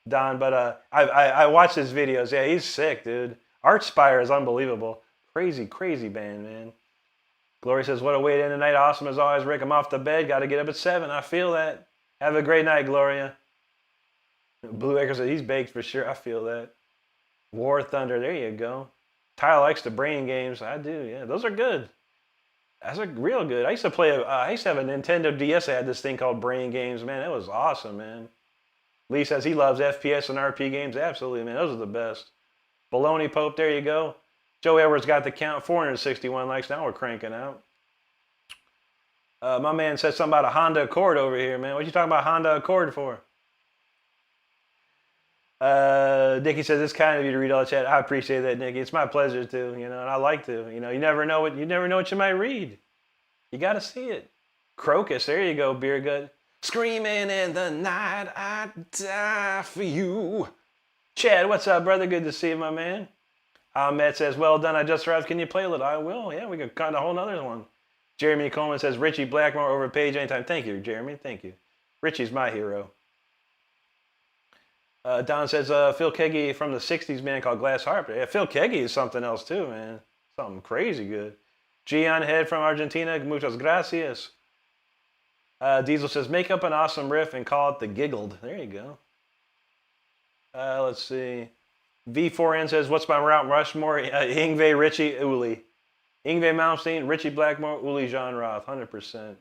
Don, but I watch his videos. Yeah, he's sick, dude. Archspire is unbelievable. Crazy, crazy band, man. Glory says, what a way to end the night. Awesome as always, Rick. I'm off to bed. Got to get up at 7. I feel that. Have a great night, Gloria. Blue Acre said, he's baked for sure. I feel that. War Thunder. There you go. Tyler likes the brain games. I do, yeah. Those are good. That's a real good. I used to have a Nintendo DS that had this thing called Brain Games. Man, that was awesome, man. Lee says he loves FPS and RP games. Absolutely, man. Those are the best. Baloney Pope, there you go. Joe Edwards got the count. 461 likes. Now we're cranking out. My man said something about a Honda Accord over here, man. What you talking about Honda Accord for? Nikki says it's kind of you to read all the chat. I appreciate that, Nikki. It's my pleasure to, you know, and I like to. You know, you never know what you might read. You got to see it. Crocus, there you go, Beer Gut. Screaming in the night, I die for you. Chad, what's up, brother? Good to see you, my man. Ahmed says, well done. I just arrived. Can you play a little? I will. Yeah, we could kind of hold another one. Jeremy Coleman says, Richie Blackmore over Page anytime. Thank you, Jeremy. Thank you. Richie's my hero. Don says, Phil Keggy from the 60s band called Glass Harper. Yeah, Phil Keggy is something else too, man. Something crazy good. Gian Head from Argentina. Muchas gracias. Diesel says, make up an awesome riff and call it the Giggled. There you go. Let's see. V4N says, what's my Mount Rushmore? Yngwie, Richie, Uli. Yngwie Malmsteen, Richie Blackmore, Uli John Roth. 100%.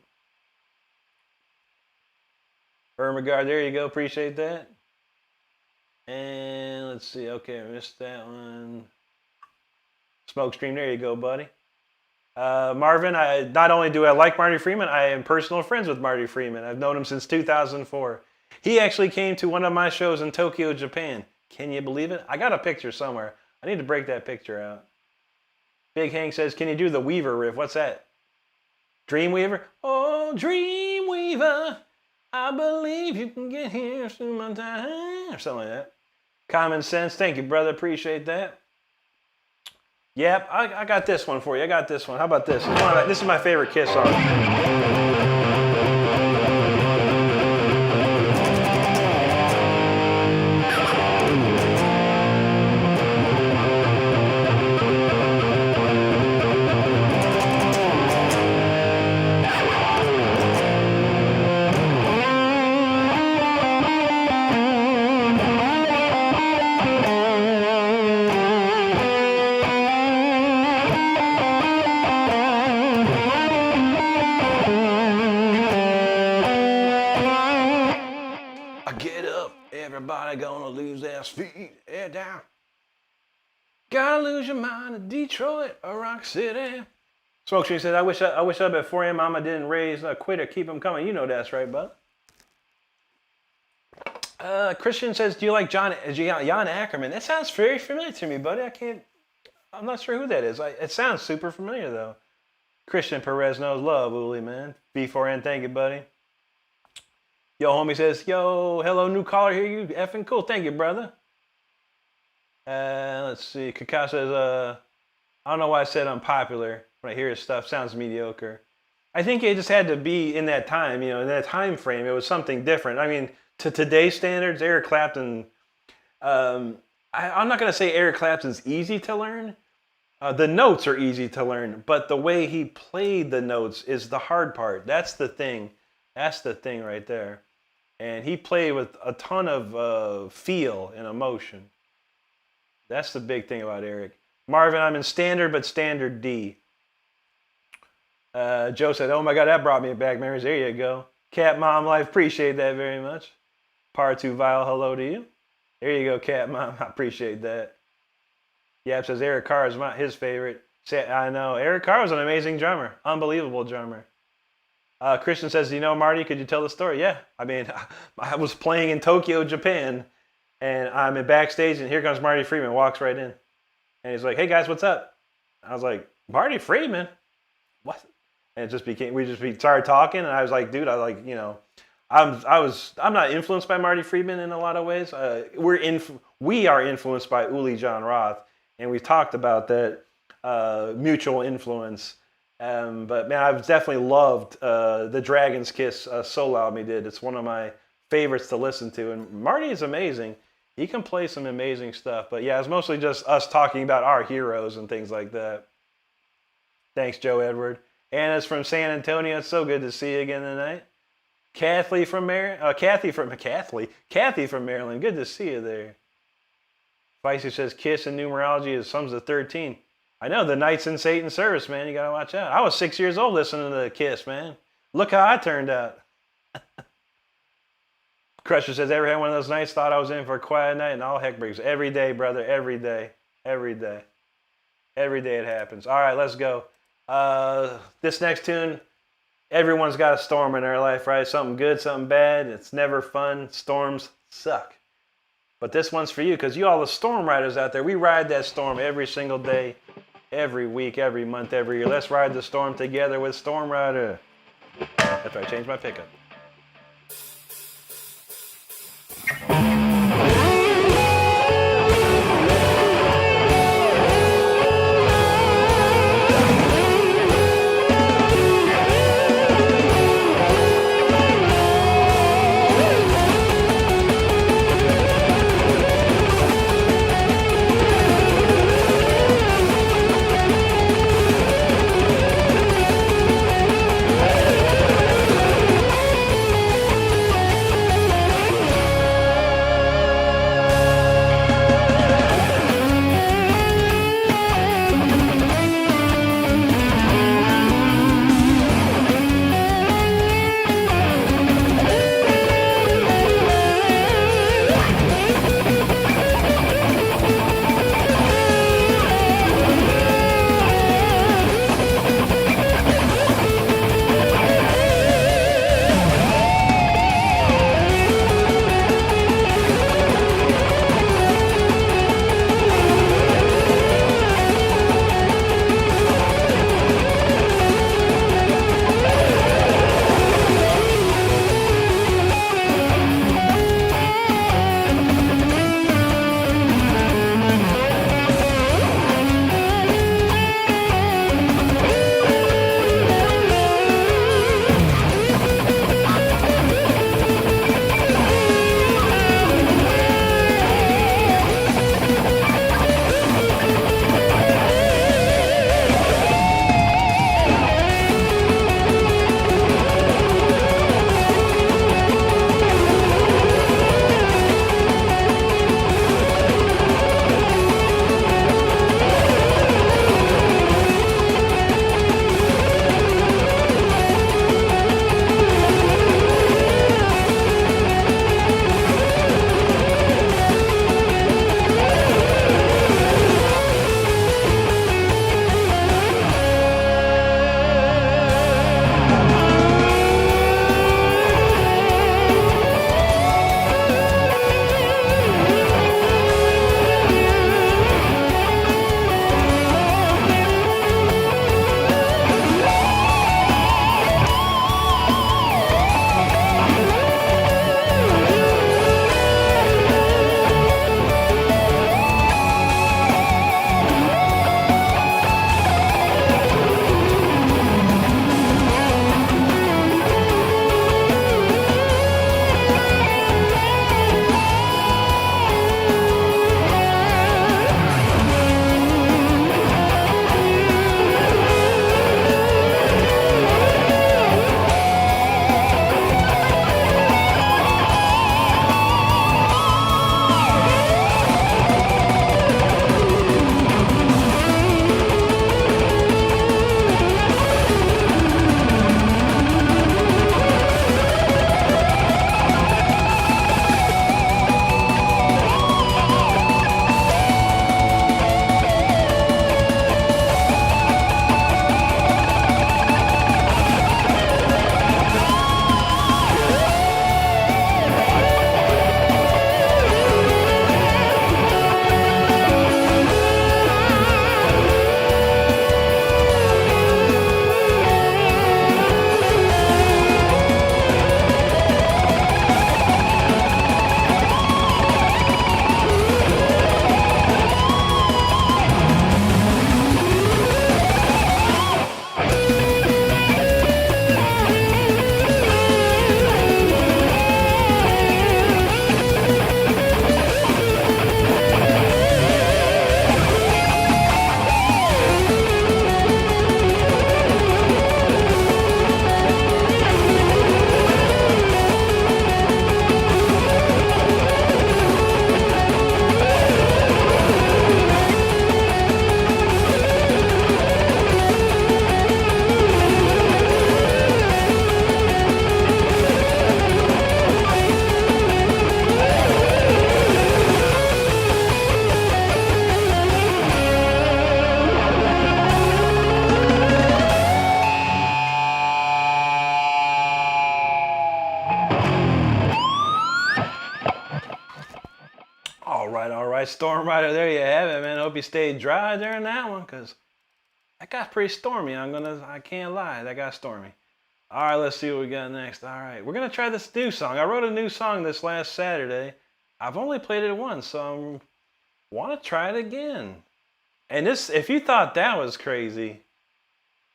Ermagard, there you go. Appreciate that. And let's see. Okay, I missed that one. Smokestream, there you go, buddy. Marvin, not only do I like Marty Freeman, I am personal friends with Marty Freeman. I've known him since 2004. He actually came to one of my shows in Tokyo, Japan. Can you believe it? I got a picture somewhere. I need to break that picture out. Big Hank says, can you do the Weaver riff? What's that? Dreamweaver? Oh, Dreamweaver, I believe you can get here through my time. Or something like that. Common Sense. Thank you, brother. Appreciate that. Yep, I got this one for you. I got this one. How about this? This is my favorite Kiss song. Everybody gonna lose their feet, head down. Gotta lose your mind in Detroit or Rock City. Smoke Tree says, I wish up at 4 a.m. Mama didn't raise a quitter. Keep them coming. You know that's right, bud. Christian says, do you like Jan Ackerman? That sounds very familiar to me, buddy. I'm not sure who that is. It sounds super familiar, though. Christian Perez knows love, Uli, man. B4N, thank you, buddy. Yo, homie says, yo, hello, new caller here. You effing cool. Thank you, brother. Let's see. Kaká says, I don't know why I said unpopular. When I hear his stuff, sounds mediocre. I think it just had to be in that time, in that time frame. It was something different. I mean, to today's standards, Eric Clapton, I'm not going to say Eric Clapton's easy to learn. The notes are easy to learn, but the way he played the notes is the hard part. That's the thing. That's the thing right there. And he played with a ton of feel and emotion. That's the big thing about Eric. Marvin, I'm in standard, but standard D. Joe said, oh my God, that brought me back memories. There you go. Cat Mom Life, appreciate that very much. Par 2 Vile, hello to you. There you go, Cat Mom, I appreciate that. Yap says, Eric Carr is his favorite. I know, Eric Carr was an amazing drummer. Unbelievable drummer. Christian says, Marty, could you tell the story? Yeah, I mean, I was playing in Tokyo, Japan, and I'm in backstage, and here comes Marty Friedman, walks right in. And he's like, hey guys, what's up? I was like, Marty Friedman? What? And it just became, we started talking, and I was like, dude, I'm not influenced by Marty Friedman in a lot of ways. We are influenced by Uli John Roth, and we've talked about that mutual influence. But man, I've definitely loved the Dragon's Kiss solo album he did. It's one of my favorites to listen to, and Marty is amazing. He can play some amazing stuff. But yeah, it's mostly just us talking about our heroes and things like that. Thanks, Joe Edward. Anna's from San Antonio. It's so good to see you again tonight. Kathy from Maryland. Kathy from Maryland. Good to see you there. Feisty says Kiss and numerology is sums of 13. I know, the Knights in Satan's service, man. You got to watch out. I was 6 years old listening to Kiss, man. Look how I turned out. Crusher says, ever had one of those nights, thought I was in for a quiet night, and all heck breaks. Every day, brother. Every day. Every day. Every day it happens. All right, let's go. This next tune, everyone's got a storm in their life, right? Something good, something bad. It's never fun. Storms suck. But this one's for you, because you all the storm riders out there, we ride that storm every single day, every week, every month, every year. Let's ride the storm together with Storm Rider. After I change my pickup. right, Storm Rider, there you have it, man. Hope you stayed dry during that one, because that got pretty stormy. I can't lie, that got stormy. All right, let's see what we got next. All right, we're going to try this new song. I wrote a new song this last Saturday. I've only played it once, so I want to try it again. And this, if you thought that was crazy,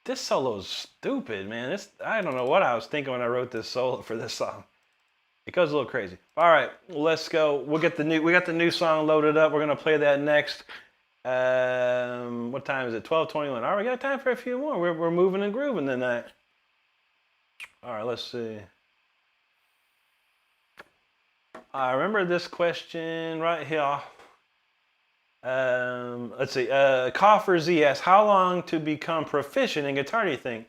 this solo's stupid, man. I don't know what I was thinking when I wrote this solo for this song. It goes a little crazy. All right, let's go. We got the new song loaded up. We're going to play that next. What time is it? 12:21. All right, we got time for a few more. We're moving and grooving tonight. All right, let's see. I remember this question right here. Let's see. Coffer Z asks, how long to become proficient in guitar do you think?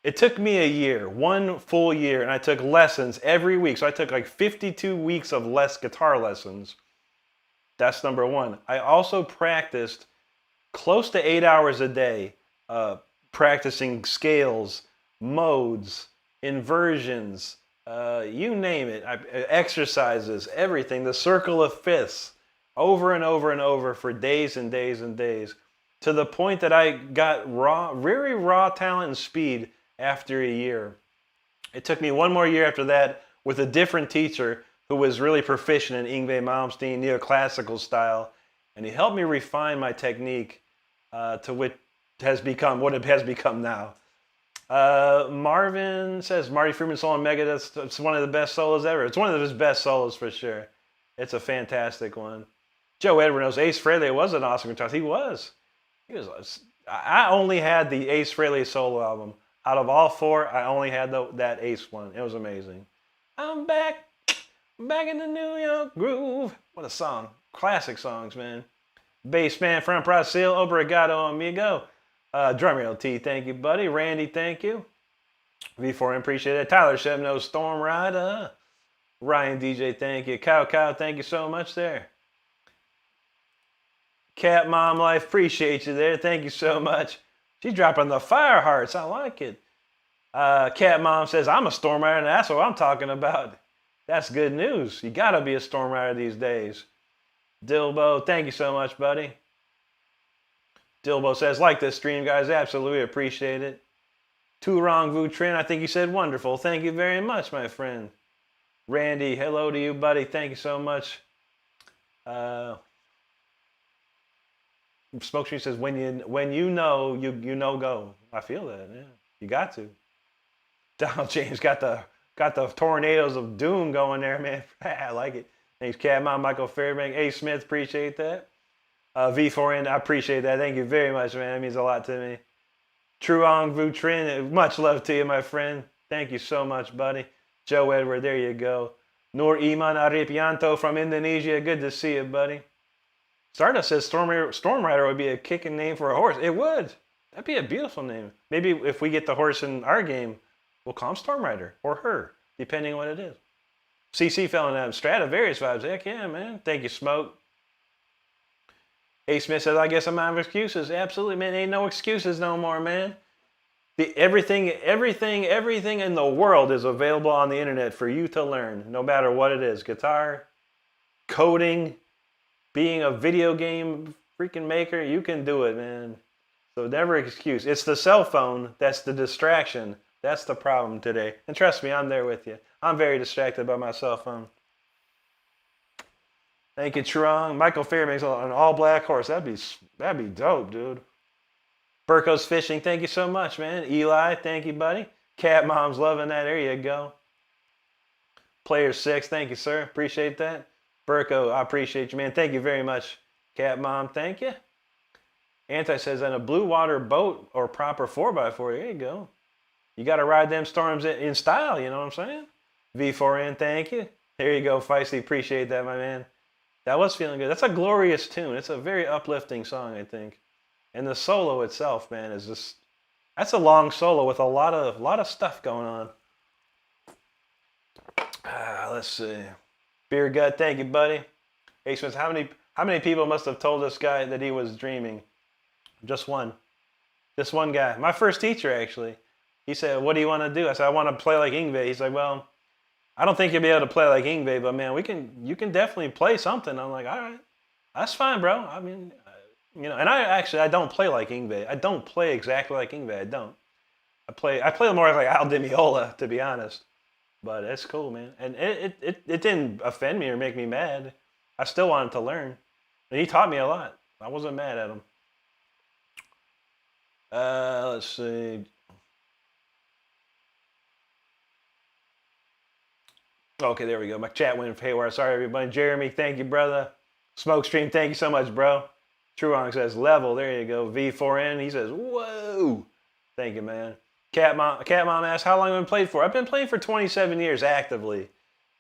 It took me a year, 1 full year, and I took lessons every week. So I took like 52 weeks of guitar lessons. That's number one. I also practiced close to 8 hours a day, practicing scales, modes, inversions, you name it, exercises, everything, the circle of fifths, over and over and over for days and days and days, to the point that I got very raw talent and speed after a year. It took me 1 more year after that with a different teacher who was really proficient in Yngwie Malmsteen neoclassical style, and he helped me refine my technique to what it has become now. Marvin says, Marty Friedman solo on Megadeth, it's one of the best solos ever. It's one of his best solos for sure. It's a fantastic one. Joe Edward knows Ace Frehley was an awesome guitarist. He was. I only had the Ace Frehley solo album. Out of all 4, I only had that Ace one. It was amazing. I'm back in the New York groove. What a song. Classic songs, man. Bassman from Brazil, obrigado, amigo. Drummer LT, thank you, buddy. Randy, thank you. V4M, appreciate it. Tyler Shep knows Storm Rider. Ryan DJ, thank you. Cow, thank you so much there. Cat Mom Life, appreciate you there. Thank you so much. She's dropping the fire hearts. I like it. Cat Mom says, I'm a Storm Rider, and that's what I'm talking about. That's good news. You got to be a Storm Rider these days. Dilbo, thank you so much, buddy. Dilbo says, like this stream, guys. Absolutely appreciate it. Turong Vu Trin, I think you said wonderful. Thank you very much, my friend. Randy, hello to you, buddy. Thank you so much. Smokescreen says, when you know, you know go. I feel that, yeah. You got to. Donald James got the tornadoes of doom going there, man. I like it. Thanks, Catmon, Michael Fairbank, A. Smith, appreciate that. V4N, I appreciate that. Thank you very much, man. That means a lot to me. Truong Vu Trin, much love to you, my friend. Thank you so much, buddy. Joe Edward, there you go. Nur Iman Aripianto from Indonesia, good to see you, buddy. Stardust says Storm Rider would be a kicking name for a horse. It would. That'd be a beautiful name. Maybe if we get the horse in our game, we'll call him Storm Rider or her, depending on what it is. CC fell in that Stradivarius vibes. Heck yeah, man. Thank you, Smoke. A. Smith says, I guess I'm out of excuses. Absolutely, man. Ain't no excuses no more, man. Everything in the world is available on the internet for you to learn, no matter what it is. Guitar, coding, being a video game freaking maker, you can do it, man. So never excuse. It's the cell phone that's the distraction. That's the problem today. And trust me, I'm there with you. I'm very distracted by my cell phone. Thank you, Trung. Michael Fairbanks on an all-black horse. That'd be dope, dude. Burko's Fishing, thank you so much, man. Eli, thank you, buddy. Cat Mom's loving that. There you go. Player 6, thank you, sir. Appreciate that. Burko, I appreciate you, man. Thank you very much, Cat Mom. Thank you. Anti says, on a blue water boat or proper 4x4, there you go. You got to ride them storms in style, you know what I'm saying? V4N, thank you. There you go, Feisty. Appreciate that, my man. That was feeling good. That's a glorious tune. It's a very uplifting song, I think. And the solo itself, man, is just, that's a long solo with a lot of stuff going on. Let's see. Beer Gut, thank you, buddy. Hey, Smith, how many people must have told this guy that he was dreaming? Just one. Just one guy. My first teacher, actually. He said, what do you want to do? I said, I want to play like Yngwie. He's like, well, I don't think you'll be able to play like Yngwie, but man, you can definitely play something. I'm like, all right. That's fine, bro. I mean, and I don't play like Yngwie. I don't play exactly like Yngwie. I don't. I play more like Al Di Meola, to be honest. But it's cool, man. And it didn't offend me or make me mad. I still wanted to learn. And he taught me a lot. I wasn't mad at him. Let's see. Okay, there we go. My chat went haywire. Sorry, everybody. Jeremy, thank you, brother. Smokestream, thank you so much, bro. Truong says level. There you go. V4N. He says, whoa. Thank you, man. Cat Mom asks, how long have you been playing for? I've been playing for 27 years actively.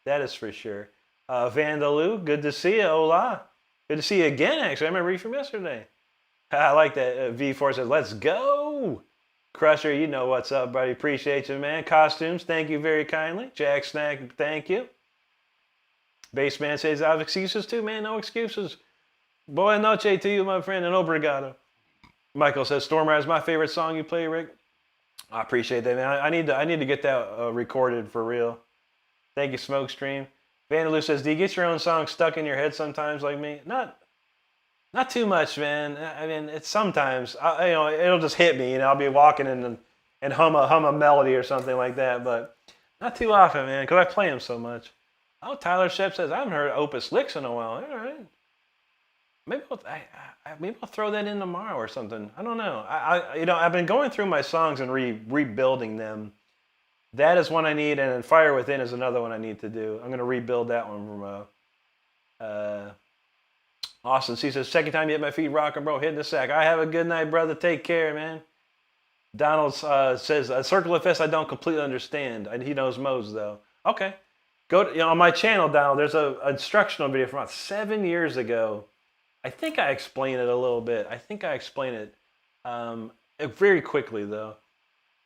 That is for sure. Vandaloo, good to see you. Hola. Good to see you again, actually. I remember you from yesterday. I like that. V4 says, let's go. Crusher, you know what's up, buddy. Appreciate you, man. Costumes, thank you very kindly. Jack Snack, thank you. Baseman says, I have excuses too, man. No excuses. Boa noche to you, my friend, and obrigado. Michael says, Stormride is my favorite song you play, Rick. I appreciate that, man. I need to get that recorded for real. Thank you, Smokestream. Vandaloo says, do you get your own song stuck in your head sometimes like me? Not too much, man. I mean, it's sometimes, it'll just hit me, I'll be walking and hum a melody or something like that, but not too often, man, because I play them so much. Oh, Tyler Shep says, I haven't heard Opus Licks in a while. All right. Maybe I'll throw that in tomorrow or something. I don't know. I've been going through my songs and rebuilding them. That is one I need, and then Fire Within is another one I need to do. I'm going to rebuild that one from Austin C says, second time you hit my feet rocking, bro. Hitting the sack. I have a good night, brother. Take care, man. Donald says, Circle of Fist I don't completely understand. He knows modes, though. Okay. Go to, on my channel, Donald, there's an instructional video from about 7 years ago. I think I explain it a little bit. I think I explain it very quickly, though.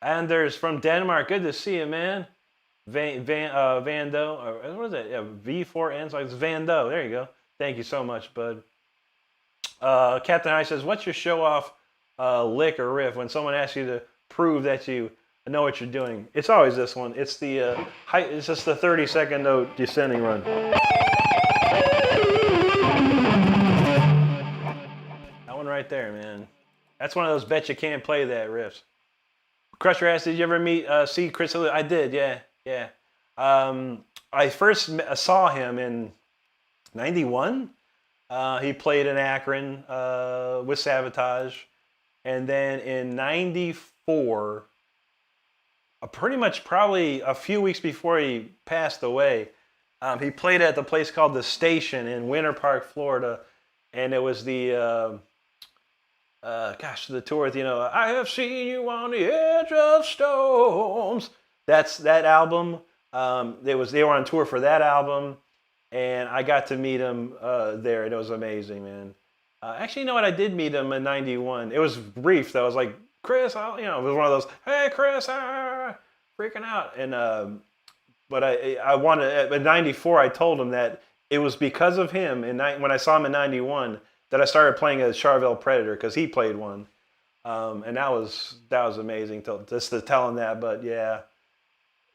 And there's from Denmark. Good to see you, man. Vando. Or what is that? Yeah, V4N. So it's Vando. There you go. Thank you so much, bud. Captain High says, what's your show-off lick or riff when someone asks you to prove that you know what you're doing? It's always this one. It's the it's just the 30-second note descending run. That one right there, man. That's one of those bet you can't play that riffs. Crusher asks, did you ever see Chris? I did, yeah. I first saw him in 91. He played in Akron with Sabotage. And then in 94, pretty much probably a few weeks before he passed away, he played at the place called The Station in Winter Park, Florida. And it was the, the tour with, I have seen you on the edge of storms. That's that album. They were on tour for that album. And I got to meet him there, and it was amazing, man. Actually, you know what? I did meet him in 91. It was brief, though. I was like, Chris, it was one of those, hey, Chris, freaking out. And but I wanted, in 94, I told him that it was because of him, when I saw him in 91, that I started playing a Charvel Predator, because he played one. And that was amazing, just to tell him that, but yeah.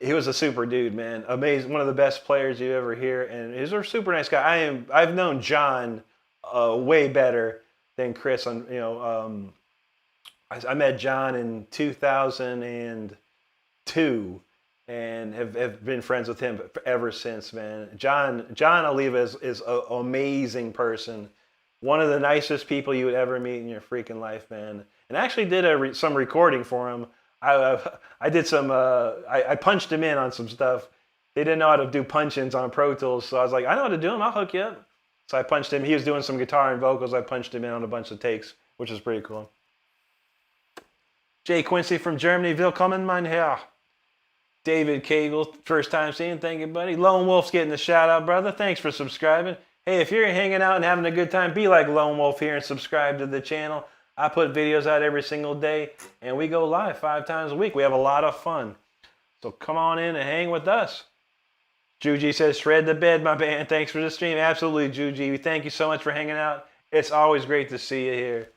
He was a super dude, man. Amazing, one of the best players you ever hear, and he's a super nice guy. I've known John way better than Chris. I met John in 2002, and have been friends with him ever since, man. John Oliva is an amazing person, one of the nicest people you would ever meet in your freaking life, man. And I actually did some recording for him. I did some, I punched him in on some stuff. They didn't know how to do punch-ins on Pro Tools, so I was like, I know how to do them, I'll hook you up. So I punched him, he was doing some guitar and vocals, I punched him in on a bunch of takes, which was pretty cool. Jay Quincy from Germany, willkommen, mein Herr. David Cagle, first time seeing, thank you, buddy. Lone Wolf's getting the shout out, brother, thanks for subscribing. Hey, if you're hanging out and having a good time, be like Lone Wolf here and subscribe to the channel. I put videos out every single day, and we go live 5 times a week. We have a lot of fun. So come on in and hang with us. Juji says, shred the bed, my man. Thanks for the stream. Absolutely, Juji. Thank you so much for hanging out. It's always great to see you here.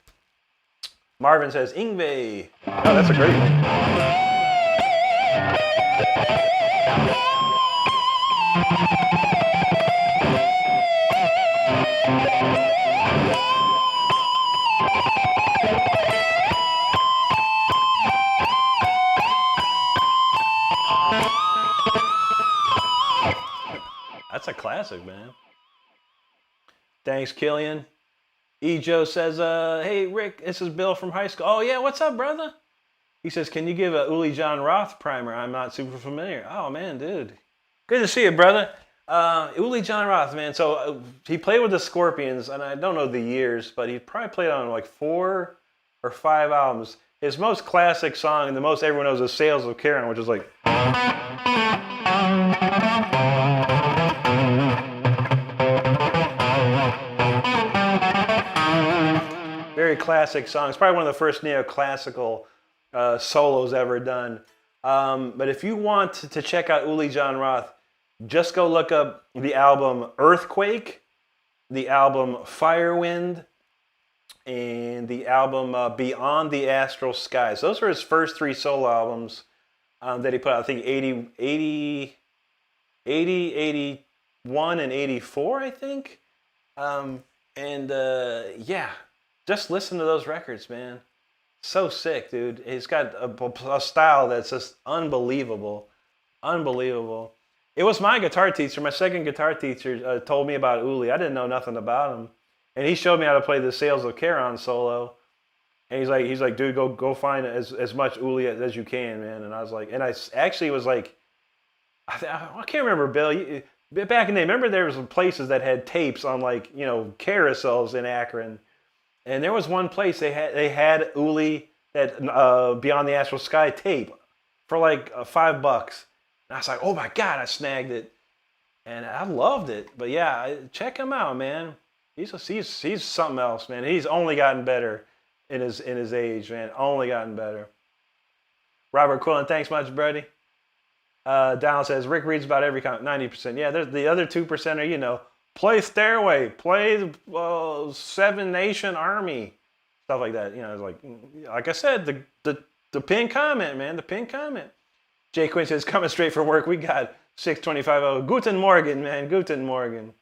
Marvin says, Yngwie. Oh, that's a great one. classic, man. Thanks, Killian. E. Joe says, hey, Rick, this is Bill from high school. Oh, yeah, what's up, brother? He says, can you give a Uli John Roth primer? I'm not super familiar. Oh, man, dude. Good to see you, brother. Uli John Roth, man. So he played with the Scorpions, and I don't know the years, but he probably played on like 4 or 5 albums. His most classic song, and the most everyone knows, is Sails of Charon, which is like... Very classic song. It's probably one of the first neoclassical solos ever done. But if you want to check out Uli John Roth, just go look up the album Earthquake, the album Firewind, and the album Beyond the Astral Skies. Those were his first 3 solo albums that he put out, I think 80, 81, and 84, I think. Yeah, just listen to those records, man. So sick, dude. He's got a style that's just unbelievable. Unbelievable. It was my guitar teacher, my second guitar teacher, told me about Uli. I didn't know nothing about him. And he showed me how to play the Sails of Charon solo. And he's like, dude, go find as much Uli as you can, man. And I was like, and I actually was like, I can't remember, Bill. Back in the day, remember there was some places that had tapes on, like, you know, carousels in Akron. And there was one place they had Uli, that Beyond the Astral Sky tape for like $5. And I was like, oh my God, I snagged it. And I loved it. But yeah, check him out, man. He's something else, man. He's only gotten better in his age, man. Only gotten better. Robert Quillen, thanks much, buddy. Donald says, Rick reads about every comment, 90%. Yeah, there's the other 2% are, you know, play Stairway, play Seven Nation Army, stuff like that. You know, it's like I said, the pinned comment, man, the pinned comment. Jay Quinn says, coming straight from work, we got 6:25. Guten Morgen, man, Guten Morgen.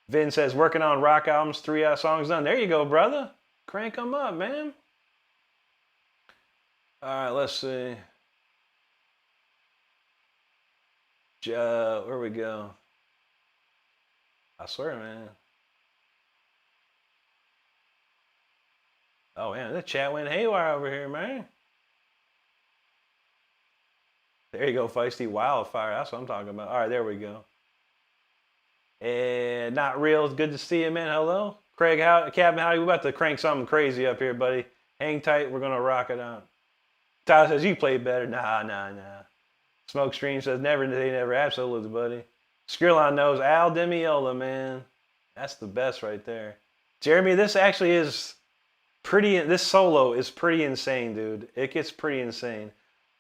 Vin says, working on rock albums, 3 songs done. There you go, brother. Crank them up, man. All right, let's see. Where we go? I swear, man. Oh, man, the chat went haywire over here, man. There you go, Feisty Wildfire. That's what I'm talking about. All right, there we go. And Not Real, it's good to see you, man. Hello. Craig, Captain Howdy, we're about to crank something crazy up here, buddy. Hang tight, we're going to rock it out. Tyler says, you play better. Nah. Smoke Stream says, never, they never. Absolutely, buddy. Skrillon knows Al Demiola, man. That's the best right there. Jeremy, this actually is pretty, this solo is pretty insane, dude. It gets pretty insane.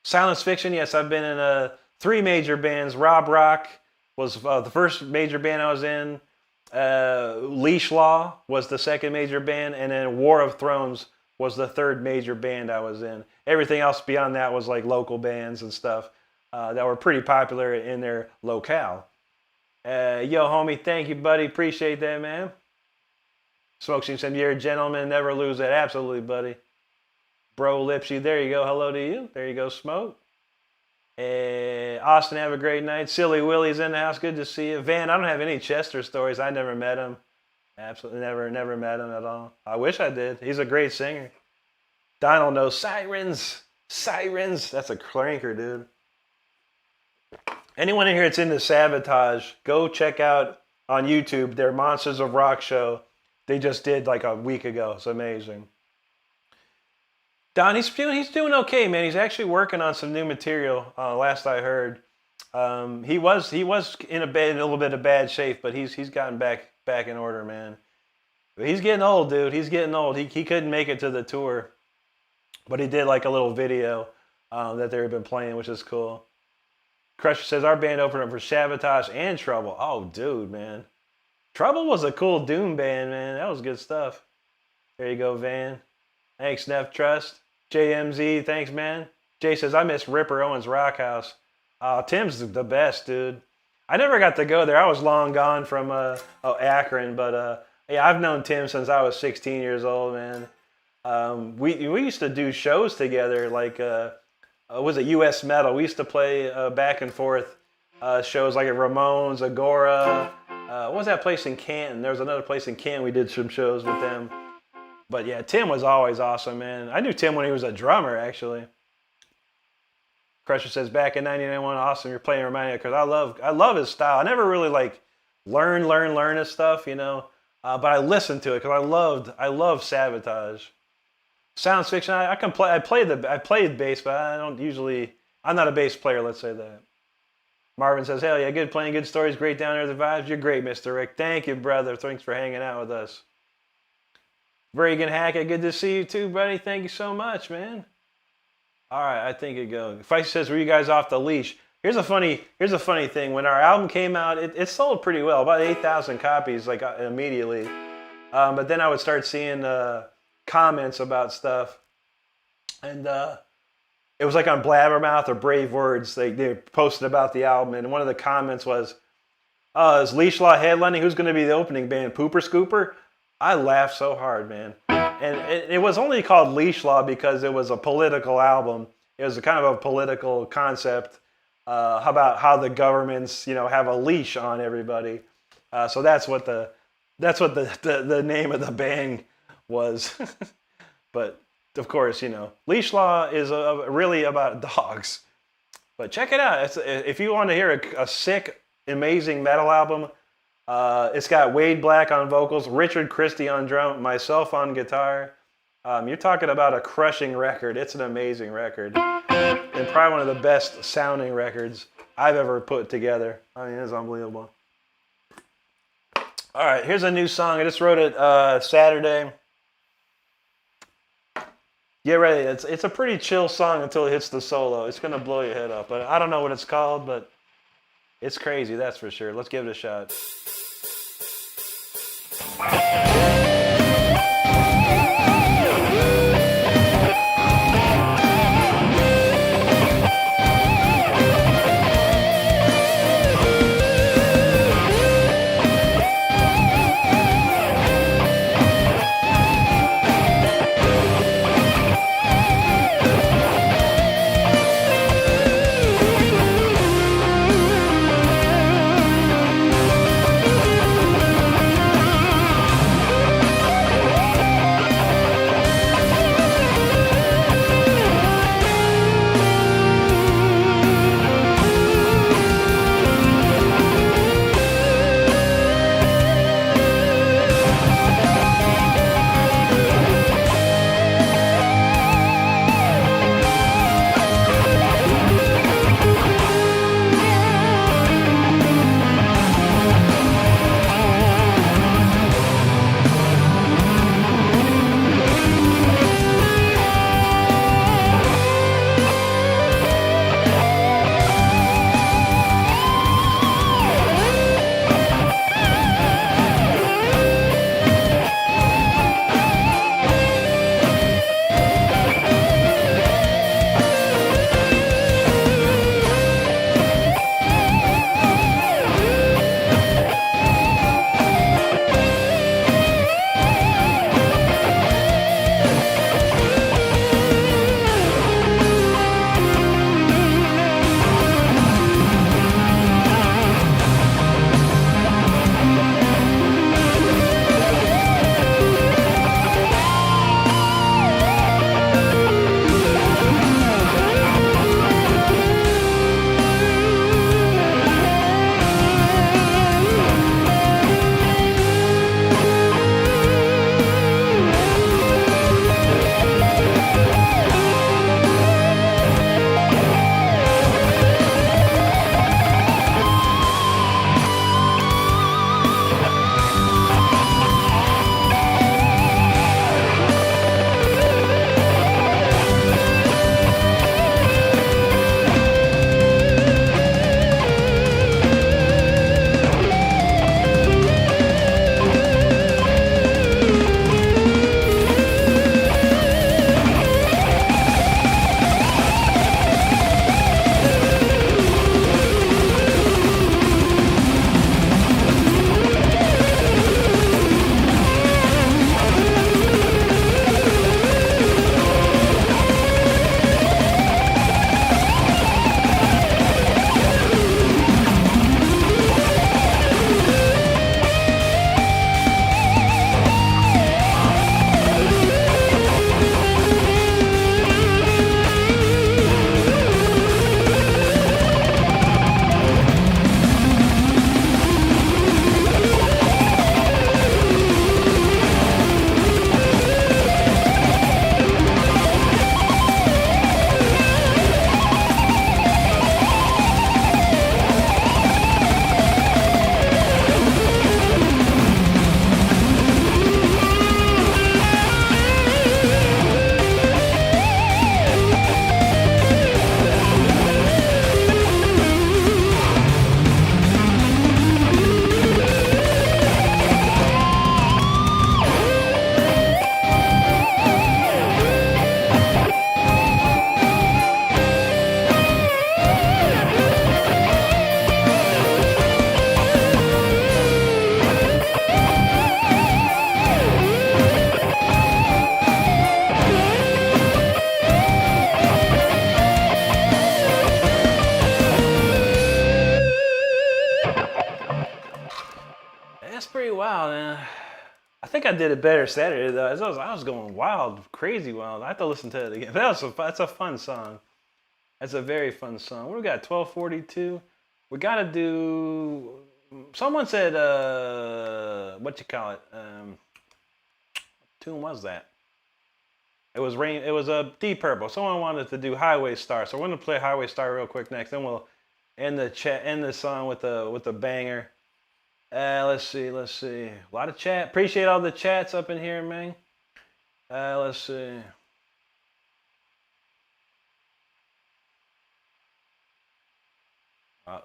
Silence Fiction, yes, I've been in 3 major bands. Rob Rock was the first major band I was in. Leash Law was the second major band. And then War of Thrones was the 3rd major band I was in. Everything else beyond that was like local bands and stuff that were pretty popular in their locale. Yo, homie, thank you, buddy. Appreciate that, man. Smoke Stream said, you're a gentleman, never lose that. Absolutely, buddy. Bro Lipsy, there you go. Hello to you. There you go, Smoke. Austin, have a great night. Silly Willie's in the house. Good to see you. Van, I don't have any Chester stories. I never met him. Absolutely never met him at all. I wish I did. He's a great singer. Donald knows Sirens. That's a cranker, dude. Anyone in here that's into Sabotage, go check out on YouTube their Monsters of Rock show. They just did like a week ago. It's amazing. Don, he's doing okay, man. He's actually working on some new material. Last I heard, he was in a little bit of bad shape, but he's gotten back in order, man. But he's getting old, dude. He's getting old. He couldn't make it to the tour, but he did like a little video that they've been playing, which is cool. Crusher says our band opened up for Sabotage and Trouble. Oh, dude, man. Trouble was a cool doom band, man. That was good stuff. There you go, Van. Thanks, Neff Trust. JMZ, thanks, man. Jay says, I miss Ripper Owens Rock House. Tim's the best, dude. I never got to go there. I was long gone from Akron, but yeah, I've known Tim since I was 16 years old, man. We used to do shows together, like, was it US Metal? We used to play back and forth shows like at Ramones, Agora, What was that place in Canton? There was another place in Canton. We did some shows with them. But yeah, Tim was always awesome, man. I knew Tim when he was a drummer, actually. Crusher says, back in 1991, awesome. You're playing Romania because I love his style. I never really like learn his stuff, you know. But I listened to it because I love Sabotage. Sounds Fiction. I can play. I played bass, but I don't usually. I'm not a bass player. Let's say that. Marvin says, hell yeah, good playing, good stories, great down there, the vibes. You're great, Mr. Rick. Thank you, brother. Thanks for hanging out with us. Reagan Hackett, good to see you too, buddy. Thank you so much, man. All right, I think it goes. Feisty says, were you guys off the leash? Here's a funny thing. When our album came out, it sold pretty well, about 8,000 copies, like immediately. But then I would start seeing comments about stuff, and it was like on Blabbermouth or Brave Words. They posted about the album, and one of the comments was, is Leash Law headlining? Who's going to be the opening band? Pooper Scooper? I laughed so hard, man. And it was only called Leash Law because it was a political album. It was a kind of a political concept about how the governments, you know, have a leash on everybody. So that's what the name of the band was. But of course, you know, Leash Law is really about dogs. But check it out. If you want to hear a sick, amazing metal album, it's got Wade Black on vocals, Richard Christie on drum, myself on guitar. You're talking about a crushing record. It's an amazing record. And probably one of the best sounding records I've ever put together. I mean, it's unbelievable. All right, here's a new song. I just wrote it Saturday. Get ready. It's a pretty chill song until it hits the solo. It's going to blow your head up. But I don't know what it's called, but it's crazy, that's for sure. Let's give it a shot. think I did it better Saturday though. I was going wild, crazy wild. I have to listen to it again. That's a fun song. That's a very fun song. What do we got? 12:42. We gotta do. Someone said, what you call it? What tune was that? It was Rain. It was a Deep Purple. Someone wanted to do Highway Star, so we're gonna play Highway Star real quick next. Then we'll end the song with the banger. Let's see. A lot of chat. Appreciate all the chats up in here, man. Let's see.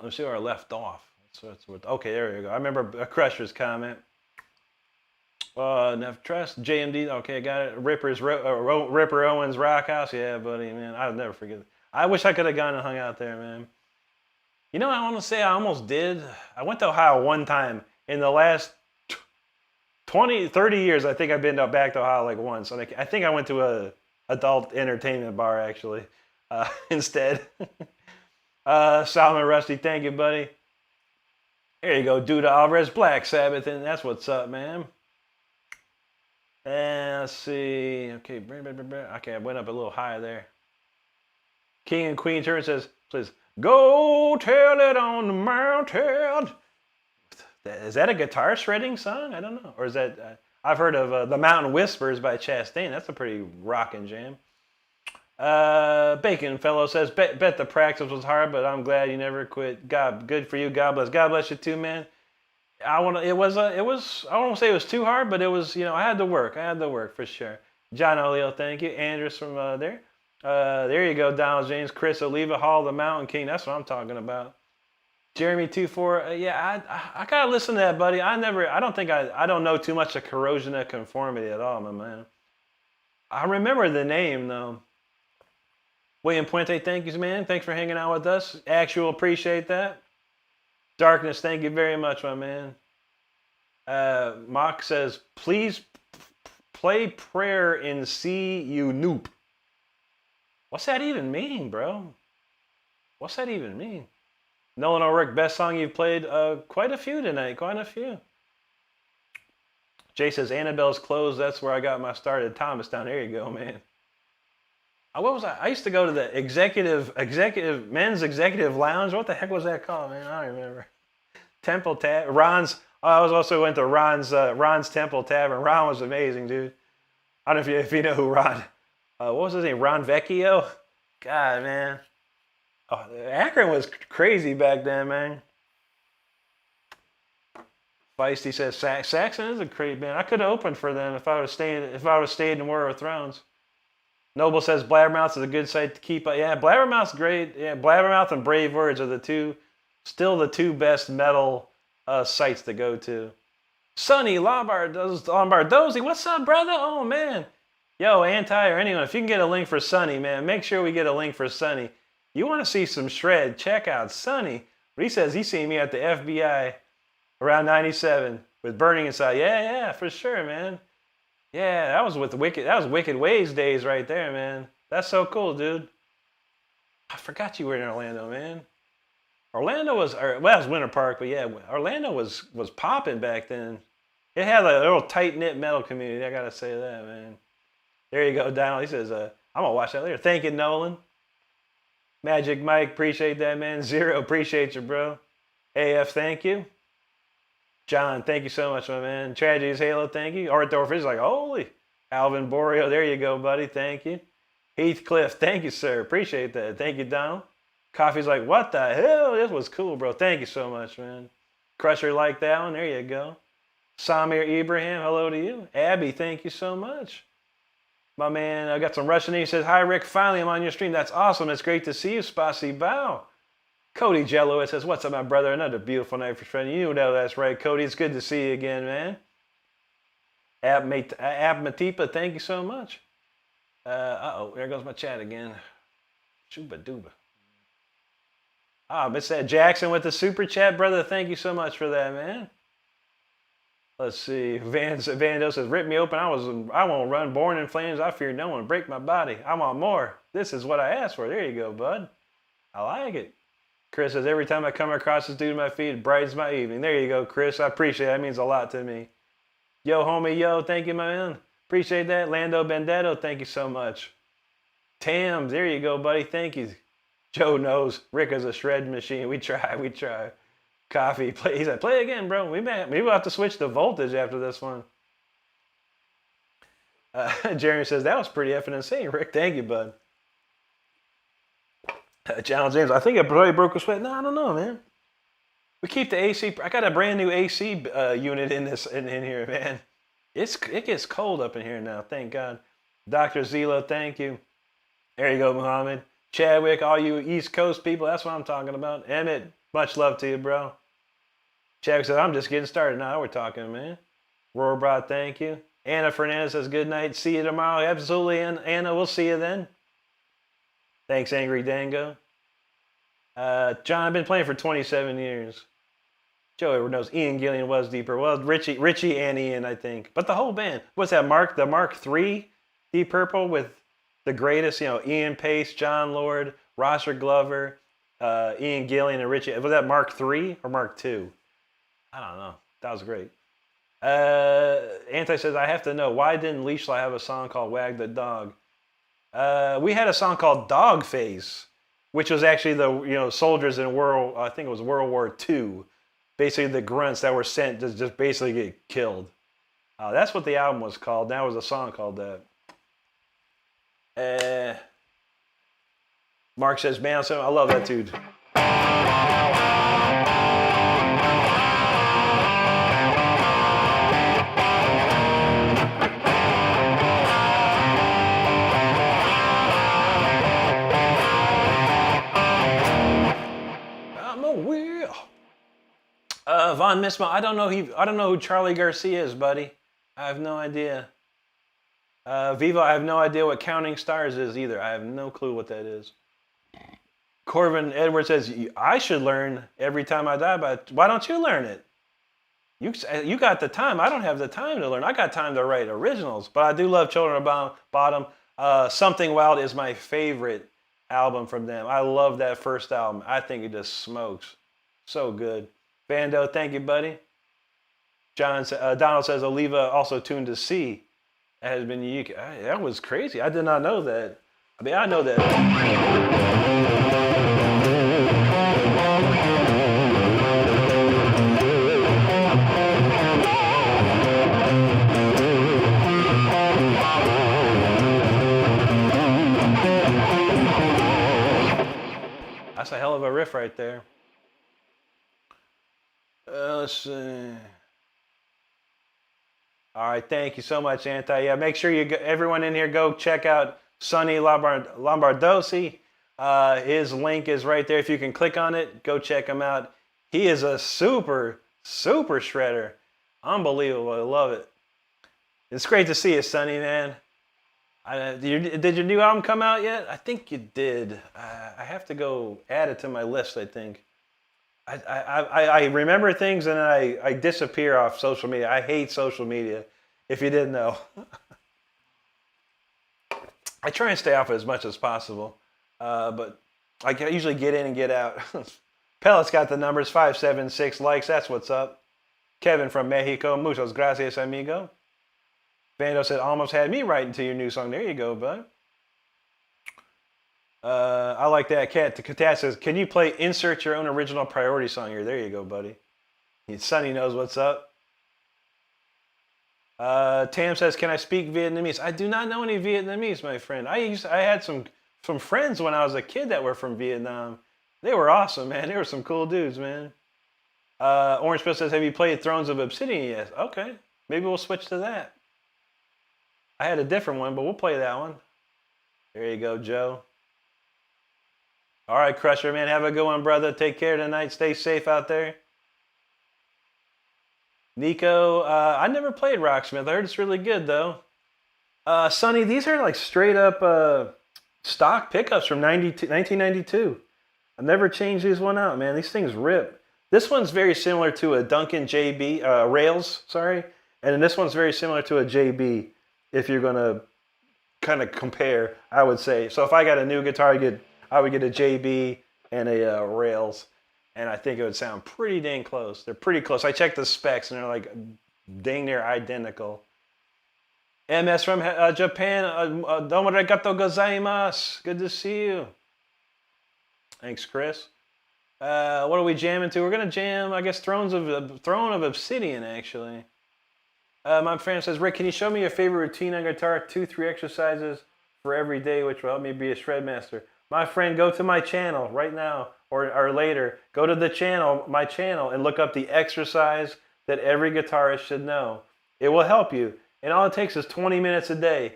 Let's see where I left off. Okay, there we go. I remember a Crusher's comment. Enough trust. JMD. Okay, got it. Ripper Owens Rock House. Yeah, buddy, man. I'll never forget it. I wish I could have gone and hung out there, man. You know, I want to say I almost did. I went to Ohio one time in the last 20, 30 years. I think I've been back to Ohio like once. And I think I went to a adult entertainment bar actually instead. Solomon Rusty, thank you, buddy. There you go, Duda Alvarez, Black Sabbath, and that's what's up, man. And let's see. Okay, I went up a little higher there. King and Queen Turn says, please, go tell it on the mountain. Is that a guitar shredding song? I don't know. Or is that, I've heard of The Mountain Whispers by Chastain. That's a pretty rockin' jam. Bacon Fellow says, bet the practice was hard, but I'm glad you never quit. God, good for you. God bless you too, man. I won't say it was too hard, but it was, I had to work for sure. John O'Leal, thank you. Andrews from there. There you go, Donald James. Chris Oliva Hall, the Mountain King. That's what I'm talking about. Jeremy 24. Yeah, I gotta listen to that, buddy. I don't know too much of Corrosion of Conformity at all, my man. I remember the name though. William Puente, thank you, man. Thanks for hanging out with us. Actual, appreciate that. Darkness, thank you very much, my man. Mock says, please play Prayer in C, you noob. What's that even mean, bro? What's that even mean? Nolan Ulrich, best song you've played? Quite a few tonight, quite a few. Jay says, Annabelle's Closed, that's where I got my start at Thomastown. There you go, man. What was I? I used to go to the men's executive lounge. What the heck was that called, man? I don't remember. Temple Tavern. Ron's. I also went to Ron's Temple Tavern. Ron was amazing, dude. I don't know if you know who Ron. What was his name? Ron Vecchio. God, man. Oh, Akron was crazy back then, man. Feisty says Saxon is a great band. I could have opened for them if I would have stayed in War of Thrones. Noble says Blabbermouth is a good site to keep. Yeah, Blabbermouth's great. Yeah, Blabbermouth and Brave Words are still the two best metal sites to go to. Sonny Lombardosi, what's up, brother? Oh man, yo, Anti or anyone, if you can get a link for Sonny, man, make sure we get a link for Sonny. You want to see some shred? Check out Sonny. He says he's seen me at the FBI around '97 with Burning Inside. Yeah, for sure, man. Yeah, that was Wicked Ways days right there, man. That's so cool, dude. I forgot you were in Orlando, man. Orlando was Winter Park, but yeah, Orlando was popping back then. It had a little tight-knit metal community, I gotta say that, man. There you go, Donald. He says, I'm gonna watch that later. Thank you, Nolan. Magic Mike, appreciate that, man. Zero, appreciate you, bro. AF, thank you. John, thank you so much, my man. Tragedies Halo, thank you. Orthdorf is like, holy. Alvin Borio, there you go, buddy. Thank you. Heathcliff, thank you, sir. Appreciate that. Thank you, Donald. Coffee's like, what the hell? This was cool, bro. Thank you so much, man. Crusher like that one. There you go. Samir Ibrahim, hello to you. Abby, thank you so much. My man, I got some Russian name. He says, hi, Rick. Finally, I'm on your stream. That's awesome. It's great to see you. Spasibo. Cody Jello, it says, what's up, my brother? Another beautiful night for friend. You know that's right, Cody. It's good to see you again, man. Matipa, thank you so much. There goes my chat again. Shuba Duba. Miss Jackson with the super chat, brother. Thank you so much for that, man. Let's see. Van Doe says, rip me open. I won't run. Born in flames. I fear no one. Break my body. I want more. This is what I asked for. There you go, bud. I like it. Chris says, every time I come across this dude at my feet, it brightens my evening. There you go, Chris. I appreciate it. That means a lot to me. Yo, homie, yo, thank you, my man. Appreciate that. Lando Bandetto, thank you so much. Tam, there you go, buddy. Thank you. Joe knows Rick is a shred machine. We try. Coffee, play. He said, play again, bro. Maybe we'll have to switch the voltage after this one. Jeremy says, that was pretty effing insane, Rick. Thank you, bud. John James, I think I probably broke a sweat. No, I don't know, man. We keep the AC. I got a brand new AC unit in here, man. It gets cold up in here now. Thank God. Dr. Zelo, thank you. There you go, Muhammad. Chadwick, all you East Coast people, that's what I'm talking about. Emmett, much love to you, bro. Chadwick says, I'm just getting started. Now we're talking, man. Roarbrot, thank you. Anna Fernandez says, good night. See you tomorrow. Absolutely, Anna. We'll see you then. Thanks, Angry Dango. John, I've been playing for 27 years. Joe knows Ian Gillian was deeper. Well, Richie and Ian, I think. But the whole band. What's that, the Mark III Deep Purple with the greatest, Ian Pace, John Lord, Roger Glover, Ian Gillian, and Richie. Was that Mark III or Mark II? I don't know. That was great. Anti says, I have to know, why didn't Leashly have a song called Wag the Dog? We had a song called Dog Face, which was actually the soldiers in I think it was World War II, basically the grunts that were sent to just basically get killed. That's what the album was called. That was a song called that. Mark says, man, I love that dude. Von Misma, I don't know who Charlie Garcia is, buddy. I have no idea. Vivo, I have no idea what Counting Stars is either. I have no clue what that is. Corvin Edwards says, I should learn Every Time I Die, but why don't you learn it? You got the time. I don't have the time to learn. I got time to write originals, but I do love Children of Bottom. Something Wild is my favorite album from them. I love that first album. I think it just smokes. So good. Bando, thank you, buddy. Donald says Oliva also tuned to C. That has been unique. That was crazy. I did not know that. I mean, I know that. That's a hell of a riff right there. Let's see. All right, thank you so much, Anti. Yeah, make sure everyone in here go check out Sonny Lombardosi. His link is right there. If you can click on it, go check him out. He is a super, super shredder. Unbelievable. I love it. It's great to see you, Sonny, man. Did your new album come out yet? I think you did. I have to go add it to my list, I think. I remember things and I disappear off social media. I hate social media, if you didn't know. I try and stay off it as much as possible, but I usually get in and get out. Pellet's got the numbers, 576 likes. That's what's up. Kevin from Mexico, muchas gracias, amigo. Vando said, almost had me writing to your new song. There you go, bud. I like that. Kat says, can you play Insert Your Own Original Priority song here? There you go, buddy. Sonny knows what's up. Tam says, can I speak Vietnamese? I do not know any Vietnamese, my friend. I had some friends when I was a kid that were from Vietnam. They were awesome, man. They were some cool dudes, man. Orange Pill says, have you played Thrones of Obsidian yet? Okay. Maybe we'll switch to that. I had a different one, but we'll play that one. There you go, Joe. All right, Crusher, man. Have a good one, brother. Take care tonight. Stay safe out there. Nico, I never played Rocksmith. I heard it's really good, though. Sonny, these are like straight up stock pickups from 1992. I've never changed these one out, man. These things rip. This one's very similar to a Duncan JB, Rails, sorry. And then this one's very similar to a JB, if you're going to kind of compare, I would say. So if I got a new guitar, I would get a JB and a Rails, and I think it would sound pretty dang close. They're pretty close. I checked the specs, and they're like dang near identical. MS from Japan. Domo arigatou gozaimasu. Good to see you. Thanks, Chris. What are we jamming to? We're gonna jam, I guess, Throne of Obsidian, actually. My friend says, Rick, can you show me your favorite routine on guitar? 2-3 exercises for every day, which will help me be a shred master. My friend, go to my channel right now or later. Go to the channel, my channel, and look up the exercise that every guitarist should know. It will help you. And all it takes is 20 minutes a day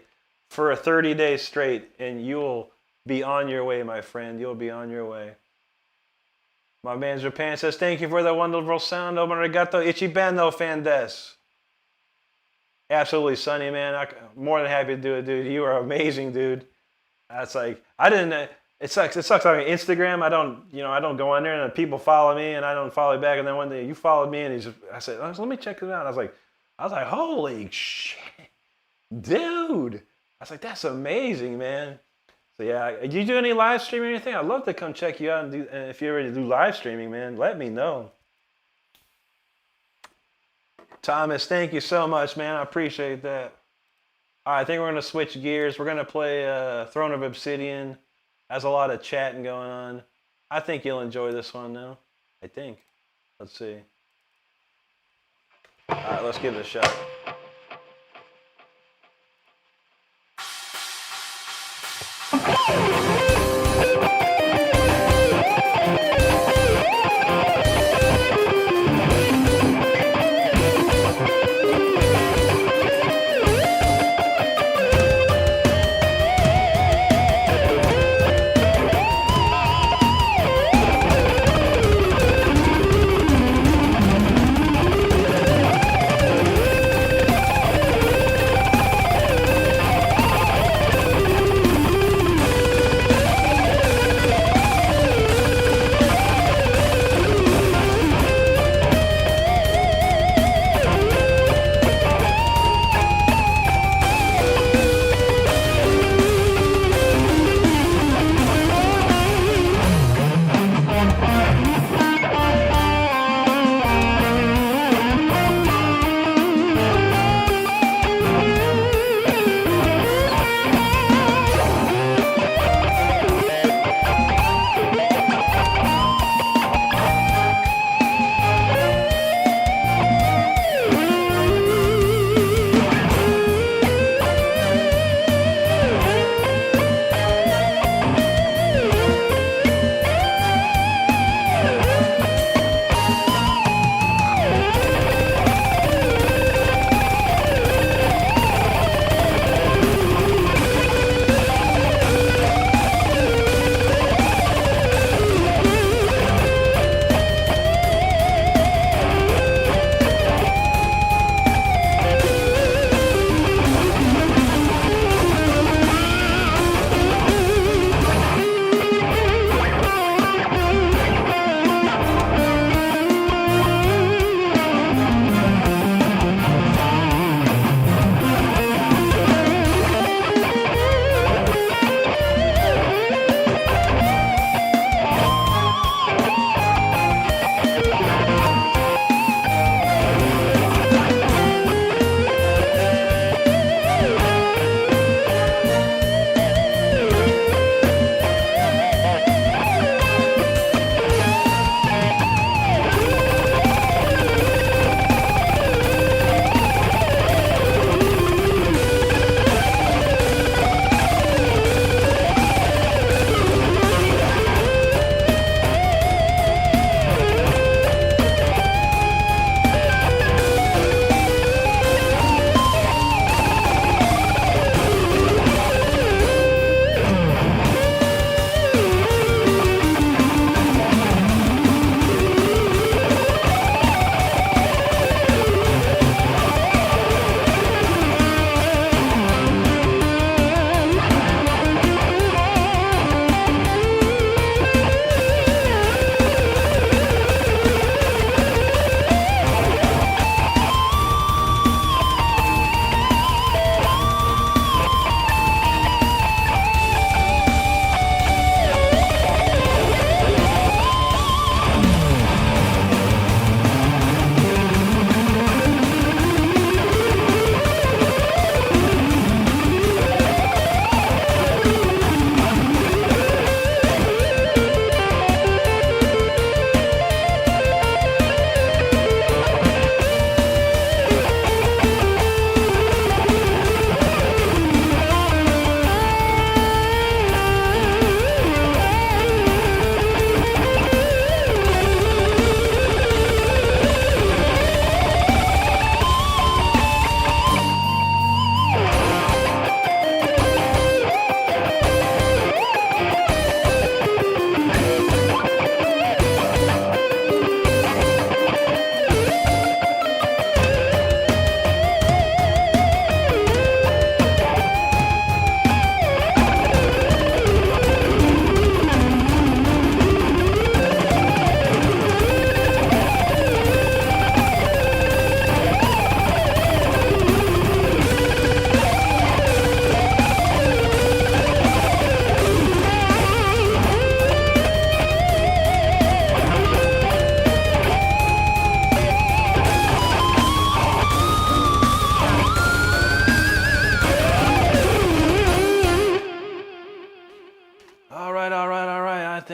for 30 days straight, and you'll be on your way, my friend. You'll be on your way. My man Japan says, thank you for the wonderful sound. Domo arigato. Ichiban no fan desu. Absolutely, Sonny, man. I'm more than happy to do it, dude. You are amazing, dude. That's like, I didn't, it sucks. It sucks on Instagram. I don't go on there and people follow me and I don't follow back. And then one day you followed me and I said, let me check it out. I was like, holy shit, dude. I was like, that's amazing, man. So yeah, do you do any live streaming or anything? I'd love to come check you out and if you ever do live streaming, man, let me know. Thomas, thank you so much, man. I appreciate that. All right, I think we're going to switch gears. We're going to play Throne of Obsidian. Has a lot of chatting going on. I think you'll enjoy this one now. I think. Let's see. All right, let's give it a shot.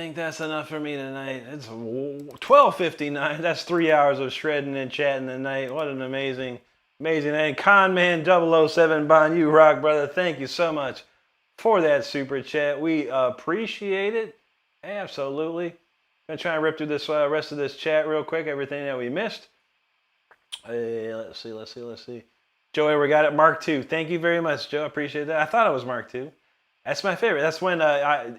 think that's enough for me tonight. It's 12:59. That's 3 hours of shredding and chatting tonight. What an amazing night. Conman007 Bond, you rock, brother. Thank you so much for that super chat. We appreciate it. Absolutely. Gonna try and rip through this rest of this chat real quick. Everything that we missed. Let's see. Joey, we got it. Mark II. Thank you very much, Joe. I appreciate that. I thought it was Mark II. That's my favorite. That's when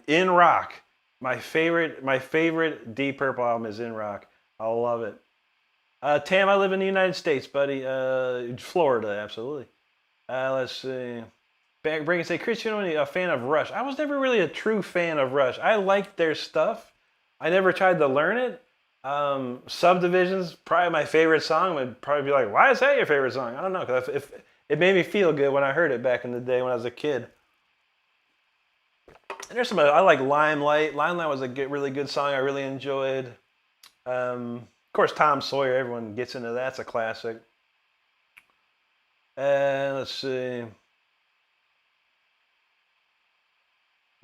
In Rock. My favorite Deep Purple album is In Rock. I love it. Tam, I live in the United States, buddy. Florida, absolutely. Let's see. Break and say, Chris, you know, a fan of Rush. I was never really a true fan of Rush. I liked their stuff. I never tried to learn it. Subdivision's probably my favorite song. Would probably be like, why is that your favorite song? I don't know, because if it made me feel good when I heard it back in the day when I was a kid. And there's some I like Limelight. Limelight was a really good song I really enjoyed. Of course, Tom Sawyer. Everyone gets into that. It's a classic. Let's see.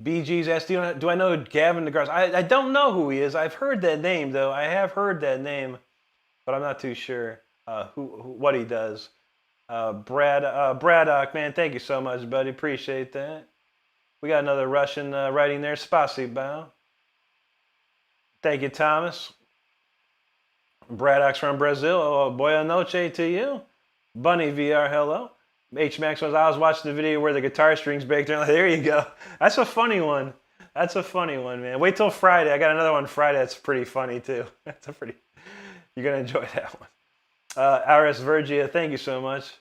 BG's asked, do I know Gavin DeGrasse? I don't know who he is. I've heard that name, though. I have heard that name, but I'm not too sure what he does. Braddock, man, thank you so much, buddy. Appreciate that. We got another Russian writing there. Spasibo. Thank you, Thomas. Braddock's from Brazil. Oh, boa noche to you. Bunny VR, hello. H Max was, I was watching the video where the guitar strings break. There you go. That's a funny one. That's a funny one, man. Wait till Friday. I got another one Friday that's pretty funny too. You're gonna enjoy that one. Aris Vergia, thank you so much.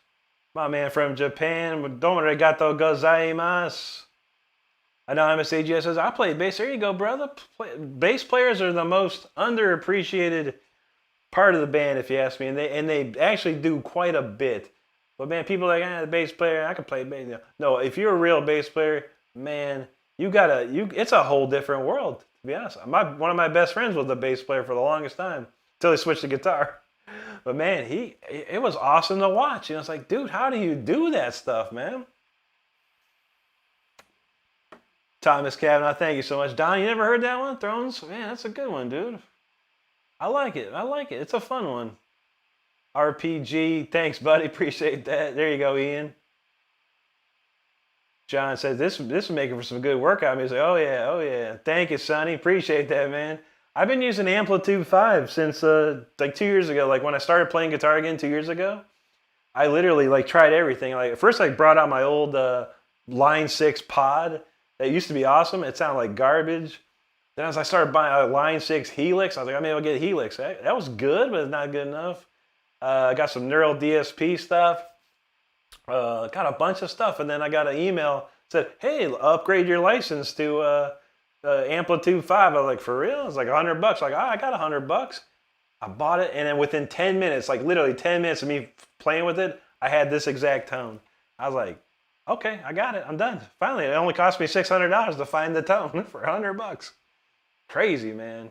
My man from Japan. Domo arigato gozaimasu. Anonymous AGS says, I play bass. There you go, brother. Bass players are the most underappreciated part of the band, if you ask me, and they actually do quite a bit. But man, people are like, the bass player, I can play bass. No, if you're a real bass player, man, it's a whole different world, to be honest. One of my best friends was a bass player for the longest time, until he switched to guitar. But man, it was awesome to watch. You know, it's like, dude, how do you do that stuff, man? Thomas Kavanaugh, thank you so much. Don, you never heard that one? Thrones? Man, that's a good one, dude. I like it. It's a fun one. RPG, thanks, buddy. Appreciate that. There you go, Ian. John says, this is making for some good workout music. Oh, yeah. Thank you, Sonny. Appreciate that, man. I've been using Amplitude 5 since like 2 years ago. Like when I started playing guitar again 2 years ago, I literally like tried everything. Like first I brought out my old Line 6 pod. That used to be awesome. It sounded like garbage. Then as I started buying a Line 6 Helix, I was like, I may as well get Helix. That was good, but it's not good enough. I got some Neural DSP stuff. Got a bunch of stuff. And then I got an email that said, hey, upgrade your license to Amplitude 5. I was like, for real? It was like $100. Like, I got $100. I bought it. And then within 10 minutes, like literally 10 minutes of me playing with it, I had this exact tone. I was like, okay, I got it. I'm done. Finally, it only cost me $600 to find the tone for $100. Crazy, man.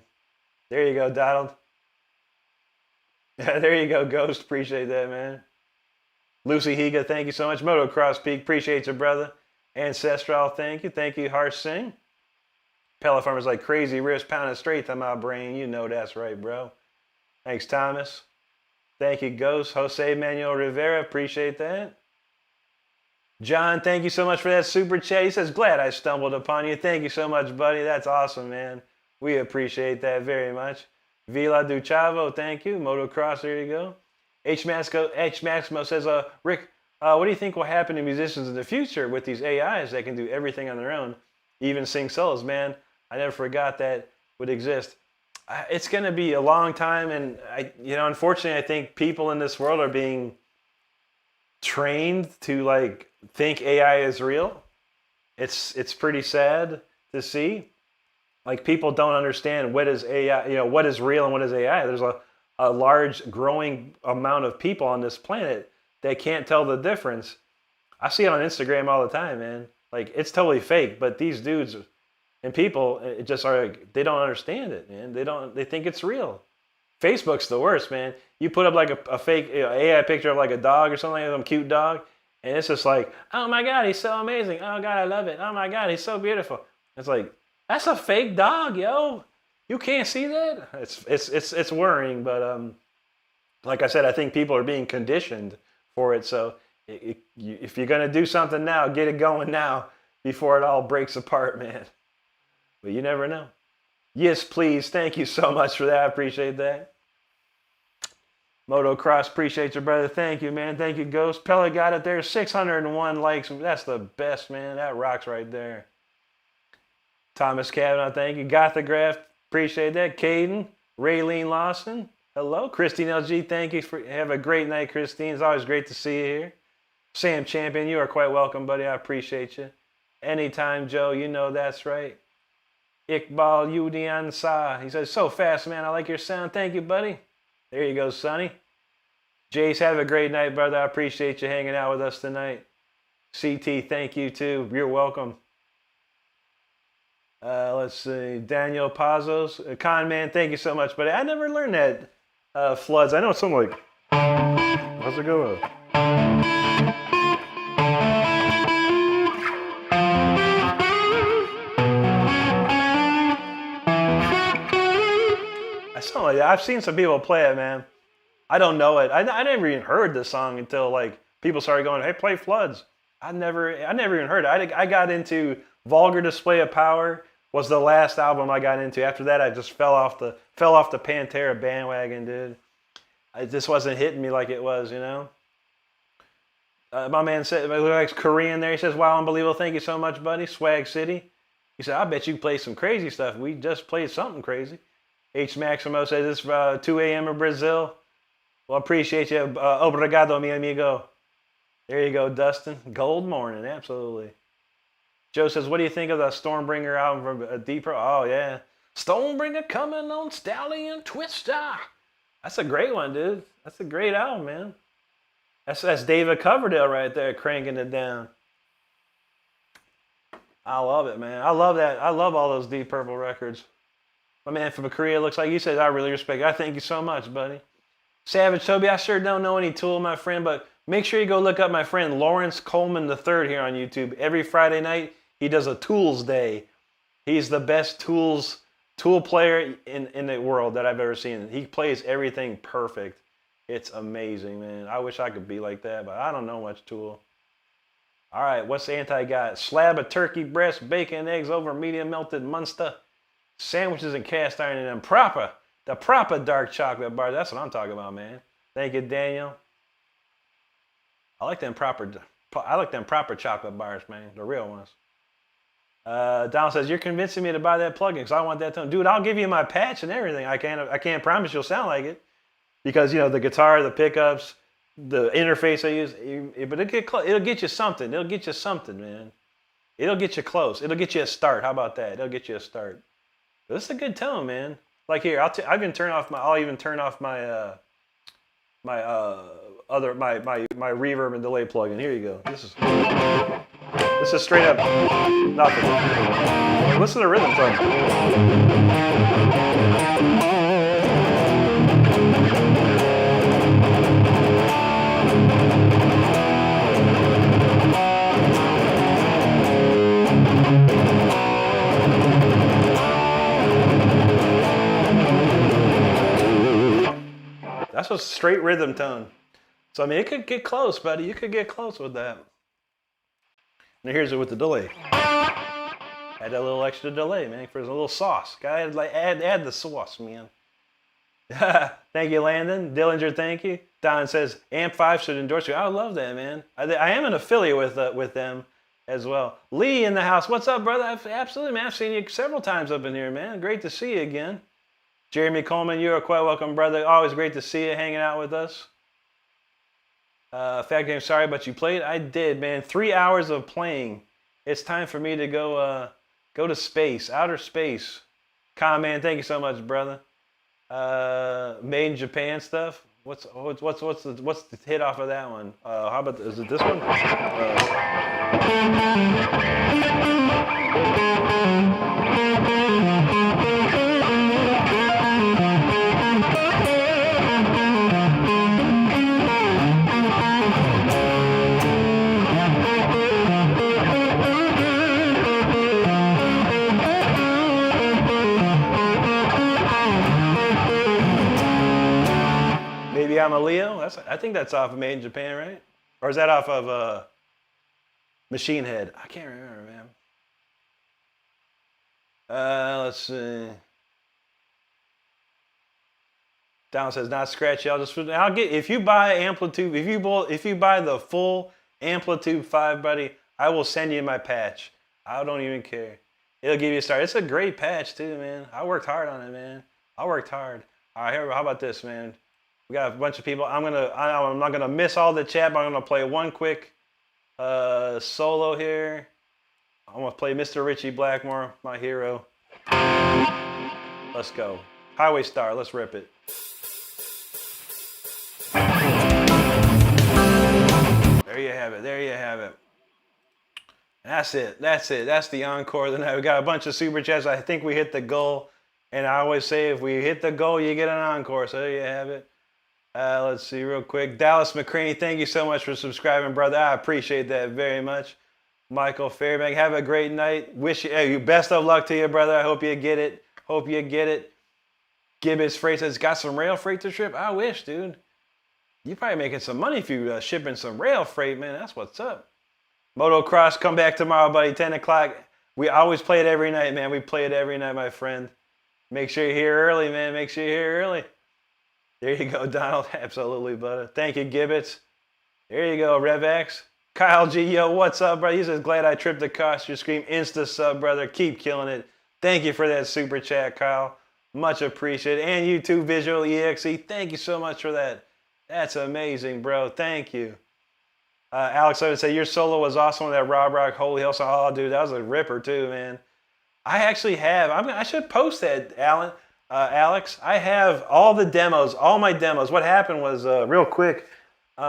There you go, Donald. There you go, Ghost. Appreciate that, man. Lucy Higa, thank you so much. Motocross Peak, appreciate you, brother. Ancestral, thank you. Thank you, Harsh Singh. Pellet Farmer's like crazy riffs pounding straight to my brain. You know that's right, bro. Thanks, Thomas. Thank you, Ghost. Jose Manuel Rivera, appreciate that. John, thank you so much for that super chat. He says, glad I stumbled upon you. Thank you so much, buddy. That's awesome, man. We appreciate that very much. Vila Duchavo, thank you. Motocross, there you go. H Maximo says, Rick, what do you think will happen to musicians in the future with these AIs that can do everything on their own, even sing solos? Man, I never forgot that would exist. It's going to be a long time, and unfortunately, I think people in this world are being trained to like think AI is real. It's pretty sad to see. Like people don't understand what is AI, what is real and what is AI. There's a large growing amount of people on this planet that can't tell the difference. I see it on Instagram all the time, man. Like it's totally fake, but these dudes and people it just are like, they don't understand it, man. They think it's real. Facebook's the worst, man. You put up like a fake AI picture of like a dog or something, like some cute dog, and it's just like, oh my God, he's so amazing. Oh God, I love it. Oh my God, he's so beautiful. It's like, That's a fake dog, yo. You can't see that? It's worrying, but like I said, I think people are being conditioned for it. So if you're gonna do something now, get it going now before it all breaks apart, man. But you never know. Yes, please. Thank you so much for that. I appreciate that. Motocross, appreciate your brother. Thank you, man. Thank you, Ghost. Pella got it there. 601 likes. That's the best, man. That rocks right there. Thomas Kavanaugh, thank you. Gothograph, appreciate that. Caden, Raylene Lawson, hello. Christine LG, thank you. Have a great night, Christine. It's always great to see you here. Sam Champion, you are quite welcome, buddy. I appreciate you. Anytime, Joe, you know that's right. Iqbal Udian Sa, he says, so fast, man. I like your sound. Thank you, buddy. There you go, Sonny. Jace, have a great night, brother. I appreciate you hanging out with us tonight. CT, thank you, too. You're welcome. Let's see, Daniel Pazos, Con Man, thank you so much, buddy. I never learned that floods. I know something like, how's it go? Like that. I've seen some people play it, man. I don't know it. I never even heard this song until like people started going, "Hey, play Floods." I never even heard it. I got into Vulgar Display of Power. Was the last album I got into. After that, I just fell off the Pantera bandwagon, dude. It just wasn't hitting me like it was, you know. My man said, like Korean there. He says, "Wow, unbelievable! Thank you so much, buddy." Swag City. He said, "I bet you play some crazy stuff." We just played something crazy. H Maximo says it's 2 a.m. in Brazil. Well, appreciate you. Obrigado, mi amigo. There you go, Dustin. Gold morning, absolutely. Joe says, what do you think of the Stormbringer album from Deeper? Oh, yeah. Stormbringer coming on Stallion Twister. That's a great one, dude. That's a great album, man. That's David Coverdale right there cranking it down. I love it, man. I love that. I love all those Deep Purple records. My man from Korea looks like you said, I really respect it. I thank you so much, buddy. Savage Toby, I sure don't know any Tool, my friend, but make sure you go look up my friend Lawrence Coleman III here on YouTube. Every Friday night, he does a Tools Day. He's the best Tool player in the world that I've ever seen. He plays everything perfect. It's amazing, man. I wish I could be like that, but I don't know much Tool. All right, what's the anti got? Slab of turkey breast, bacon and eggs over medium melted Munster. Sandwiches and cast iron and the proper dark chocolate bar. That's what I'm talking about, man. Thank you, Daniel. I like them proper chocolate bars, man. The real ones. Donald says, you're convincing me to buy that plugin because I want that tone. Dude, I'll give you my patch and everything. I can't promise you'll sound like it because, you know, the guitar, the pickups, the interface I use, but it'll get you something. It'll get you something, man. It'll get you close. It'll get you a start. How about that? It'll get you a start. This is a good tone, man. Like here, I'll even turn off my my reverb and delay plugin. Here you go. This is straight up nothing. Listen to the rhythm tone. That's a straight rhythm tone. So, I mean, it could get close, buddy. You could get close with that. And here's it with the delay. Add that little extra delay, man, for a little sauce. Gotta add the sauce, man. Thank you, Landon. Dillinger, thank you. Don says, Amp 5 should endorse you. I love that, man. I am an affiliate with them as well. Lee in the house. What's up, brother? Absolutely, man. I've seen you several times up in here, man. Great to see you again. Jeremy Coleman, you are quite welcome, brother. Always great to see you hanging out with us. Fact Game, sorry, but you played? I did, man. 3 hours of playing. It's time for me to go to space, outer space. Con Man, thank you so much, brother. Made in Japan stuff. What's the hit off of that one? How about is it this one? I think that's off of Made in Japan, right? Or is that off of Machine Head? I can't remember, man. Let's see. Down says not scratchy. I'll get if you buy Amplitude. If you buy the full Amplitude 5, buddy, I will send you my patch. I don't even care. It'll give you a start. It's a great patch too, man. I worked hard on it, man. I worked hard. All right, how about this, man? We got a bunch of people. I'm not gonna miss all the chat, but I'm gonna play one quick solo here. I'm gonna play Mr. Richie Blackmore, my hero. Let's go. Highway Star. Let's rip it. There you have it. There you have it. That's it. That's it. That's the encore of the night. We got a bunch of super chats. I think we hit the goal. And I always say if we hit the goal, you get an encore. So there you have it. Let's see real quick. Dallas McCraney, thank you so much for subscribing, brother. I appreciate that very much. Michael Fairbank, have a great night. Wish you best of luck to you, brother. I hope you get it. Hope you get it. Gibbons Freight says, got some rail freight to ship? I wish, dude. You probably making some money if you shipping some rail freight, man. That's what's up. Motocross, come back tomorrow, buddy. 10 o'clock. We always play it every night, man. We play it every night, my friend. Make sure you're here early, man. Make sure you're here early. There you go, Donald. Absolutely, brother. Thank you, Gibbets. There you go, RevX. Kyle G, yo, what's up, brother? He says, glad I tripped across your screen. Insta sub, brother. Keep killing it. Thank you for that super chat, Kyle. Much appreciated. And you too, Visual EXE. Thank you so much for that. That's amazing, bro. Thank you. Alex, I would say your solo was awesome with that Rob Rock Holy Hell song. Oh, dude, that was a ripper too, man. I actually have. I should post that, Alex. I have all the demos, all my demos. What happened was, real quick, we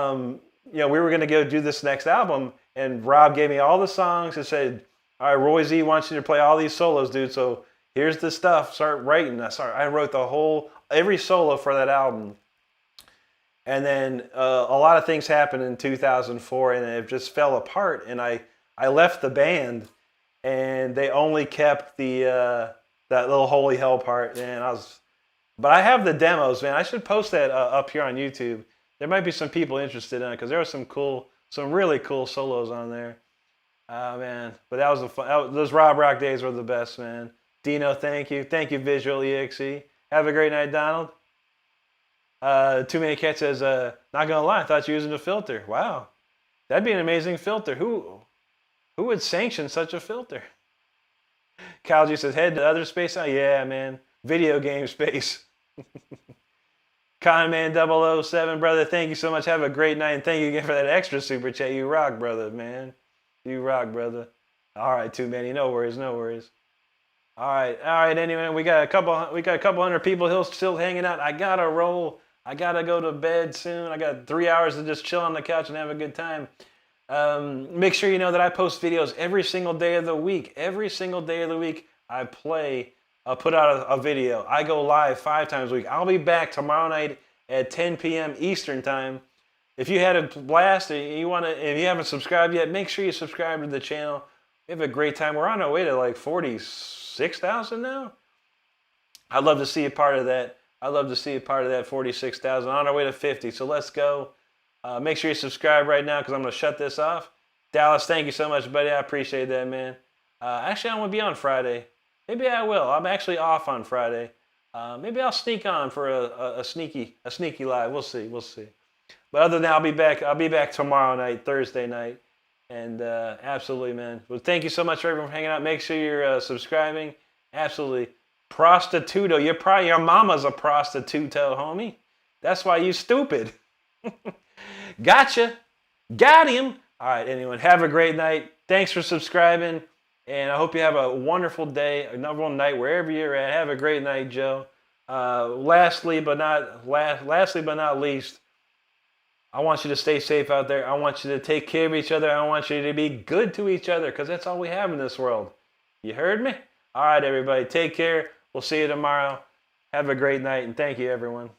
were going to go do this next album, and Rob gave me all the songs and said, all right, Roy Z wants you to play all these solos, dude. So here's the stuff. Start writing. I wrote every solo for that album. And then a lot of things happened in 2004, and it just fell apart. And I left the band, and they only kept that little Holy Hell part. But I have the demos, man. I should post that up here on YouTube. There might be some people interested in it because there were some really cool solos on there. Man, but that was those Rob Rock days were the best, man. Dino, thank you. Thank you, Visual EXE. Have a great night, Donald. Too Many Cats says, not gonna lie, I thought you were using a filter. Wow. That'd be an amazing filter. Who would sanction such a filter? Kyle G says, head to other space. Oh, yeah, man. Video game space. Conman007, brother, thank you so much. Have a great night, and thank you again for that extra super chat. You rock, brother, man. You rock, brother. All right, too many. No worries, no worries. All right. Anyway, we got a couple hundred people still hanging out. I gotta roll. I gotta go to bed soon. I got 3 hours to just chill on the couch and have a good time. Make sure you know that I post videos every single day of the week. Every single day of the week, I put out a video. I go live 5 times a week. I'll be back tomorrow night at 10 p.m. Eastern time. If you had a blast and if you haven't subscribed yet, make sure you subscribe to the channel. We have a great time. We're on our way to like 46,000 now. I'd love to see a part of that. I'd love to see a part of that 46,000 on our way to 50. So let's go. Make sure you subscribe right now because I'm going to shut this off. Dallas, thank you so much, buddy. I appreciate that, man. Actually, I'm going to be on Friday. Maybe I will. I'm actually off on Friday. Maybe I'll sneak on for a sneaky live. We'll see. But other than that, I'll be back tomorrow night, Thursday night. And absolutely, man. Well, thank you so much for everyone for hanging out. Make sure you're subscribing. Absolutely. Prostituto. Your mama's a prostituto, homie. That's why you stupid. Gotcha. Got him. All right, anyone. Have a great night. Thanks for subscribing. And I hope you have a wonderful day, a wonderful night, wherever you're at. Have a great night, Joe. Lastly but not least, I want you to stay safe out there. I want you to take care of each other. I want you to be good to each other because that's all we have in this world. You heard me? All right, everybody. Take care. We'll see you tomorrow. Have a great night, and thank you, everyone.